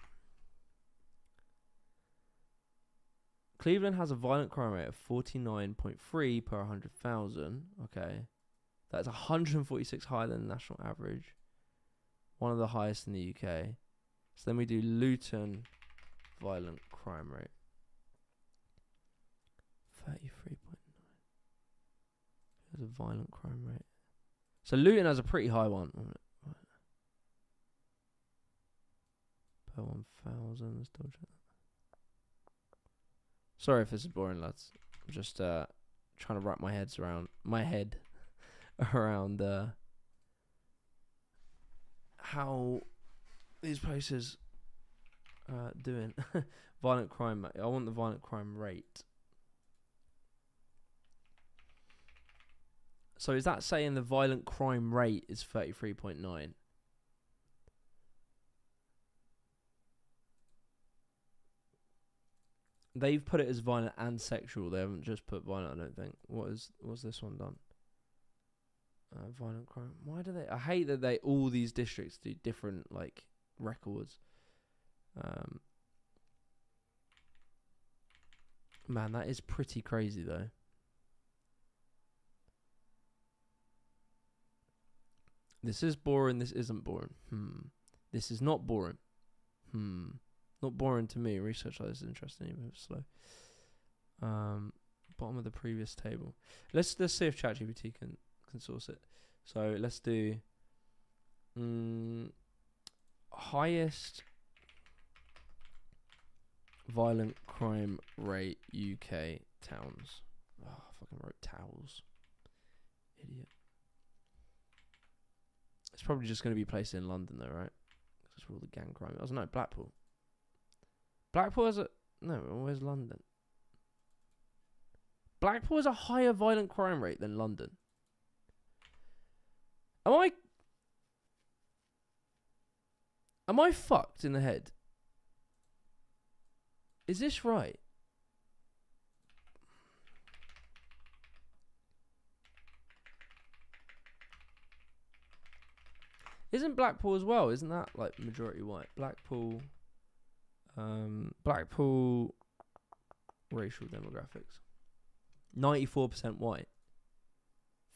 Cleveland has a violent crime rate of 49.3 per 100,000. Okay. That's 146 higher than the national average. One of the highest in the UK. So then we do Luton, violent crime rate. 33.9. There's a violent crime rate. So Luton has a pretty high one. Per 1,000. Let's double check that. Sorry if this is boring, lads. I'm just trying to wrap my head around how these places doing. Violent crime. I want the violent crime rate. So is that saying the violent crime rate is 33.9? They've put it as violent and sexual. They haven't just put violent, I don't think. What's this one done? Violent crime. Why do they? I hate that all these districts do different like records. Man, that is pretty crazy though. This is boring. This isn't boring. This is not boring. Not boring to me. Research like this is interesting, even if it's slow. Bottom of the previous table. Let's see if ChatGPT can source it. So let's do highest violent crime rate UK towns. Oh, I fucking wrote towels. Idiot. It's probably just going to be placed in London though, right? That's where all the gang crime. I don't know, Blackpool. Blackpool has a... No, where's London? Blackpool has a higher violent crime rate than London. Am I fucked in the head? Is this right? Isn't Blackpool as well? Isn't that like majority white? Blackpool racial demographics. 94% white.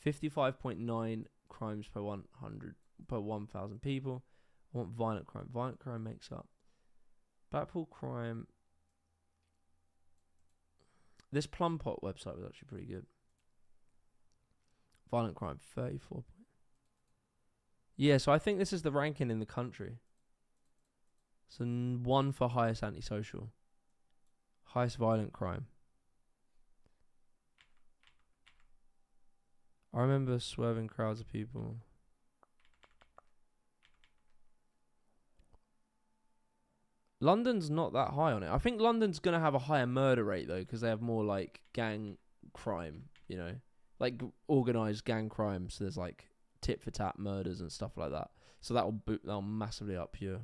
55.9 crimes per 1,000 people. I want violent crime. Violent crime makes up. Blackpool crime. This Plum Pot website was actually pretty good. Violent crime, 34. Yeah, so I think this is the ranking in the country. So 1 for highest antisocial. Highest violent crime. I remember swerving crowds of people. London's not that high on it. I think London's going to have a higher murder rate, though, because they have more, like, gang crime, you know? Like, organised gang crime. So there's, like, tit-for-tat murders and stuff like that. So that'll massively up your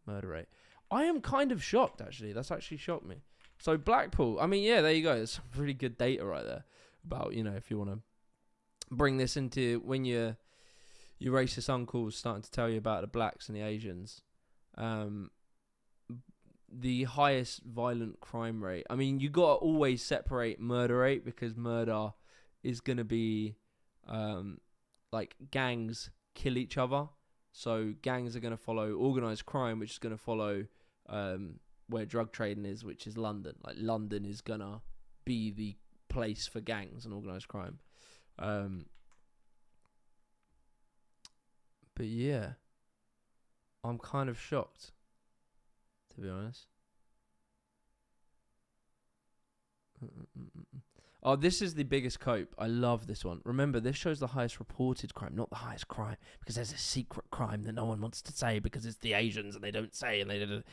murder rate. I am kind of shocked, actually. That's actually shocked me. So Blackpool, I mean, yeah, there you go. There's some really good data right there about, you know, if you want to bring this into when your racist uncle's starting to tell you about the blacks and the Asians. The highest violent crime rate. I mean, you got to always separate murder rate because murder is going to be like gangs kill each other. So gangs are going to follow organised crime, which is going to follow where drug trading is, which is London. Like London is going to be the place for gangs and organised crime. But yeah, I'm kind of shocked, to be honest. Oh, this is the biggest cope. I love this one. Remember, this shows the highest reported crime, not the highest crime, because there's a secret crime that no one wants to say because it's the Asians and they don't say and they don't.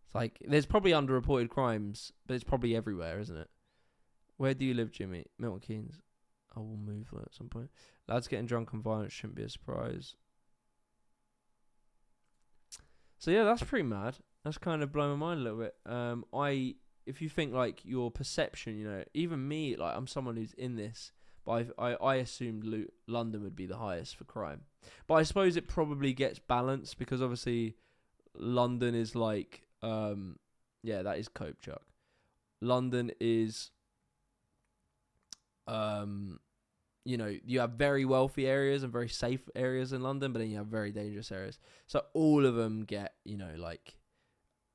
It's like there's probably underreported crimes, but it's probably everywhere, isn't it? Where do you live, Jimmy? Milton Keynes. I will move there at some point. Lads getting drunk and violent shouldn't be a surprise. So yeah, that's pretty mad. That's kind of blown my mind a little bit. If you think like your perception, you know, even me, like I'm someone who's in this, but I assumed London would be the highest for crime. But I suppose it probably gets balanced because obviously London is like, yeah, that is cope, Chuck. London is, you know, you have very wealthy areas and very safe areas in London, but then you have very dangerous areas. So all of them get, you know, like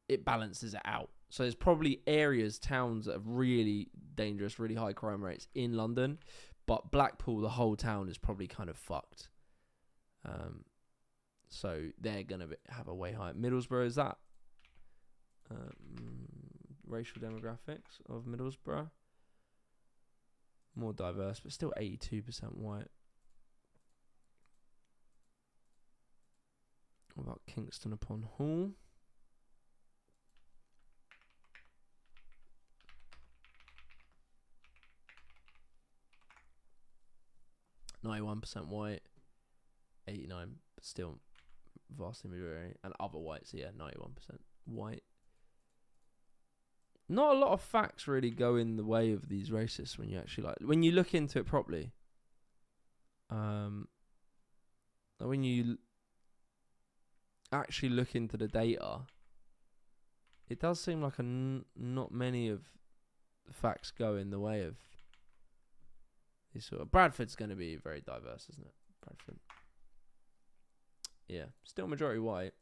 it balances it out. So there's probably areas, towns that have really dangerous, really high crime rates in London, but Blackpool, the whole town is probably kind of fucked. So they're gonna have a way higher. Middlesbrough is that racial demographics of Middlesbrough. More diverse, but still 82% white. What about Kingston upon Hull? %, white, 89, but still vastly majority, and other whites, yeah, 91% white. Not a lot of facts really go in the way of these racists when you actually when you look into it properly. When you actually look into the data, it does seem like not many of the facts go in the way of these sort of. Bradford's going to be very diverse, isn't it? Bradford. Yeah, still majority white.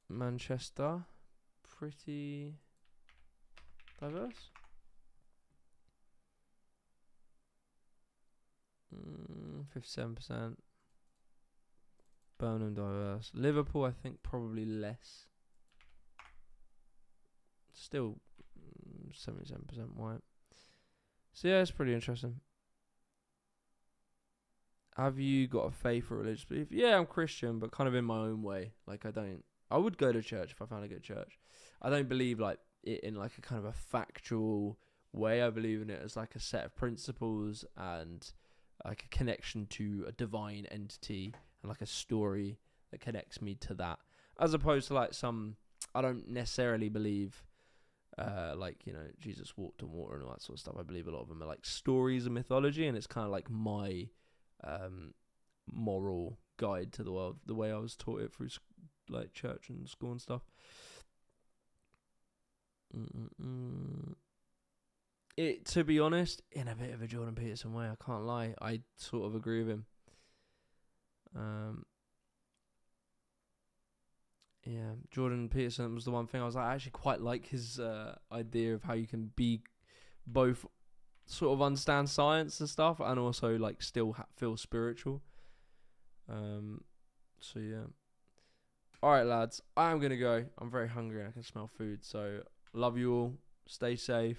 Manchester, pretty diverse. 57%. Birmingham diverse. Liverpool, I think, probably less. Still 77% white. So yeah, it's pretty interesting. Have you got a faith or religious belief? Yeah, I'm Christian, but kind of in my own way. Like I don't I would go to church if I found a good church. I don't believe like it in like a kind of a factual way. I believe in it as like a set of principles and like a connection to a divine entity and like a story that connects me to that, as opposed to like some. I don't necessarily believe like, you know, Jesus walked on water and all that sort of stuff. I believe a lot of them are like stories and mythology, and it's kind of like my moral guide to the world, the way I was taught it through like church and school and stuff. It, to be honest, in a bit of a Jordan Peterson way, I can't lie, I sort of agree with him. Yeah, Jordan Peterson was the one thing I was like, I actually quite like his idea of how you can be both sort of understand science and stuff and also like still feel spiritual. So yeah. Alright lads, I am going to go. I'm very hungry and I can smell food. So love you all. Stay safe.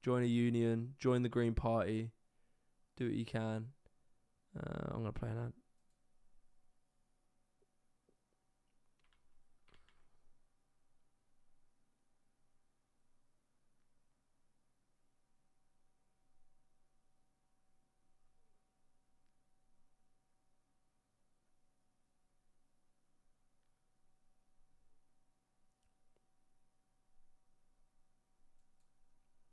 Join a union. Join the Green Party. Do what you can. I'm going to play an ad.